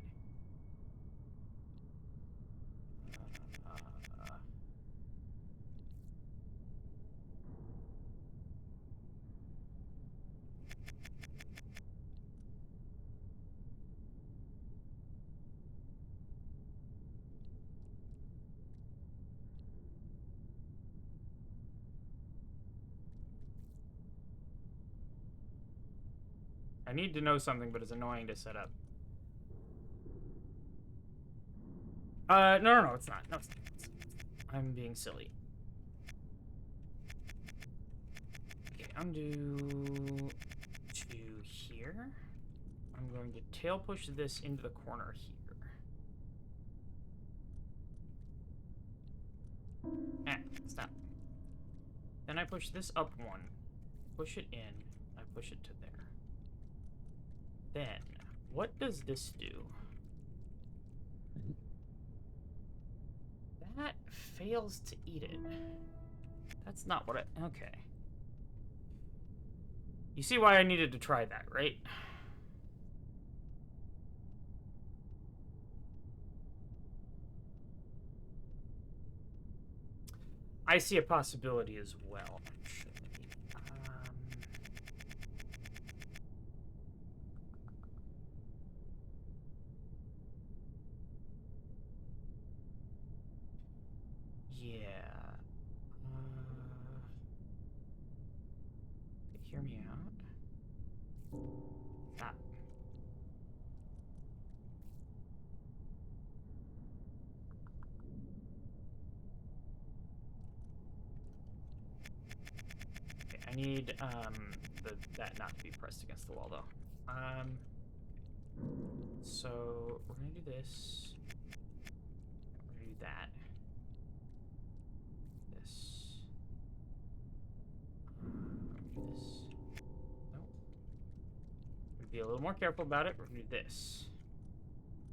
S1: I need to know something, but it's annoying to set up. No, it's not. No, it's not. I'm being silly. Okay, undo to here. I'm going to tail push this into the corner here. Ah, stop. Then I push this up one. Push it in. I push it to there. Then, what does this do? That fails to eat it. That's not what I... Okay. You see why I needed to try that, right? I see a possibility as well, actually. Yeah. Hear me out. Stop. Okay, I need that not to be pressed against the wall though. So we're gonna do this. We're gonna do that. This. This. Nope. We're gonna be a little more careful about it. We're gonna do this.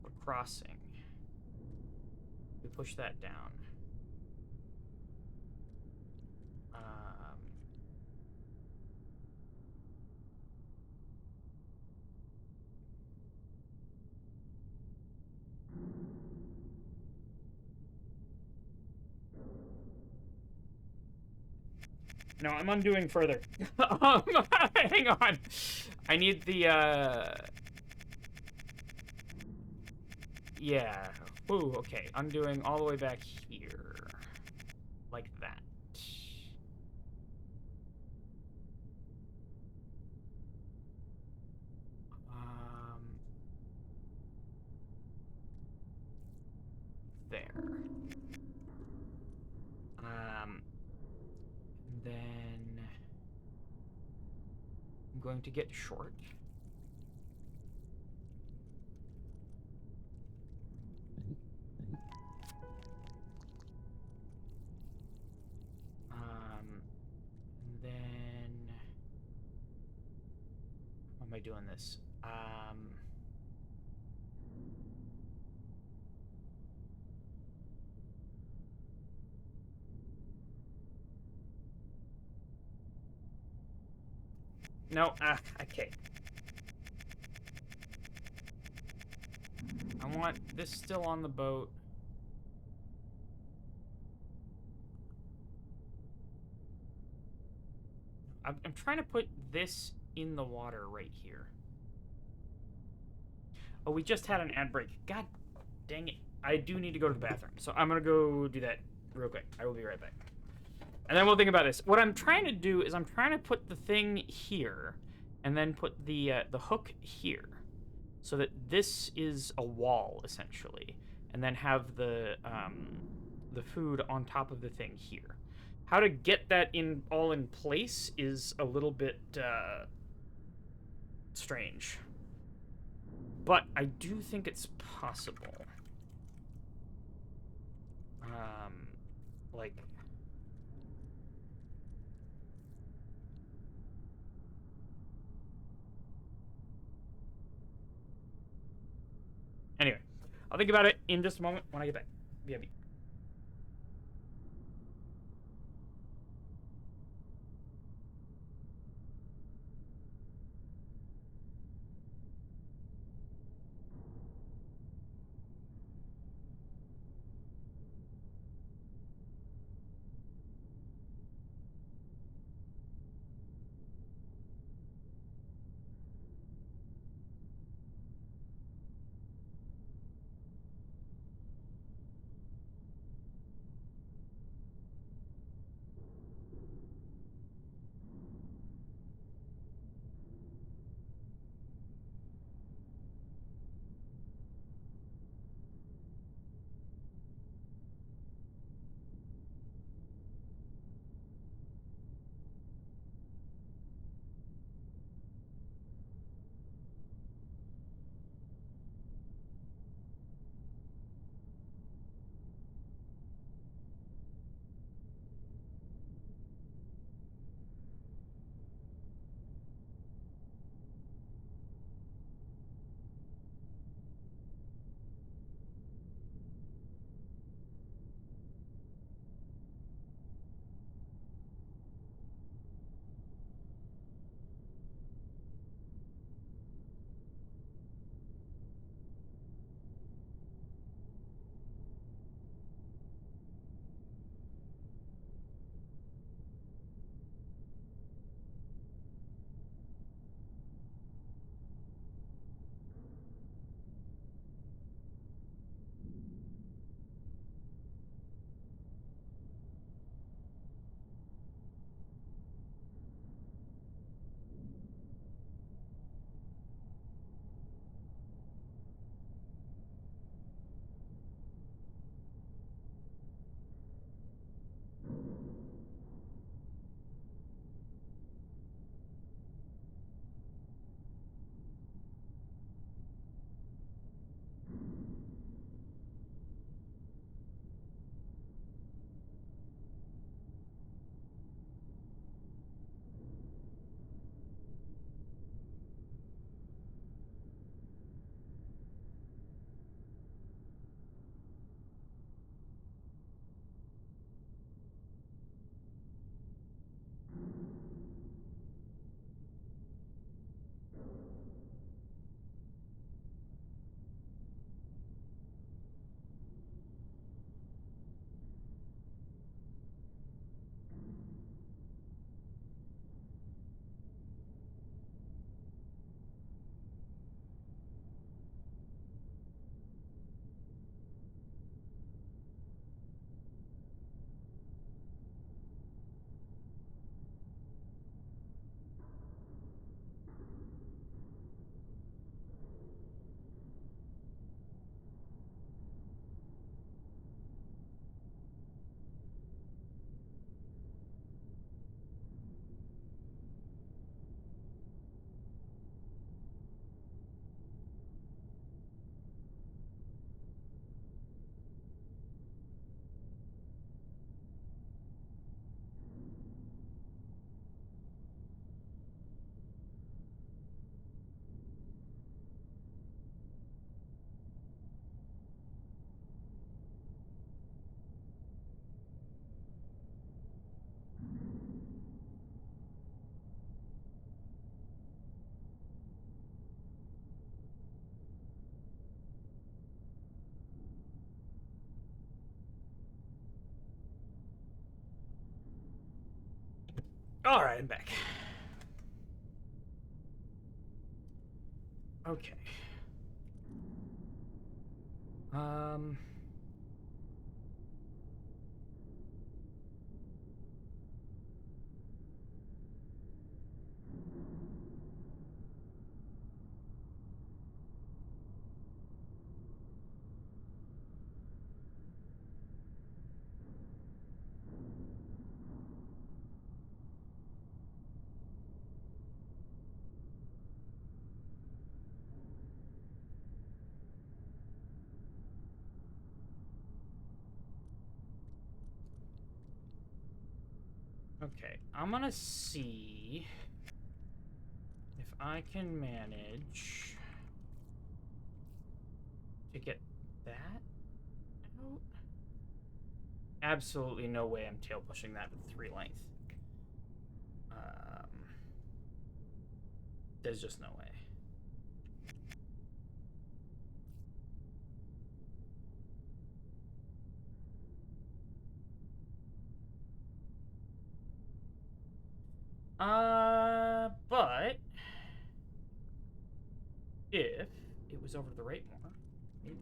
S1: We're crossing. We push that down. No, I'm undoing further. Hang on. I need the, yeah. Ooh, okay. Undoing all the way back here. Like that. There. Then I'm going to get short. Then how am I doing this? No, okay. I want this still on the boat. I'm trying to put this in the water right here. Oh, we just had an ad break. God dang it. I do need to go to the bathroom. So I'm going to go do that real quick. I will be right back. And then we'll think about this. What I'm trying to do is I'm trying to put the thing here and then put the hook here so that this is a wall, essentially. And then have the food on top of the thing here. How to get that all in place is a little bit strange. But I do think it's possible. Like, anyway, I'll think about it in just a moment when I get back. BRB. All right, I'm back. Okay. Um. Okay, I'm gonna see if I can manage to get that out. Absolutely no way I'm tail pushing that with 3 length. There's just no way. But if it was over to the right more, maybe.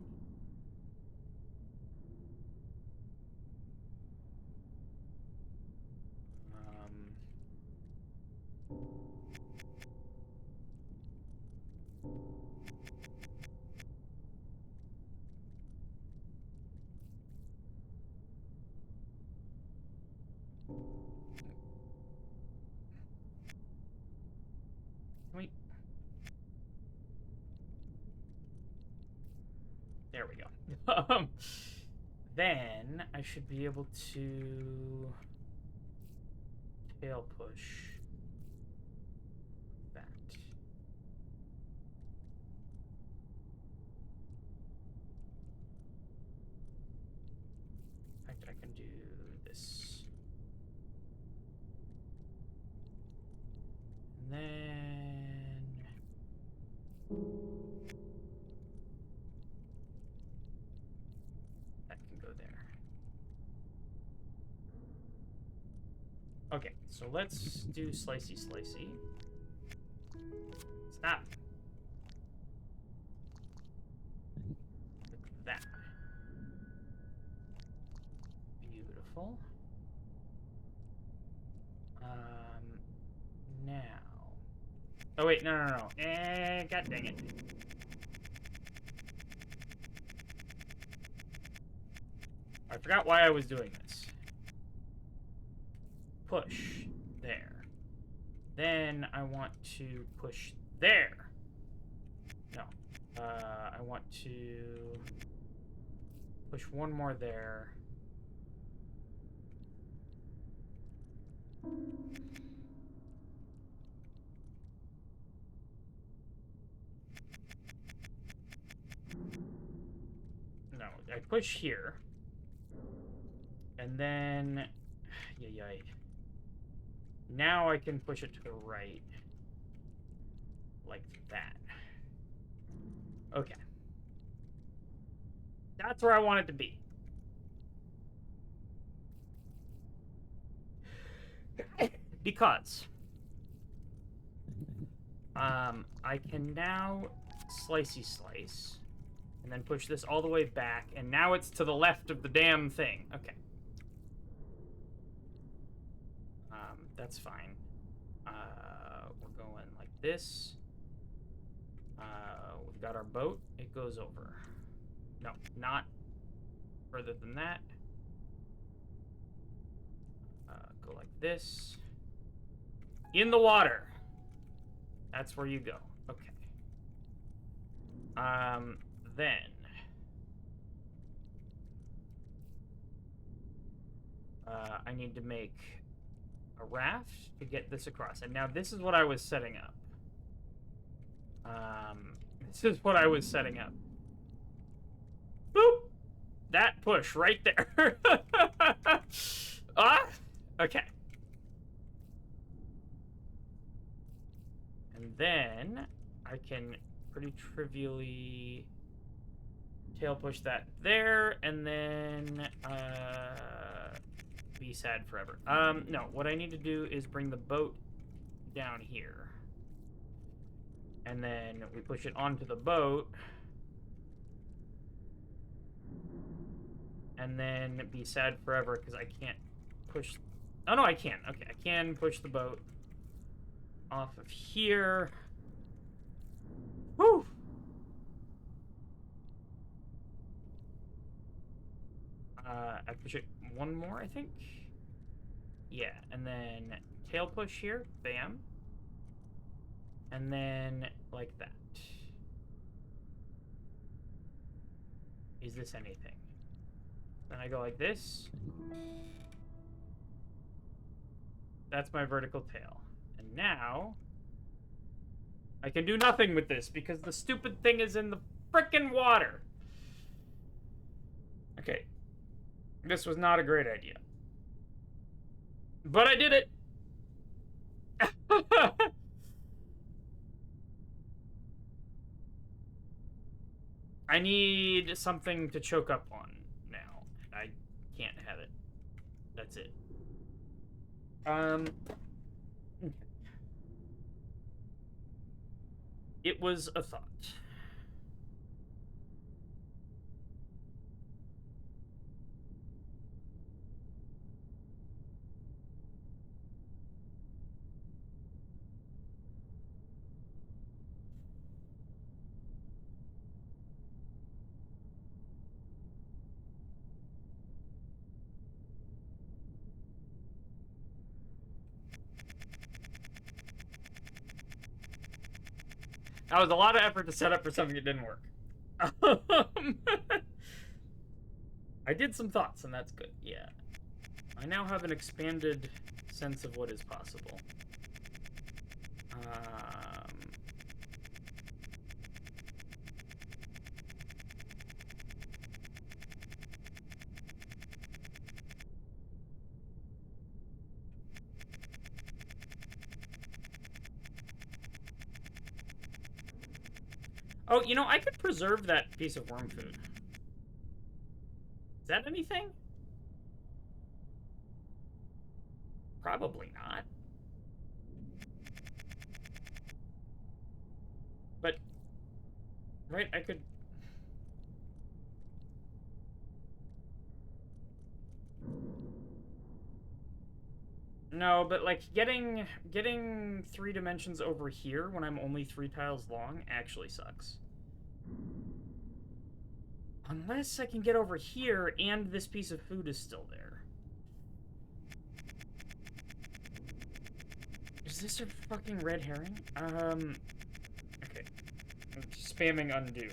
S1: Wait. There we go. Then I should be able to tail push that. In fact, I can do this. And then that can go there. Okay, so let's do slicey slicey. Stop. Like that. Beautiful. Now. Oh wait, no. God dang it. I forgot why I was doing this. Push there. Then I want to push there. No. I want to push one more there. No, I push here. And then, yay. Now I can push it to the right. Like that. Okay. That's where I want it to be. Because I can now slicey slice and then push this all the way back, and now it's to the left of the damn thing. Okay. That's fine. We're going like this. We've got our boat. It goes over. No, not further than that. Go like this. In the water. That's where you go. Okay. Then I need to make a raft to get this across. And now this is what I was setting up. This is what I was setting up. Boop! That push right there. Okay. And then I can pretty trivially tail push that there, and then be sad forever. No, what I need to do is bring the boat down here. And then we push it onto the boat. And then be sad forever because I can't push... Oh, no, I can. Okay, I can push the boat off of here. Woo! I push it one more, I think. Yeah, and then tail push here. Bam. And then like that. Is this anything? Then I go like this. That's my vertical tail. And now I can do nothing with this because the stupid thing is in the frickin' water. Okay. This was not a great idea. But I did it. I need something to choke up on now. I can't have it. That's it. It was a thought. That was a lot of effort to set up for something that didn't work. I did some thoughts, and that's good. Yeah. I now have an expanded sense of what is possible. Oh, you know, I could preserve that piece of worm food. Is that anything? Probably not. But, right, I could... No, but like getting 3 dimensions over here when I'm only 3 tiles long actually sucks. Unless I can get over here and this piece of food is still there. Is this a fucking red herring? Okay. I'm spamming undo.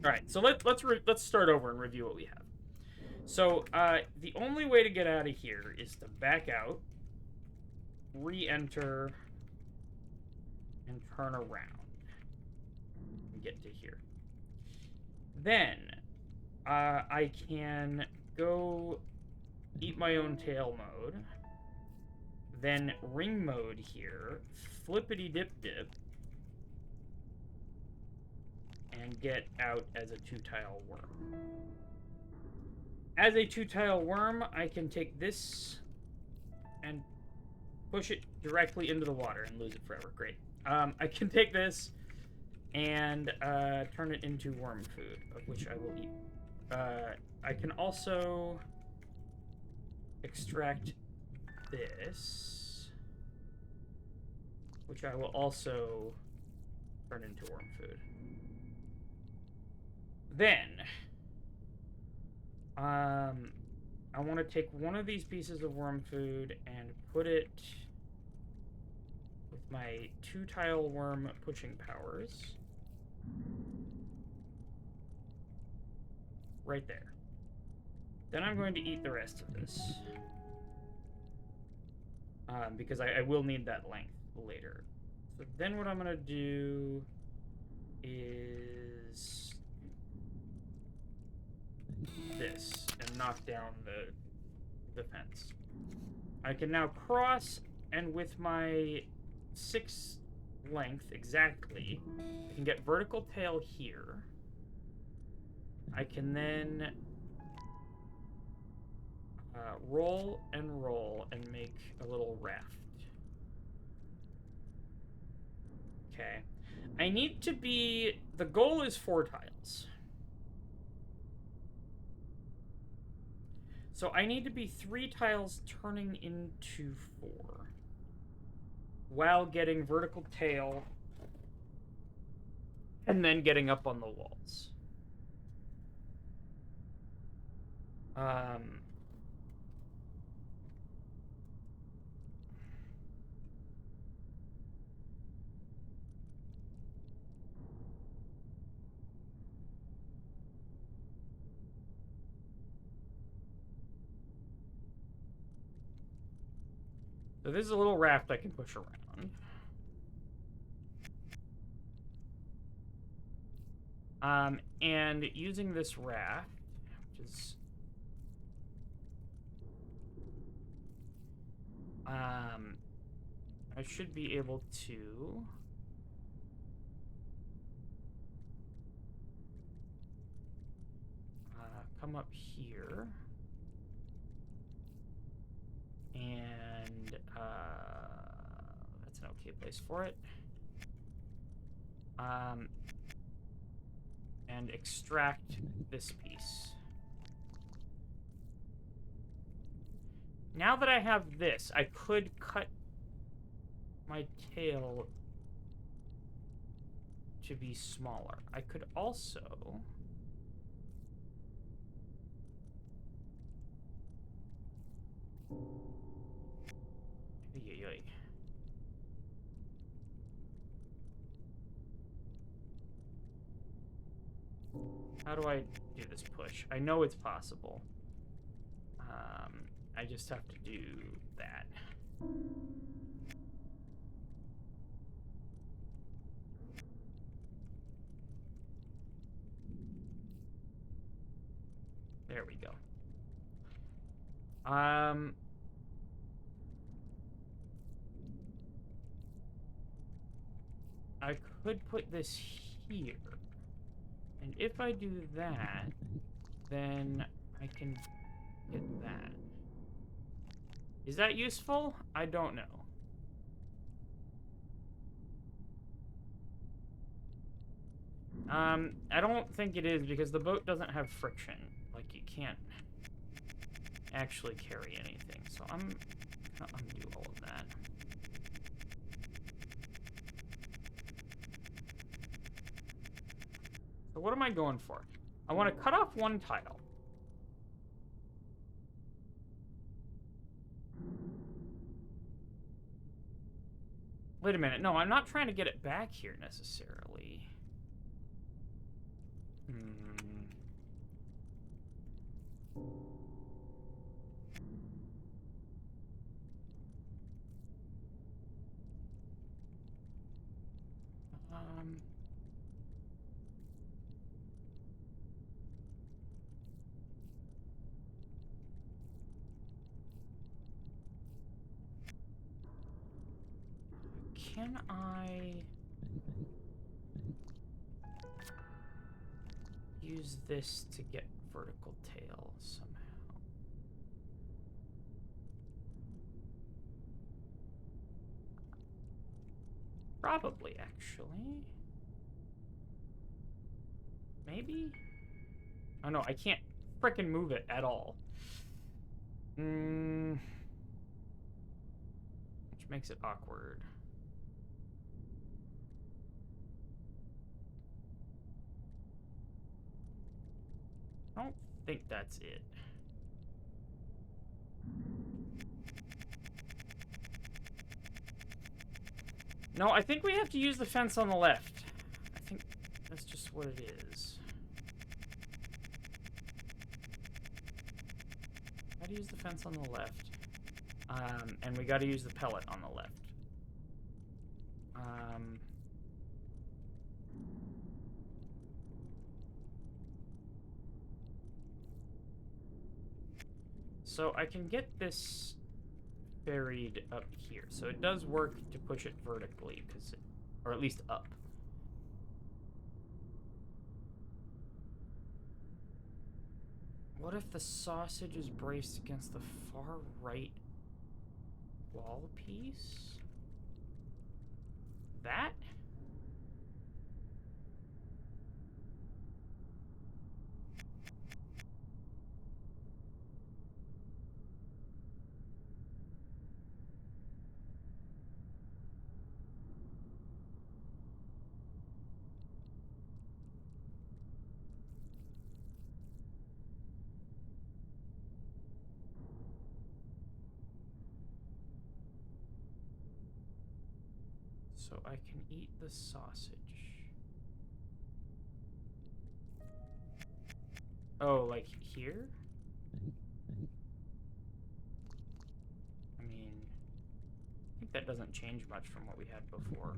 S1: All right, so let's start over and review what we have. So the only way to get out of here is to back out, re-enter, and turn around and get to here. Then I can go eat my own tail mode, then ring mode here, flippity dip dip, and get out as a 2-tile worm. As a 2-tile worm, I can take this and push it directly into the water and lose it forever. Great. I can take this and turn it into worm food, of which I will eat. I can also extract this, which I will also turn into worm food. Then, I want to take one of these pieces of worm food and put it with my 2-tile worm pushing powers right there. Then I'm going to eat the rest of this because I will need that length later. So then what I'm going to do is this and knock down the fence. I can now cross, and with my 6 length exactly, I can get vertical tail here. I can then roll and make a little raft. Okay. I need to be... The goal is 4 tiles. So I need to be 3 tiles turning into 4 while getting vertical tail and then getting up on the walls. So this is a little raft I can push around. And using this raft, which is... I should be able to... come up here. And, that's an okay place for it. And extract this piece. Now that I have this, I could cut my tail to be smaller. I could also... How do I do this push? I know it's possible. I just have to do that. There we go. I could put this here. And if I do that, then I can get that. Is that useful? I don't know. I don't think it is because the boat doesn't have friction. Like, you can't actually carry anything. So I'm gonna undo all of that. So what am I going for? I want to cut off one tile. Wait a minute. No, I'm not trying to get it back here necessarily. Can I use this to get vertical tail somehow? Probably, actually. Maybe? Oh no, I can't frickin' move it at all. Which makes it awkward. I don't think that's it. No, I think we have to use the fence on the left. I think that's just what it is. Gotta use the fence on the left. And we gotta use the pellet on the left. So I can get this buried up here. So it does work to push it vertically, because or at least up. What if the sausage is braced against the far right wall piece? That? So I can eat the sausage. Oh, like here? I mean... that doesn't change much from what we had before.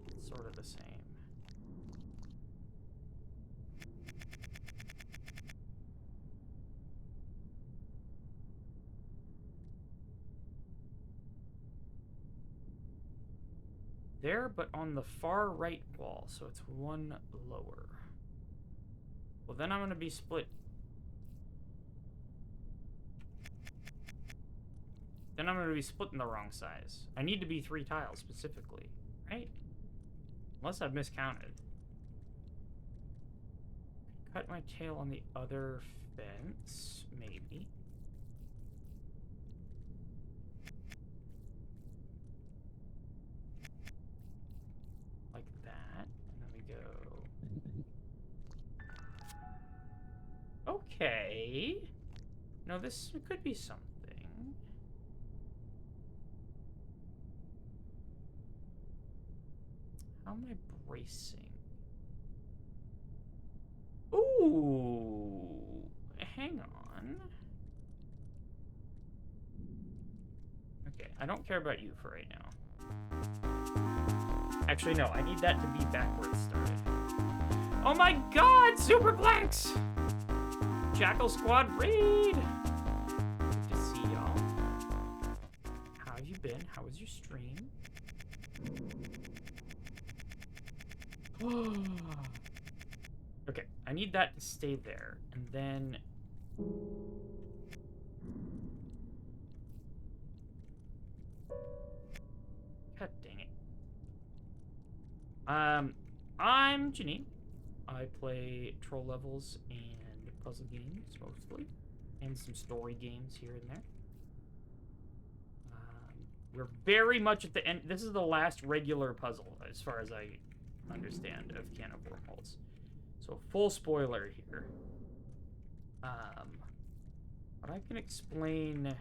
S1: It's sort of the same. There, but on the far right wall, so it's one lower. Well, then I'm going to be split. Then I'm going to be splitting the wrong size. I need to be 3 tiles specifically, right? Unless I've miscounted. Cut my tail on the other fence, maybe. Like that. And then we go... Okay. No, this could be something. How am I bracing? Ooh! Hang on. Okay, I don't care about you for right now. Actually, no, I need that to be backwards started. Oh my god! Superplex! Jackal Squad raid! Good to see y'all. How have you been? How was your stream? Okay, I need that to stay there, and then... God dang it. I'm Janine. I play troll levels and puzzle games, mostly, and some story games here and there. We're very much at the end. This is the last regular puzzle, as far as I understand, of Can of Wormholes. So, full spoiler here. But I can explain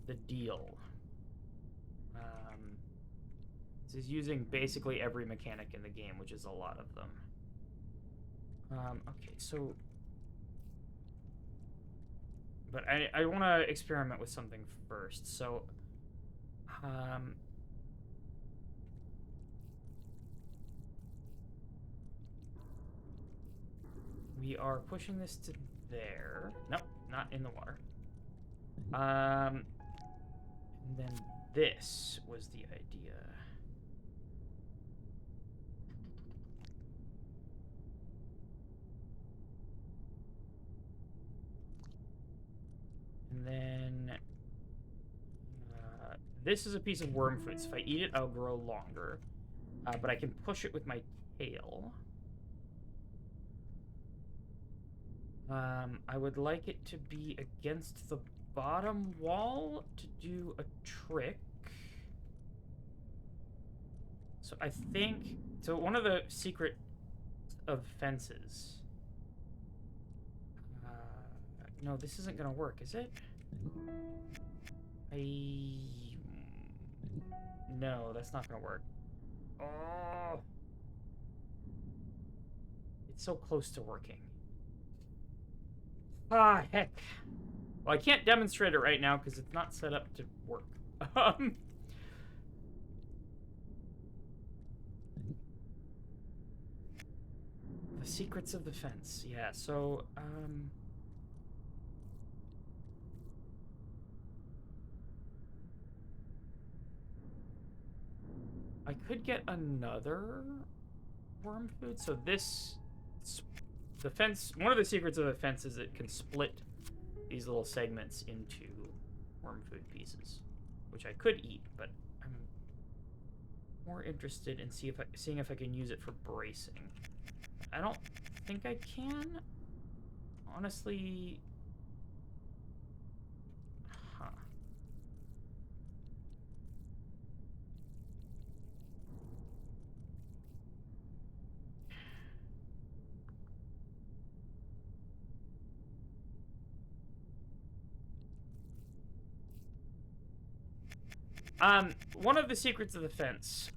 S1: the deal. This is using basically every mechanic in the game, which is a lot of them. Okay, so... But I want to experiment with something first, so... we are pushing this to there. Nope, not in the water. And then this was the idea. And then this is a piece of worm food, so if I eat it, I'll grow longer. But I can push it with my tail. I would like it to be against the bottom wall to do a trick. So I think... So one of the secret of fences... no, this isn't gonna work, is it? No, that's not gonna work. Oh! It's so close to working. Ah, heck. Well, I can't demonstrate it right now because it's not set up to work. The secrets of the fence. Yeah, so, I could get another worm food. So this... The fence, one of the secrets of the fence is it can split these little segments into worm food pieces, which I could eat, but I'm more interested in seeing if I can use it for bracing. I don't think I can. Honestly, huh. One of the secrets of the fence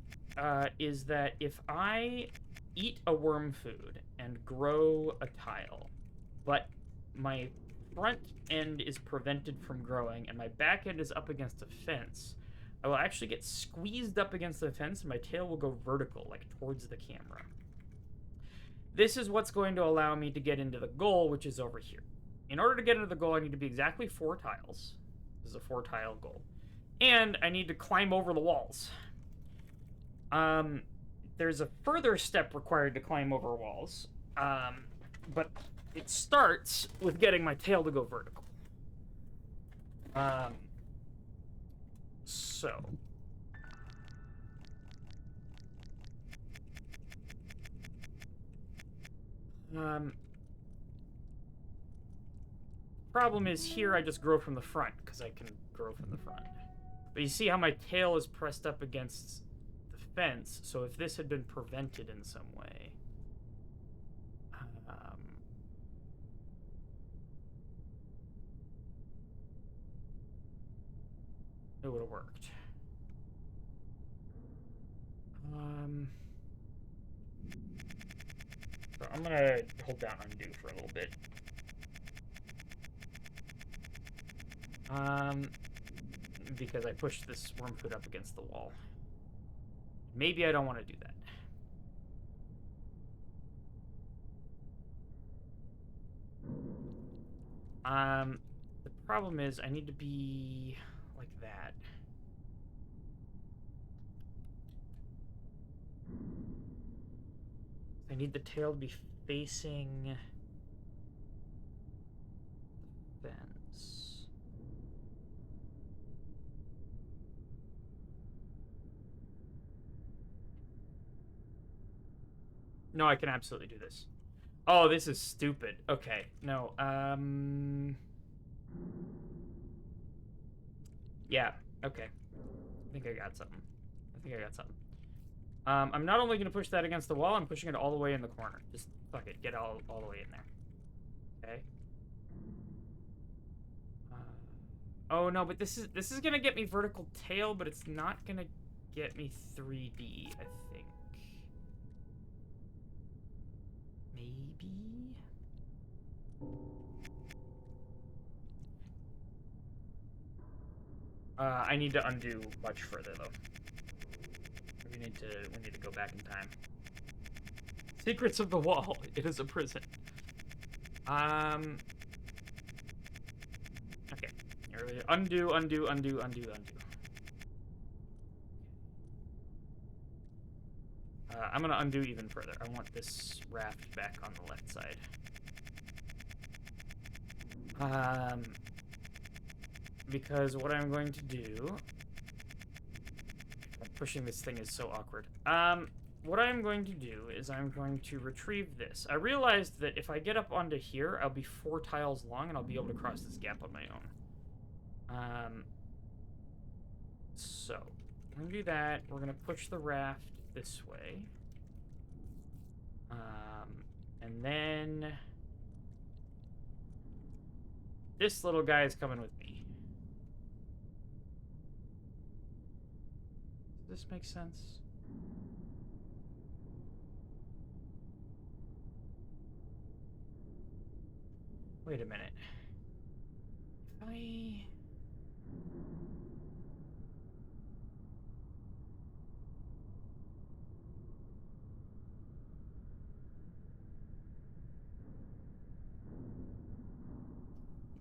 S1: is that if I eat a worm food and grow a tile, but my front end is prevented from growing and my back end is up against a fence, I will actually get squeezed up against the fence and my tail will go vertical, like towards the camera. This is what's going to allow me to get into the goal, which is over here. In order to get into the goal, I need to be exactly 4 tiles. This is a 4-tile goal. And I need to climb over the walls. There's a further step required to climb over walls. But it starts with getting my tail to go vertical. Problem is here I just grow from the front because I can grow from the front. But you see how my tail is pressed up against the fence, so if this had been prevented in some way, it would have worked. So I'm gonna hold down undo for a little bit. Because I pushed this worm foot up against the wall. Maybe I don't want to do that. The problem is I need to be like that. I need the tail to be facing the fence. No, I can absolutely do this. Oh, this is stupid. Okay, no, yeah, okay. I think I got something. I'm not only going to push that against the wall, I'm pushing it all the way in the corner. Just, fuck it, get all the way in there. Okay. Oh, no, but this is going to get me vertical tail, but it's not going to get me 3D, I think. Maybe? I need to undo much further, though. We need to go back in time. Secrets of the Wall. It is a prison. Okay. Undo. I'm gonna undo even further. I want this raft back on the left side. Because what I'm going to do... Pushing this thing is so awkward. What I'm going to do is I'm going to retrieve this. I realized that if I get up onto here, I'll be 4 tiles long and I'll be able to cross this gap on my own. So, we're gonna do that. We're gonna push the raft this way. And then... this little guy is coming with me. Does this make sense? Wait a minute. If I...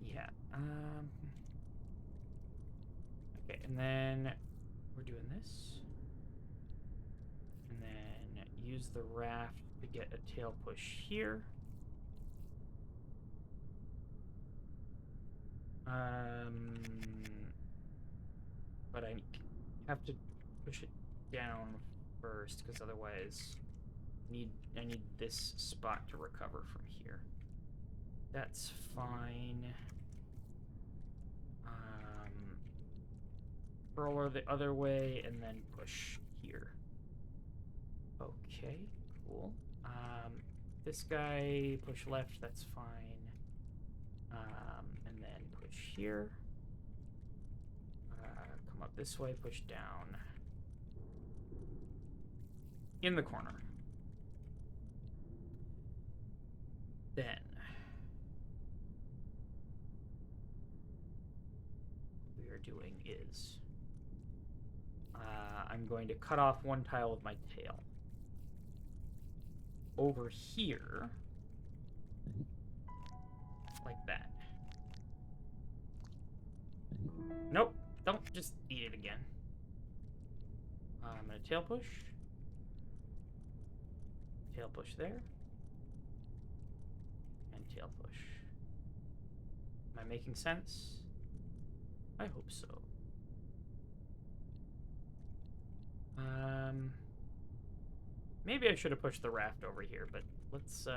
S1: yeah, okay, and then we're doing this. And then use the raft to get a tail push here. But I have to push it down first, because otherwise I need this spot to recover from here. That's fine. Roller the other way and then push here. Okay, cool. This guy, push left, that's fine. And then push here. Come up this way, push down. In the corner. Then. are doing is I'm going to cut off one tile of my tail. Over here, like that. Nope, don't just eat it again. I'm gonna tail push. Tail push there. And tail push. Am I making sense? I hope so. Maybe I should have pushed the raft over here, but let's,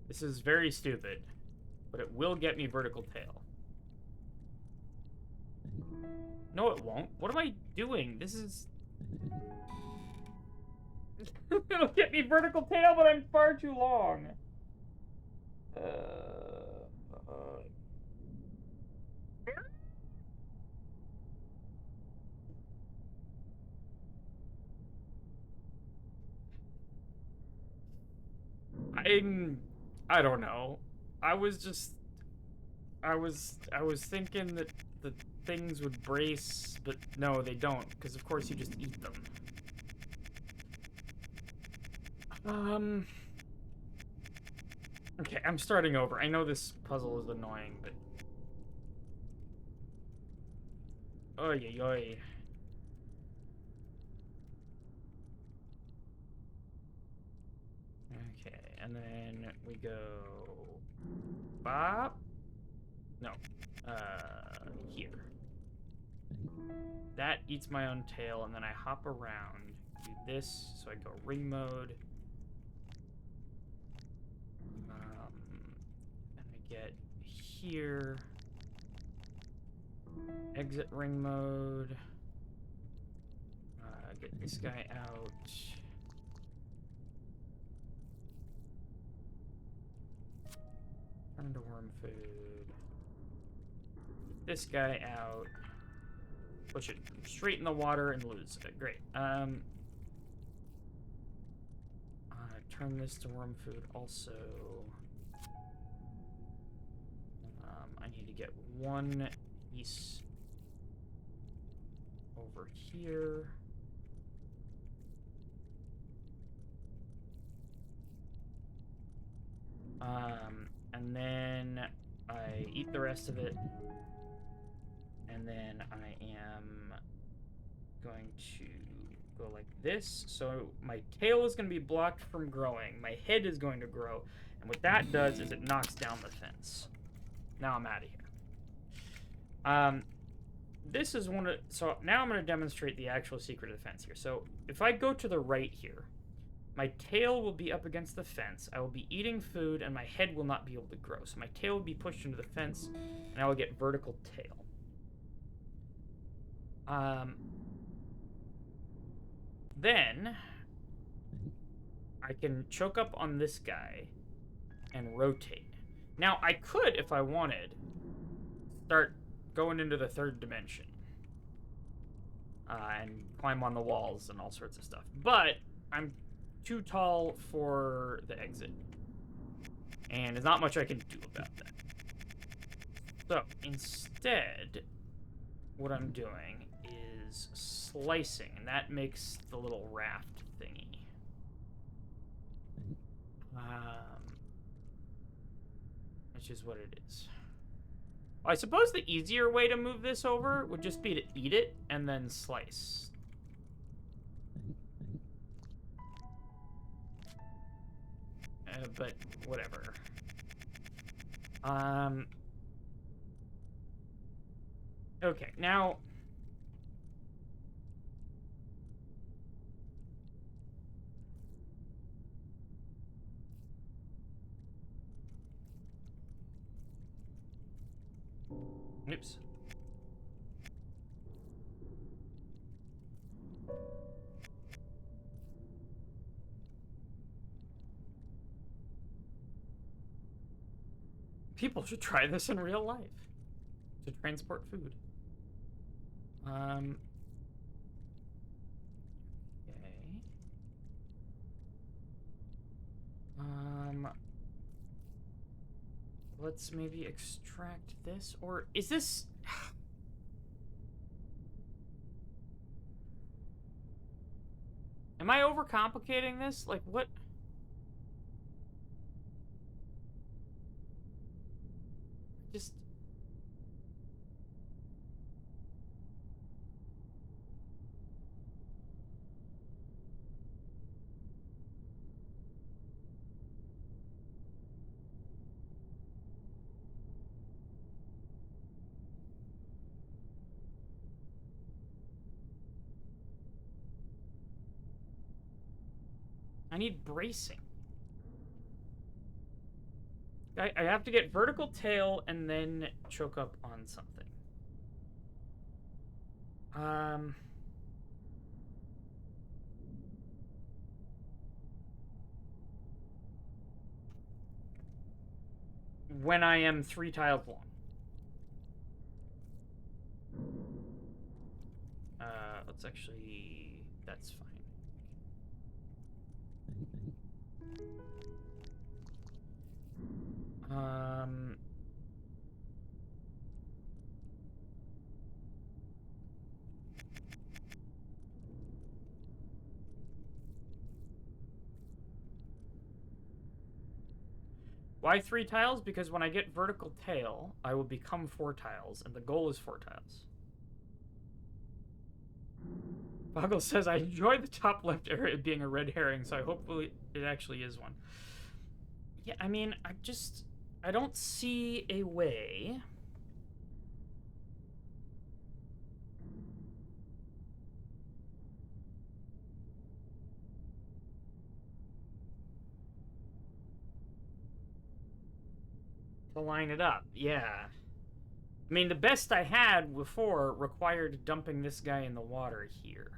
S1: This is very stupid, but it will get me vertical tail. No, it won't. What am I doing? This is... It'll get me vertical tail, but I'm far too long. I don't know. I was thinking that the things would brace, but no, they don't, because of course you just eat them. Okay, I'm starting over. I know this puzzle is annoying, but... Oy, oy, oy. Okay, and then we go... Bop? No. Here. That eats my own tail, and then I hop around, do this, so I go ring mode. And I get here. Exit ring mode. Get this guy out. Turn to worm food. Get this guy out. Push it straight in the water and lose it. Great. Turn this to worm food also. I need to get one piece over here. And then I eat the rest of it. And then I am going to go like this. So my tail is going to be blocked from growing. My head is going to grow. And what that does is it knocks down the fence. Now I'm out of here. This is one of... So now I'm going to demonstrate the actual secret of the fence here. So if I go to the right here, my tail will be up against the fence. I will be eating food, and my head will not be able to grow. So my tail will be pushed into the fence, and I will get vertical tail. Then I can choke up on this guy and rotate. Now, I could, if I wanted, start going into the third dimension and climb on the walls and all sorts of stuff. But I'm too tall for the exit, and there's not much I can do about that. So instead, what I'm doing is slicing, and that makes the little raft thingy. Which is what it is. I suppose the easier way to move this over would just be to eat it and then slice. But whatever. Okay, now... Oops. People should try this in real life to transport food. Okay. Let's maybe extract this, or is this... Am I overcomplicating this? Like, what? Just... I need bracing. I have to get vertical tail and then choke up on something. When I am 3 tiles long. Let's actually... That's fine. Why 3 tiles? Because when I get vertical tail, I will become 4 tiles, and the goal is 4 tiles. Boggle says, I enjoy the top left area being a red herring, so I hopefully it actually is one. Yeah, I mean, I don't see a way... to line it up, yeah. I mean, the best I had before required dumping this guy in the water here.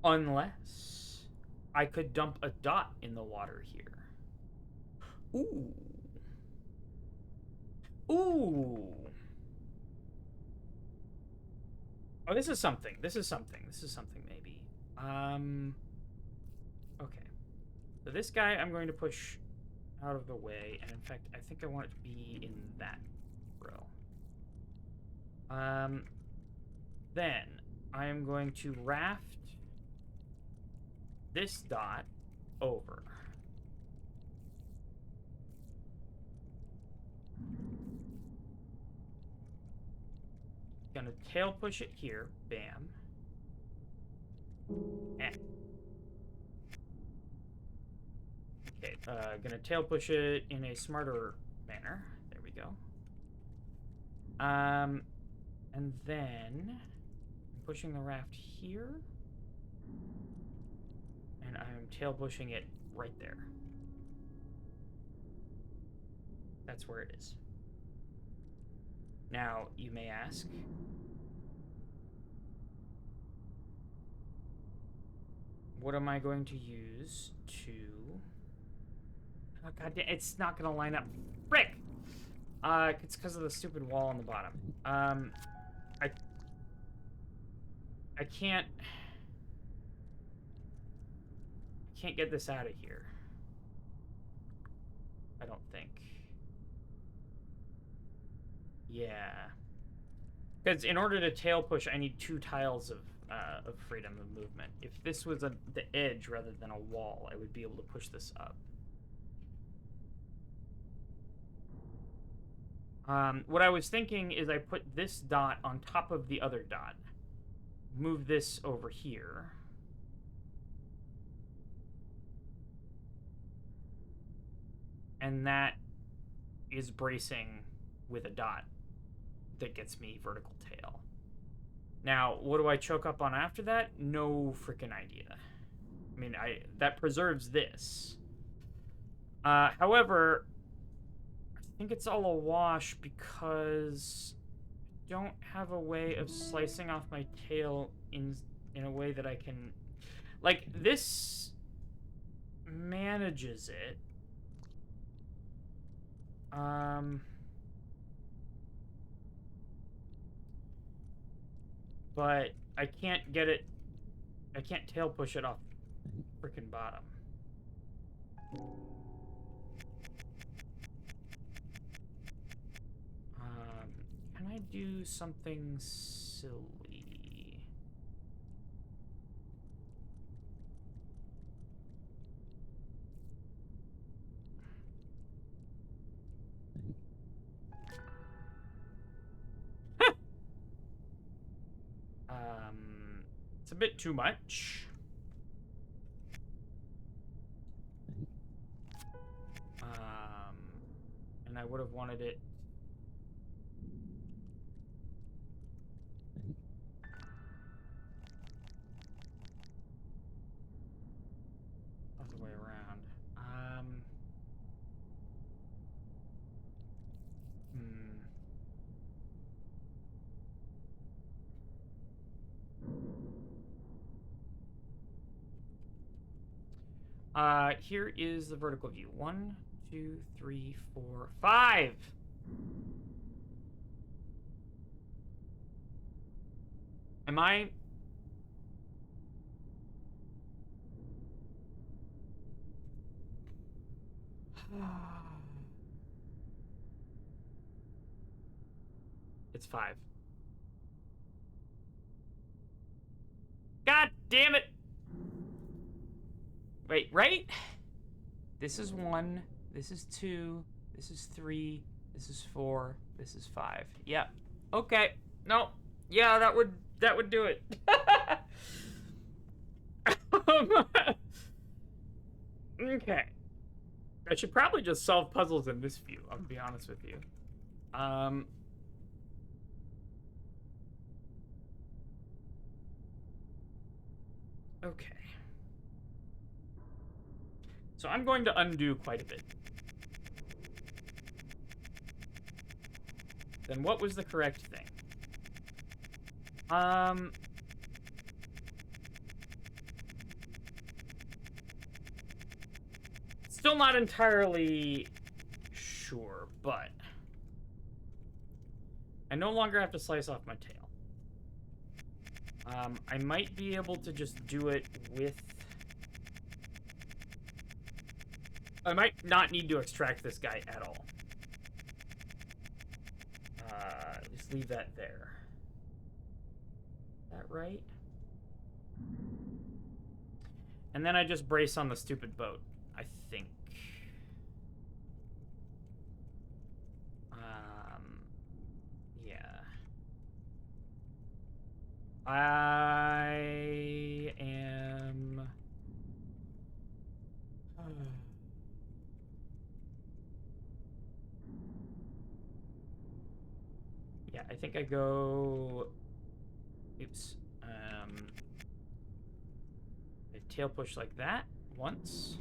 S1: Unless I could dump a dot in the water here. Ooh. Ooh. Oh, this is something. This is something maybe. Okay. So this guy I'm going to push out of the way, and in fact, I think I want it to be in that row. Then I am going to raft this dot over. Gonna tail push it here. Bam. And okay, gonna tail push it in a smarter manner. There we go. And then I'm pushing the raft here. And I'm tail pushing it right there. That's where it is. Now, you may ask, what am I going to use to... Oh, God damn, it's not going to line up. Frick! It's because of the stupid wall on the bottom. I can't get this out of here. I don't think. Yeah. Because in order to tail push, I need 2 tiles of freedom of movement. If this was the edge rather than a wall, I would be able to push this up. What I was thinking is I put this dot on top of the other dot. Move this over here. And that is bracing with a dot that gets me vertical tail. Now, what do I choke up on after that? No freaking idea. I mean, that preserves this. However, I think it's all a wash because I don't have a way of slicing off my tail in a way that I can... Like, this manages it. But I can't get it I can't tail push it off freaking bottom. Can I do something silly? It's a bit too much. And I would have wanted it. Other way around. Here is the vertical view. 1, 2, 3, 4, 5. Am I? It's 5. God damn it! Wait, right? This is 1, this is 2, this is 3, this is 4, this is 5. Yep. Okay. No. Yeah, that would do it. Okay. I should probably just solve puzzles in this view, I'll be honest with you. Okay. So I'm going to undo quite a bit. Then what was the correct thing? Still not entirely sure, but I no longer have to slice off my tail. I might be able to just do it with... I might not need to extract this guy at all. Just leave that there. Is that right? And then I just brace on the stupid boat, I think. Yeah. I am... Yeah, I think I go... Oops. I tail push like that once.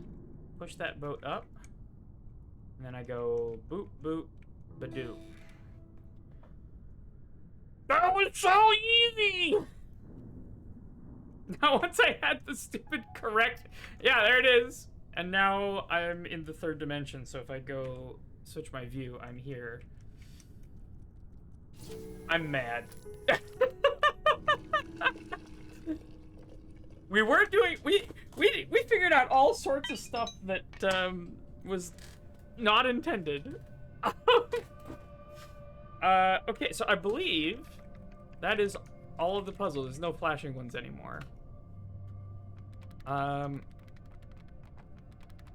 S1: Push that boat up. And then I go boop, boop, badoo. That was so easy! Now, once I had the stupid correct... Yeah, there it is. And now I'm in the 3rd dimension, so if I go switch my view, I'm here. I'm mad. We were doing... We figured out all sorts of stuff that was not intended. Okay, so I believe that is all of the puzzle. There's no flashing ones anymore.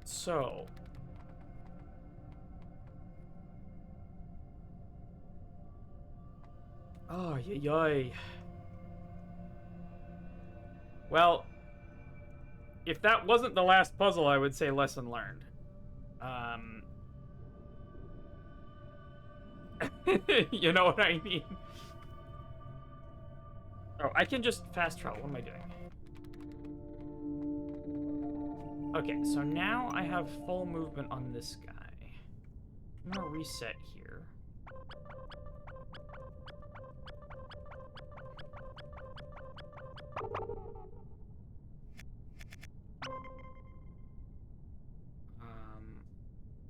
S1: So... Oh, yoy. Well, if that wasn't the last puzzle, I would say lesson learned. You know what I mean? Oh, I can just fast travel. What am I doing? Okay, so now I have full movement on this guy. I'm gonna reset here.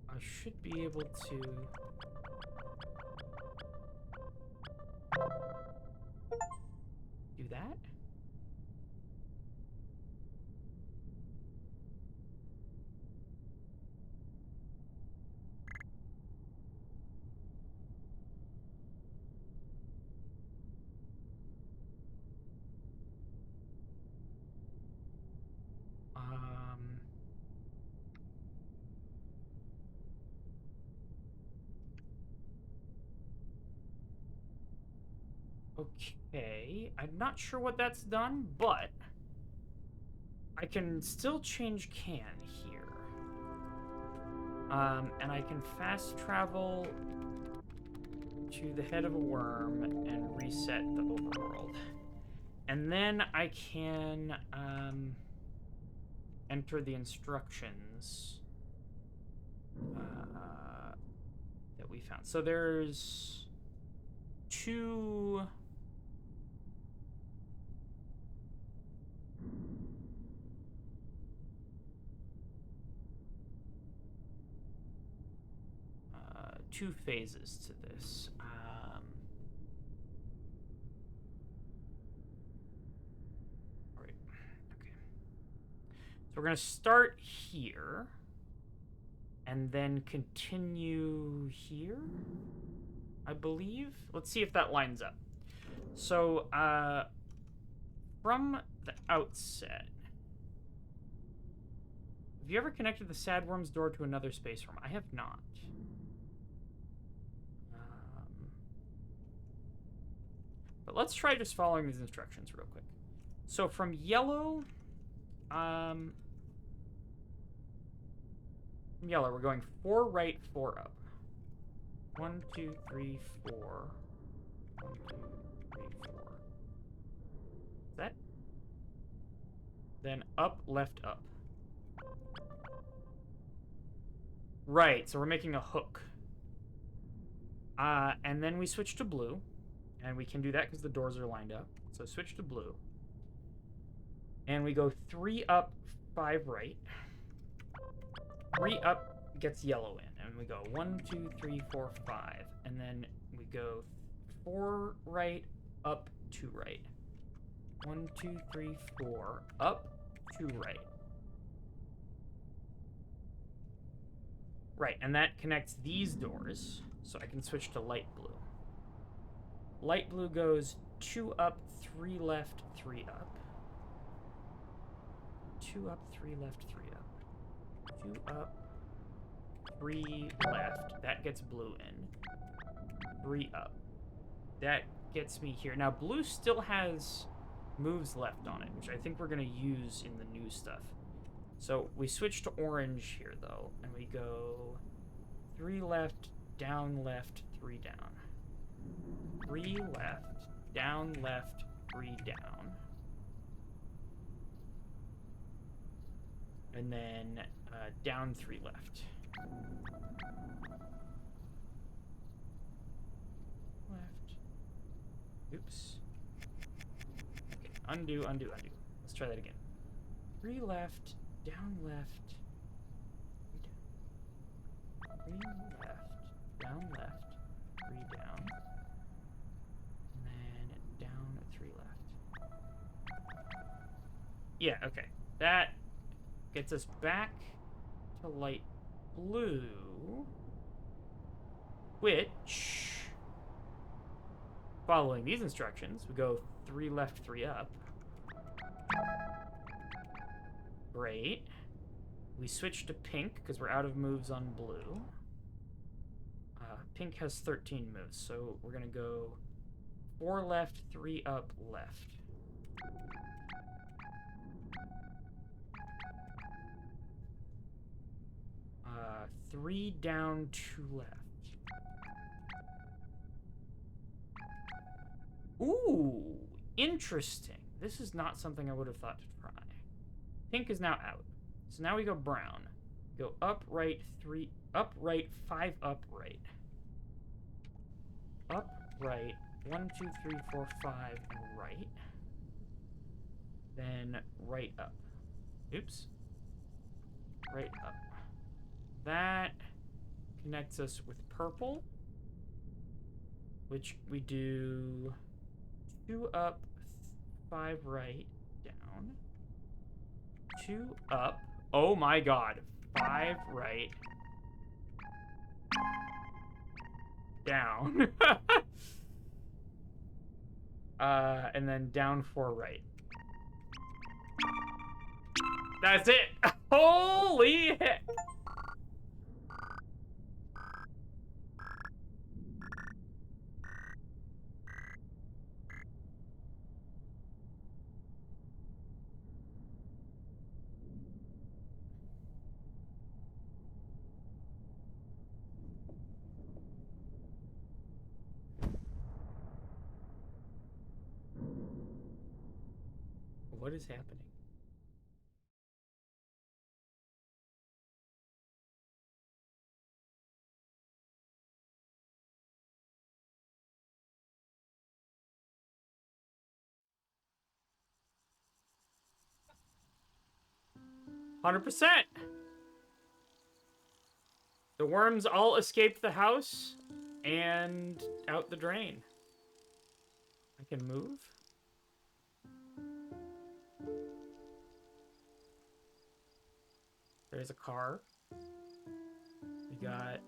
S1: I should be able to... do that? Okay, I'm not sure what that's done, but I can still change can here. And I can fast travel to the head of a worm and reset the overworld. And then I can, enter the instructions, that we found. So there's two... two phases to this. All right. Okay. So we're gonna start here, and then continue here, I believe. Let's see if that lines up. So, from the outset, have you ever connected the Sadworm's door to another space room? I have not. But let's try just following these instructions real quick. So from yellow, from yellow, we're going 4 right, 4 up. 1, 2, 3, 4. 1, 2, 3, 4. Is that? Then up, left, up. Right, so we're making a hook. And then we switch to blue. And we can do that because the doors are lined up. So switch to blue. And we go 3 up, 5 right. 3 up gets yellow in. And we go 1, 2, 3, 4, 5. And then we go 4 right, up, 2 right. 1, 2, 3, 4. Up, 2 right. Right, and that connects these doors. So I can switch to light blue. Light blue goes 2 up, 3 left, 3 up. 2 up, 3 left, 3 up. 2 up, 3 left. That gets blue in. 3 up. That gets me here. Now, blue still has moves left on it, which I think we're going to use in the new stuff. So we switch to orange here, though, and we go 3 left, 3 down. 3 left, 3 down. And then down 3 left. Left. Oops. Okay, undo. Let's try that again. 3 left, down left. 3 left, down left. 3 down. And then down 3 left. Yeah, okay. That gets us back to light blue, which, following these instructions, we go 3 left, 3 up. Great. We switch to pink because we're out of moves on blue. Pink has 13 moves, so we're going to go 4 left, 3 up, left. Uh, 3 down, 2 left. Ooh, interesting. This is not something I would have thought to try. Pink is now out. So now we go brown. Go up, right, 3, up, right, 5 up, right. Up, right, 1, 2, 3, 4, 5, and right. Then right up. Oops. Right up. That connects us with purple, which we do 2 up, 5 right, down. 2 up. Oh my god. 5 right. Down. And then down 4 right. That's it! Holy heck! what is happening? "100%! The worms all escaped the house and out the drain. I can move? There's a car. We got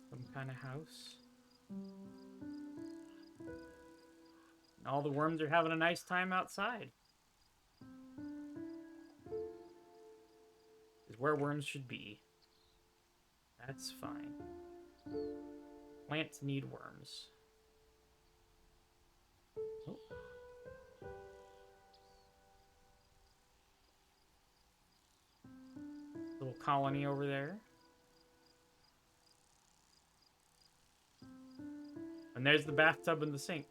S1: some kind of house. And all the worms are having a nice time outside. Is where worms should be. That's fine. Plants need worms. Oh. Little colony over there. And there's the bathtub and the sink.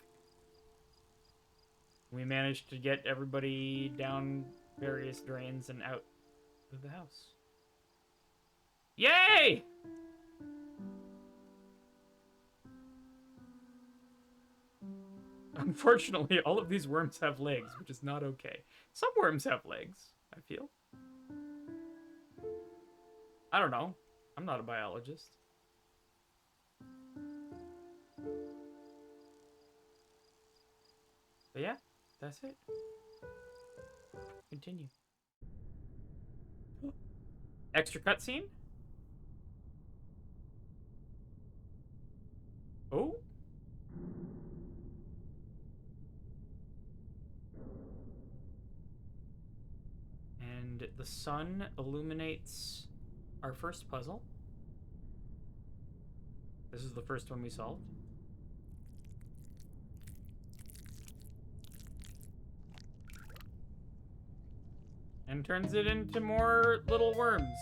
S1: We managed to get everybody down various drains and out of the house. Yay! Unfortunately, all of these worms have legs, which is not okay. Some worms have legs, I feel. I don't know. I'm not a biologist. But yeah, that's it. Continue. Extra cutscene? Oh? And the sun illuminates our first puzzle. This is the first one we solved. And turns it into more little worms.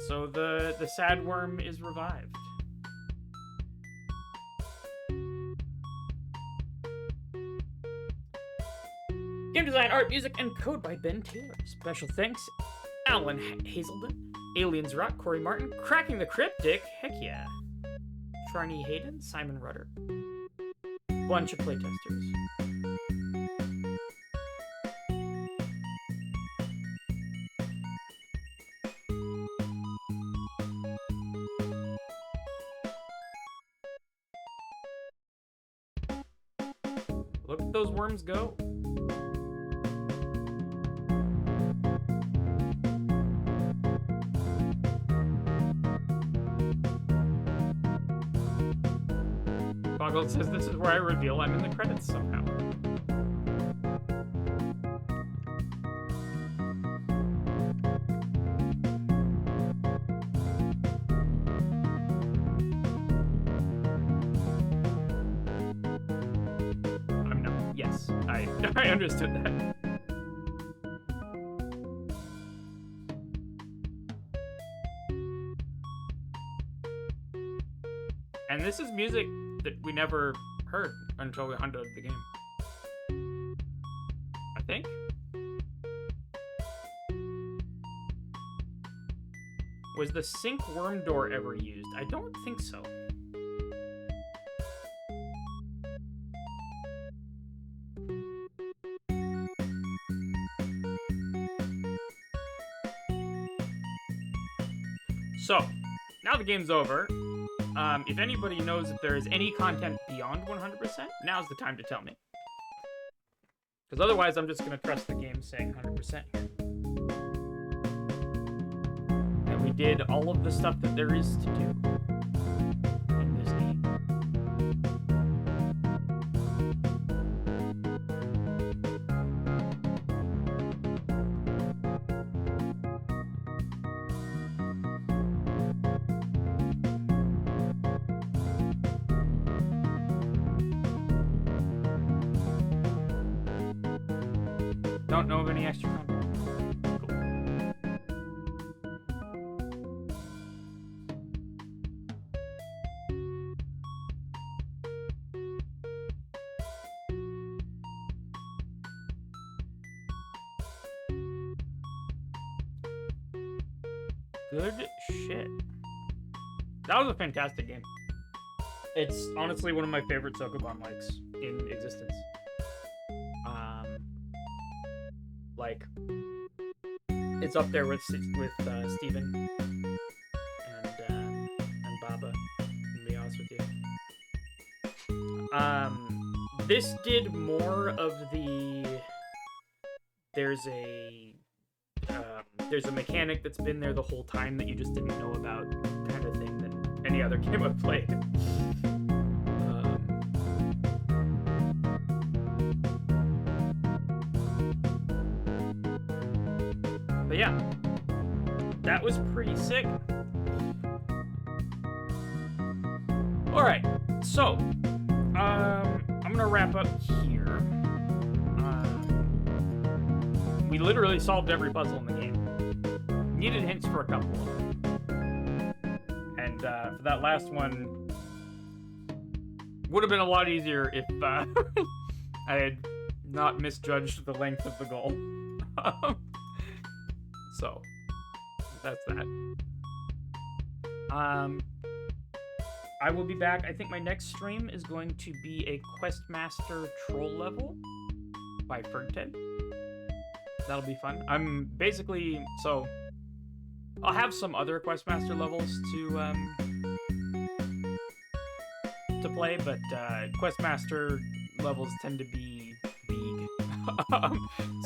S1: So the sad worm is revived. Game design, art, music, and code by Ben Taylor. Special thanks, Alan Hazelden, Aliens Rock, Corey Martin, Cracking the Cryptic, heck yeah. Charney Hayden, Simon Rudder. Bunch of playtesters. Look at those worms go. Boggle says this is where I reveal I'm in the credits somehow. I'm not. Yes, I understood that. And this is music that we never heard until we unloaded the game. I think. Was the sink worm door ever used? I don't think so. So, now the game's over. If anybody knows if there is any content beyond 100%, now's the time to tell me. Because otherwise, I'm just going to trust the game saying 100% here. And we did all of the stuff that there is to do in this game. Don't know of any extra content. Cool. Good shit. That was a fantastic game. It's honestly one of my favorite Sokoban likes in existence. Like, it's up there with Steven and Baba, to be honest with you. This did more of the there's a mechanic that's been there the whole time that you just didn't know about kind of thing than any other game I've played. But yeah, that was pretty sick. All right, so I'm gonna wrap up here. We literally solved every puzzle in the game. Needed hints for a couple of them. And for that last one, would have been a lot easier if I had not misjudged the length of the goal. So, that's that. I will be back. I think my next stream is going to be a Questmaster troll level by Fergted. That'll be fun. I'm basically, so I'll have some other Questmaster levels to play, but Questmaster levels tend to be big.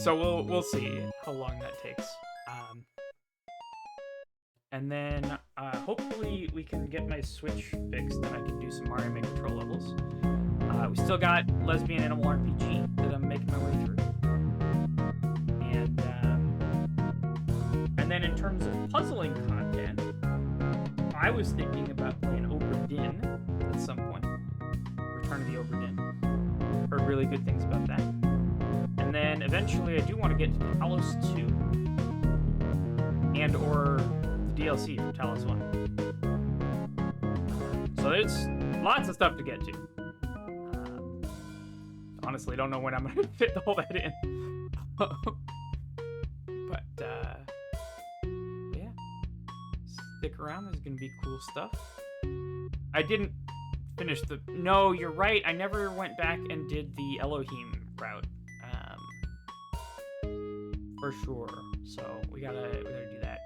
S1: So we'll see how long that takes. And then hopefully we can get my Switch fixed and I can do some Mario Maker troll levels. We still got Lesbian Animal RPG that I'm making my way through. And then in terms of puzzling content, I was thinking about playing Obra Dinn at some point. Return of the Obra Dinn. Heard really good things about that. And then eventually I do want to get to Talos 2 and or the DLC for Talos 1. So there's lots of stuff to get to. Honestly, don't know when I'm going to fit all that in. But yeah, stick around. There's gonna be cool stuff. I didn't finish the. No, you're right. I never went back and did the Elohim route. For sure. So we gotta do that.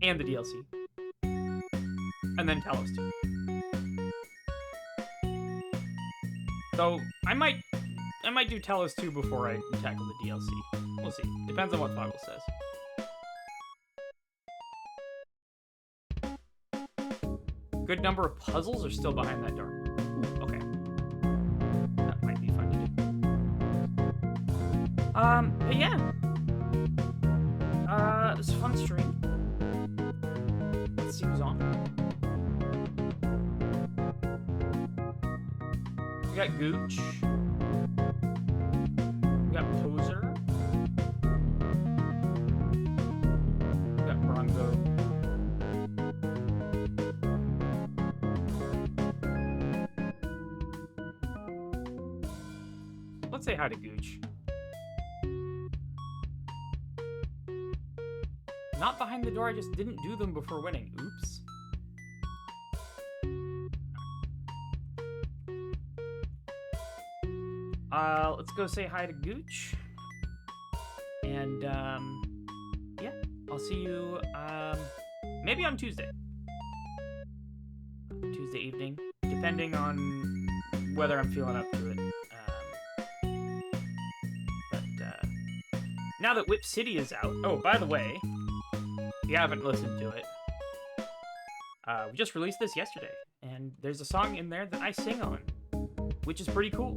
S1: And the DLC, and then Talos 2. So I might do Talos 2 before I tackle the DLC. We'll see. Depends on what Toggle says. Good number of puzzles are still behind that door. Ooh, okay. That might be fun to do. But yeah. It was a fun stream. Let's see who's on. We got Gooch. We got Poser. We got Bronco. Let's say hi to Gooch. Not behind the door, I just didn't do them before winning. Oops. Let's go say hi to Gooch. And, yeah, I'll see you, maybe on Tuesday. Tuesday evening, depending on whether I'm feeling up to it. Now that Whip City is out, oh, by the way, if you haven't listened to it, we just released this yesterday, and there's a song in there that I sing on, which is pretty cool.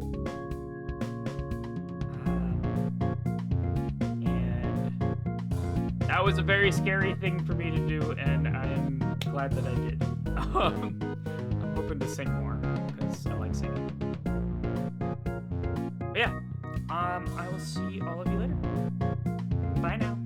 S1: And that was a very scary thing for me to do, and I am glad that I did. I'm hoping to sing more, because I like singing. But yeah, I will see all of you later. Bye now.